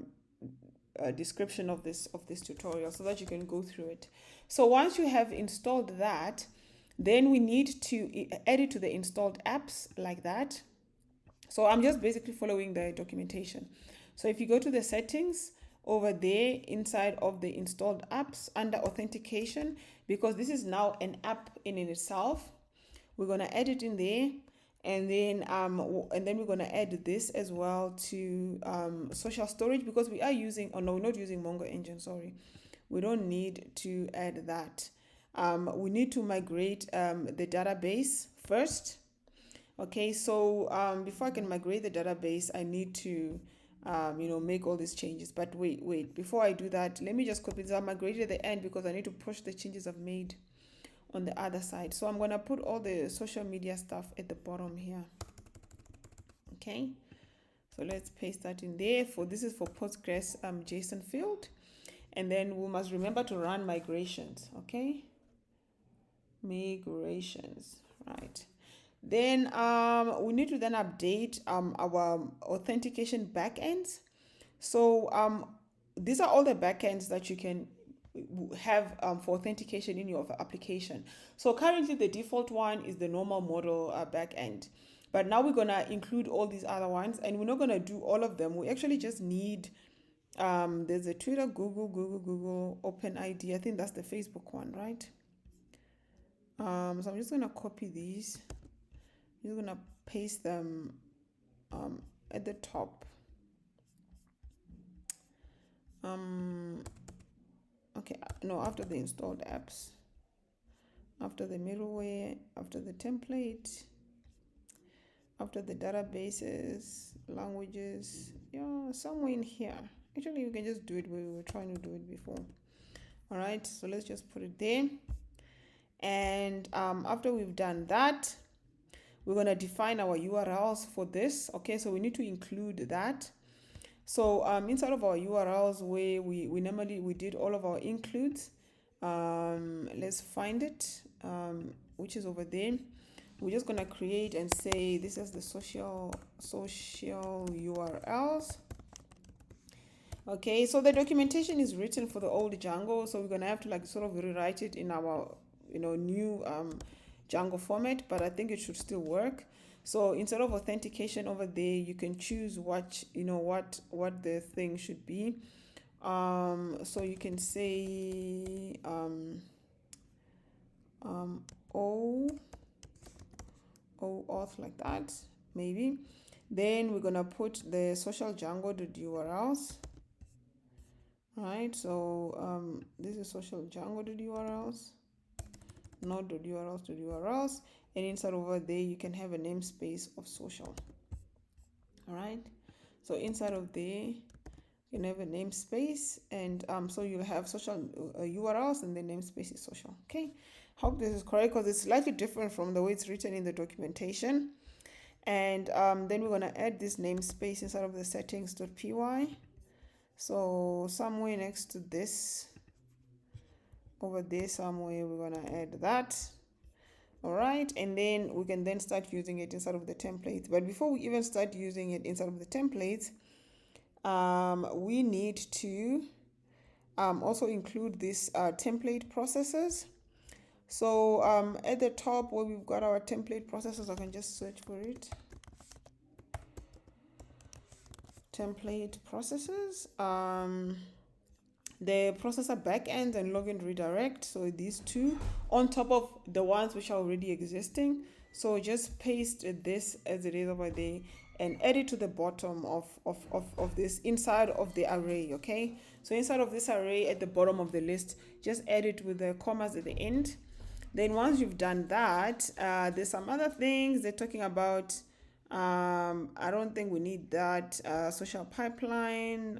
description of this tutorial, so that you can go through it. So once you have installed that, then we need to add it to the installed apps like that. So I'm just basically following the documentation. So if you go to the settings over there inside of the installed apps under authentication, because this is now an app in itself, we're going to add it in there. And then we're going to add this as well to social storage, because we are using, oh no, we're not using Mongo engine, sorry. We don't need to add that. We need to migrate the database first. Okay, so before I can migrate the database, I need to make all these changes. But wait, before I do that, let me just copy this. I migrated at the end because I need to push the changes I've made on the other side. So I'm going to put all the social media stuff at the bottom here. Okay, so let's paste that in there. This is for Postgres JSON field. And then we must remember to run migrations. Okay, migrations, right? Then we need to then update our authentication backends. So these are all the backends that you can have for authentication in your application. So currently the default one is the normal model backend, but now we're gonna include all these other ones, and we're not gonna do all of them. We actually just need there's a Twitter, Google, OpenID. I think that's the Facebook one, right? So I'm just gonna copy these. I'm just gonna paste them at the top. Okay, no, after the installed apps, after the middleware, after the template, after the databases, languages, yeah, somewhere in here. Actually, you can just do it where we were trying to do it before. All right, so let's just put it there. And after we've done that, we're going to define our URLs for this. Okay, so we need to include that. So inside of our URLs, where we normally did all of our includes, let's find it, which is over there. We're just going to create and say this is the social URLs. Okay, so the documentation is written for the old Django, so we're going to have to sort of rewrite it in our new Django format, but I think it should still work. So instead of authentication over there, you can choose what the thing should be. So you can say auth like that, maybe. Then we're gonna put the social Django.urls. Right, so this is social Django.urls, not .urls, and inside over there you can have a namespace of social. All right, so inside of there you can have a namespace, and so you'll have social URLs and the namespace is social. Okay, hope this is correct because it's slightly different from the way it's written in the documentation. And then we're going to add this namespace inside of the settings.py. So somewhere next to this, over there somewhere, we're going to add that. All right, and then we can then start using it inside of the templates. But before we even start using it inside of the templates, we need to also include this template processes. So at the top where we've got our template processes, I can just search for it. Template processes, the processor backend and login redirect. So these two on top of the ones which are already existing. So just paste this as it is over there and add it to the bottom of this inside of the array. Okay, so inside of this array at the bottom of the list, just add it with the commas at the end. Then once you've done that, there's some other things they're talking about. I don't think we need that. Social pipeline.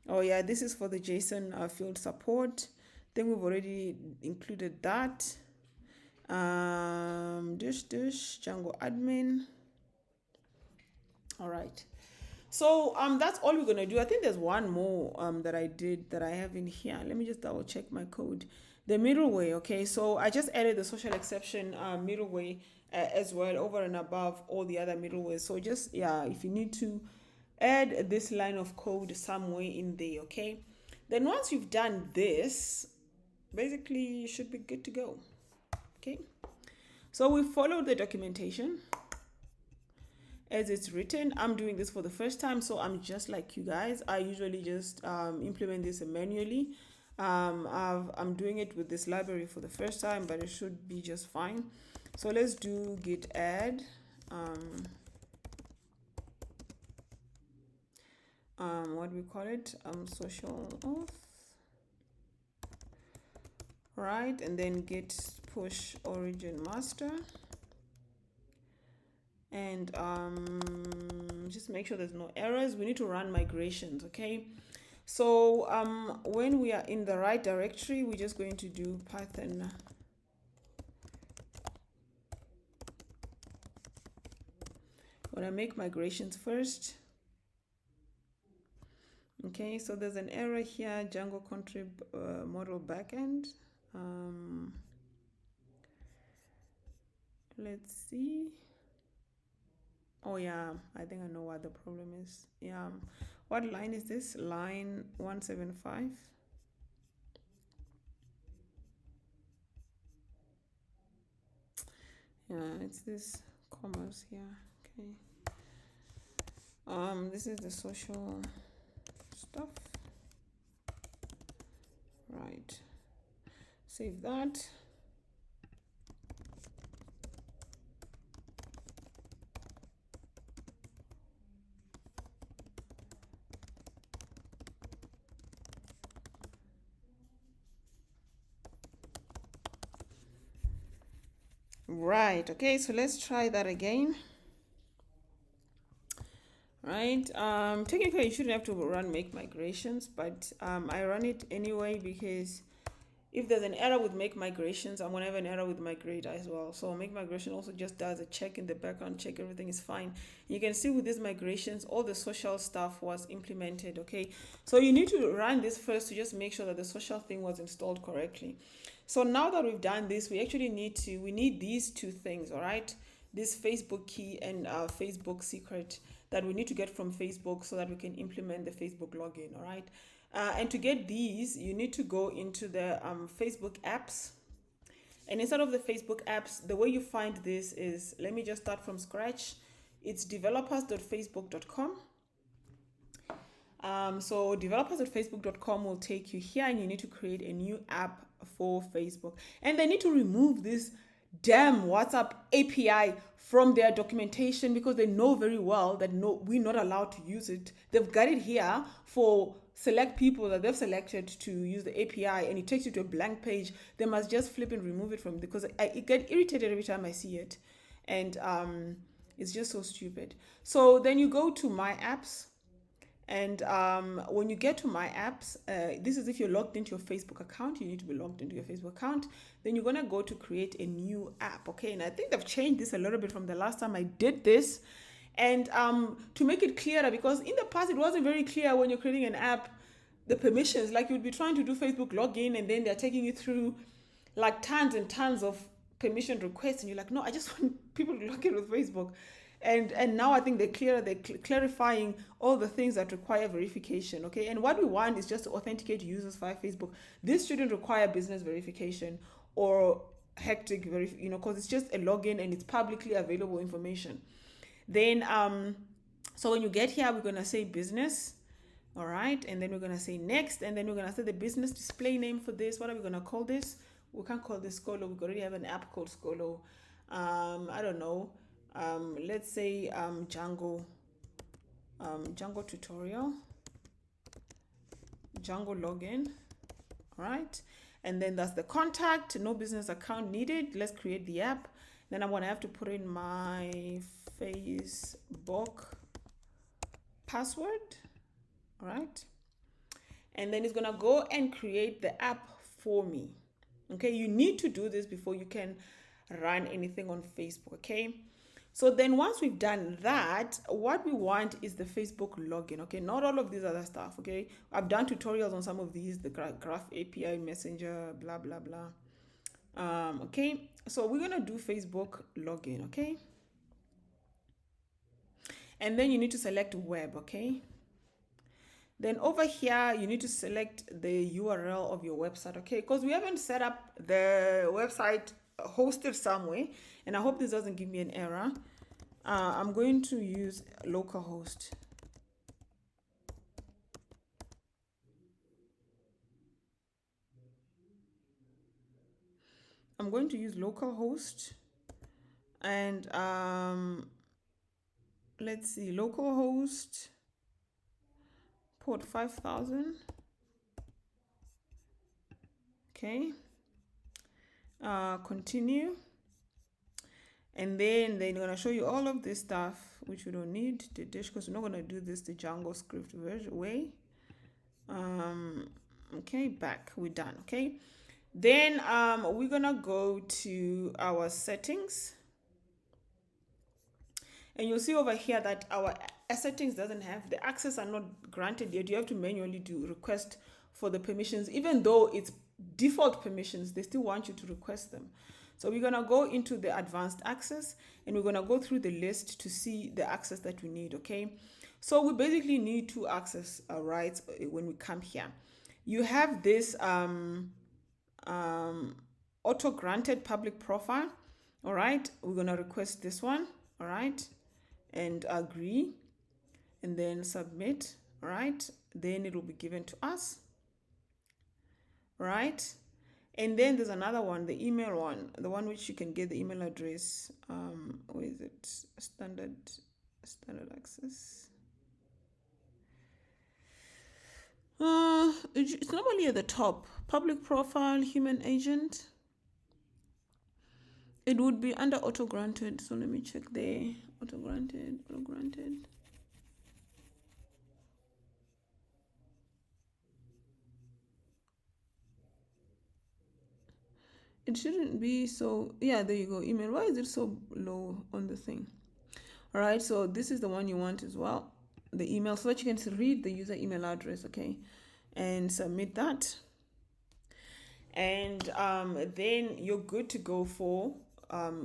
Oh yeah, this is for the JSON field support. Then we've already included that. Django admin. All right. So that's all we're gonna do. I think there's one more that I did that I have in here. Let me just double check my code. The middleware. Okay, so I just added the social exception middleware as well over and above all the other middleware. So just, yeah, if you need to add this line of code somewhere in there. Okay, then once you've done this, basically you should be good to go. Okay, so we followed the documentation as it's written. I'm doing this for the first time, so I'm just like you guys. I usually just implement this manually. I'm doing it with this library for the first time, but it should be just fine. So let's do git add what do we call it, social auth, right? And then git push origin master, and just make sure there's no errors. We need to run migrations. Okay, so when we are in the right directory, we're just going to do Python when I make migrations first. Okay, so there's an error here, Django contrib model backend. Let's see. Oh yeah, I think I know what the problem is. Yeah, what line is this? Line 175. Yeah, it's this commas here. Okay. This is the social stuff. Right. Save that. Right, okay, so let's try that again. Right, technically you shouldn't have to run make migrations, but I run it anyway because if there's an error with make migrations, I'm gonna have an error with migrate as well. So make migration also just does a check in the background, check everything is fine. You can see with these migrations, all the social stuff was implemented. Okay, so you need to run this first to just make sure that the social thing was installed correctly. So now that we've done this, we actually need these two things. All right, this Facebook key and Facebook secret that we need to get from Facebook so that we can implement the Facebook login. All right. And to get these, you need to go into the Facebook apps. And inside of the Facebook apps, the way you find this is, let me just start from scratch. It's developers.facebook.com. So developers.facebook.com will take you here, and you need to create a new app for Facebook. And they need to remove this damn WhatsApp API from their documentation because they know very well that we're not allowed to use it. They've got it here for select people that they've selected to use the API, and it takes you to a blank page. They must just flip and remove it from, because I get irritated every time I see it, and it's just so stupid. So then you go to my apps, And when you get to my apps, this is if you're logged into your Facebook account. You need to be logged into your Facebook account. Then you're gonna go to create a new app, okay? And I think they've changed this a little bit from the last time I did this. And to make it clearer, because in the past it wasn't very clear when you're creating an app, the permissions. Like you'd be trying to do Facebook login, and then they're taking you through like tons and tons of permission requests, and you're like, no, I just want people to log in with Facebook. And now I think they're clarifying all the things that require verification, okay? And what we want is just to authenticate users via Facebook. This shouldn't require business verification or hectic because it's just a login and it's publicly available information. Then so when you get here, we're gonna say business, all right, and then we're gonna say next, and then we're gonna say the business display name for this. What are we gonna call this? We can't call this Scolo. We already have an app called Scolo. I don't know. Let's say Django tutorial, Django login, all right? And then that's the contact, no business account needed. Let's create the app. Then I'm gonna have to put in my Facebook password, all right? And then it's gonna go and create the app for me. Okay, you need to do this before you can run anything on Facebook, okay? So then once we've done that, what we want is the Facebook login, okay? Not all of these other stuff, okay? I've done tutorials on some of these, the Graph API, Messenger, blah, blah, blah. Okay, so we're gonna do Facebook login, okay? And then you need to select web, okay? Then over here, you need to select the URL of your website, okay? Because we haven't set up the website hosted somewhere, and I hope this doesn't give me an error. I'm going to use localhost. I'm going to use localhost, and let's see, localhost port 5000. Okay. Continue. And then they're going to show you all of this stuff, which we don't need, the dish, because we're not going to do this the Django script way. Okay, back, we're done, okay? Then we're going to go to our settings. And you'll see over here that our settings doesn't have, the access are not granted yet. You have to manually do request for the permissions. Even though it's default permissions, they still want you to request them. So we're gonna go into the advanced access, and we're gonna go through the list to see the access that we need, okay? So we basically need two access rights when we come here. You have this auto granted public profile, all right? We're gonna request this one, all right? And agree, and then submit, all right? Then it will be given to us, right? And then there's another one, the email one, the one which you can get the email address. What is it? Standard access. It's normally at the top. Public profile, human agent. It would be under auto granted. So let me check there. Auto granted, auto granted. It shouldn't be so. Yeah, there you go. Email. Why is it so low on the thing? All right, so this is the one you want as well, the email, so that you can read the user email address, okay, and submit that. And then you're good to go for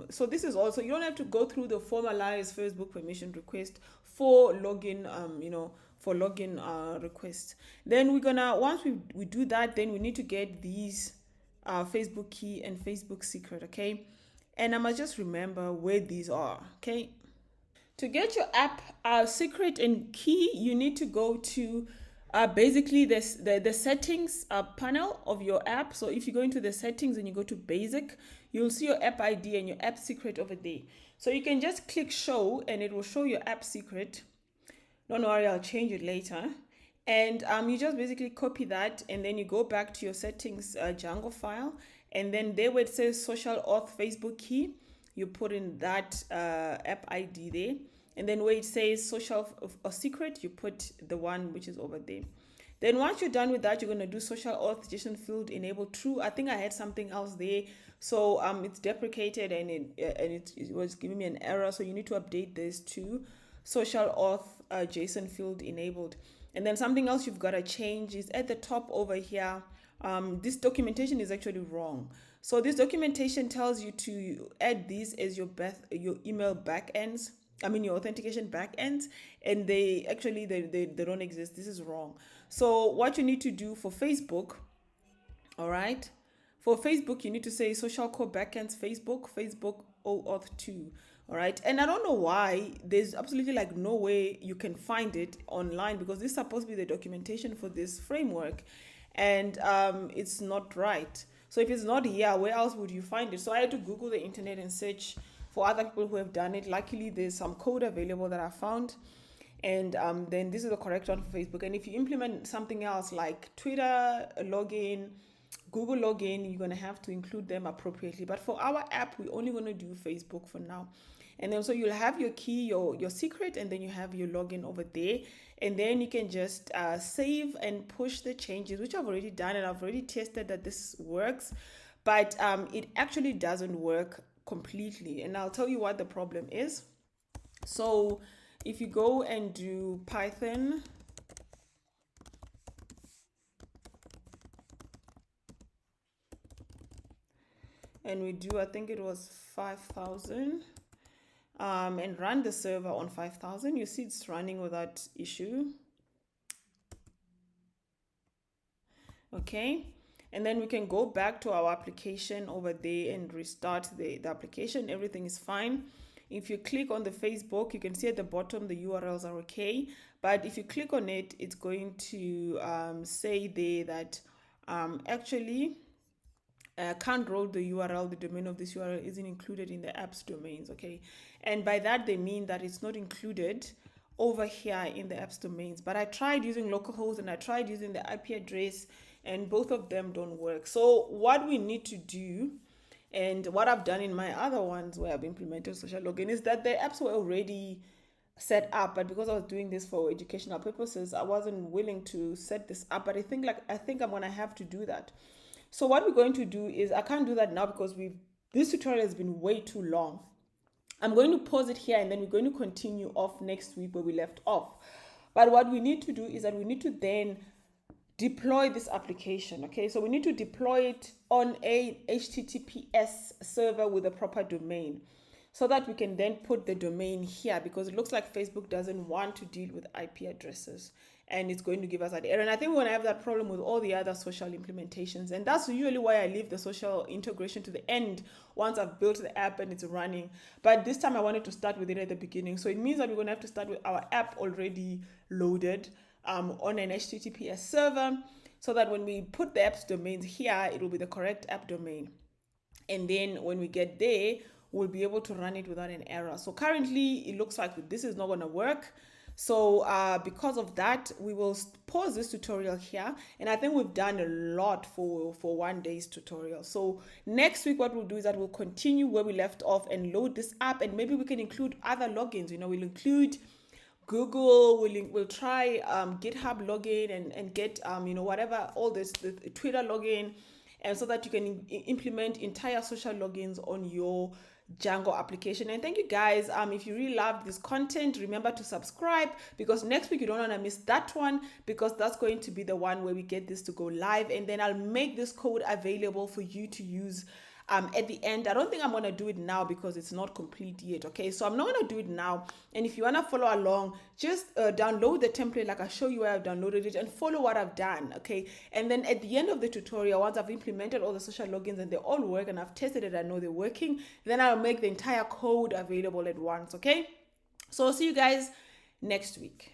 so this is also, you don't have to go through the formalized Facebook permission request for login for login requests. Then we're gonna, once we do that, then we need to get these Facebook key and Facebook secret, okay? And I must just remember where these are, okay? To get your app secret and key, you need to go to basically the settings panel of your app. So if you go into the settings and you go to basic, you'll see your app ID and your app secret over there. So you can just click show and it will show your app secret. Don't worry, I'll change it later. And you just basically copy that, and then you go back to your settings Django file, and then there where it says social auth Facebook key, you put in that app ID there, and then where it says social or secret, you put the one which is over there. Then once you're done with that, you're going to do social authentication field enable true. I think I had something else there. So it's deprecated and it was giving me an error. So you need to update this to social auth JSON field enabled. And then something else you've got to change is at the top over here. This documentation is actually wrong. So this documentation tells you to add these as your email backends. I mean your authentication backends, and they don't exist. This is wrong. So what you need to do for Facebook, all right? For Facebook, you need to say social core backends Facebook OAuth 2. All right. And I don't know why there's absolutely like no way you can find it online, because this is supposed to be the documentation for this framework, and it's not right. So if it's not here, where else would you find it? So I had to Google the internet and search for other people who have done it. Luckily, there's some code available that I found. And then this is the correct one for Facebook. And if you implement something else like Twitter login, Google login, you're going to have to include them appropriately. But for our app, we're only going to do Facebook for now. And then so you'll have your key, your secret, and then you have your login over there. And then you can just save and push the changes, which I've already done, and I've already tested that this works. But it actually doesn't work completely. And I'll tell you what the problem is. So if you go and do Python, and we do, I think it was 5,000, and run the server on 5,000, you see it's running without issue. Okay, and then we can go back to our application over there and restart the application. Everything is fine. If you click on the Facebook, you can see at the bottom the URLs are okay. But if you click on it, it's going to say there that actually can't roll the URL, the domain of this URL isn't included in the app's domains, okay? And by that, they mean that it's not included over here in the app's domains. But I tried using localhost and I tried using the IP address, and both of them don't work. So what we need to do, and what I've done in my other ones where I've implemented social login, is that the apps were already set up, but because I was doing this for educational purposes, I wasn't willing to set this up. But I think I'm gonna have to do that. So what we're going to do is, I can't do that now because this tutorial has been way too long. I'm going to pause it here, and then we're going to continue off next week where we left off. But what we need to do is that we need to then deploy this application. Okay, so we need to deploy it on a HTTPS server with a proper domain, so that we can then put the domain here, because it looks like Facebook doesn't want to deal with IP addresses, and it's going to give us that error. And I think we're going to have that problem with all the other social implementations, and that's usually why I leave the social integration to the end once I've built the app and it's running. But this time I wanted to start with it at the beginning, so it means that we're going to have to start with our app already loaded on an HTTPS server, so that when we put the app's domains here, it will be the correct app domain. And then when we get there, we'll be able to run it without an error. So currently, it looks like this is not going to work. So because of that, we will pause this tutorial here. And I think we've done a lot for one day's tutorial. So next week, what we'll do is that we'll continue where we left off and load this app. And maybe we can include other logins. You know, we'll include Google, we'll try GitHub login and get, whatever, all this, the Twitter login, and so that you can implement entire social logins on your Django application. And thank you guys. If you really love this content, remember to subscribe, because next week you don't want to miss that one, because that's going to be the one where we get this to go live, and then I'll make this code available for you to use at the end. I don't think I'm going to do it now because it's not complete yet. Okay, so I'm not going to do it now. And if you want to follow along, just download the template like I show you where I've downloaded it, and follow what I've done. Okay, and then at the end of the tutorial, once I've implemented all the social logins and they all work and I've tested it, I know they're working, then I'll make the entire code available at once. Okay, so I'll see you guys next week.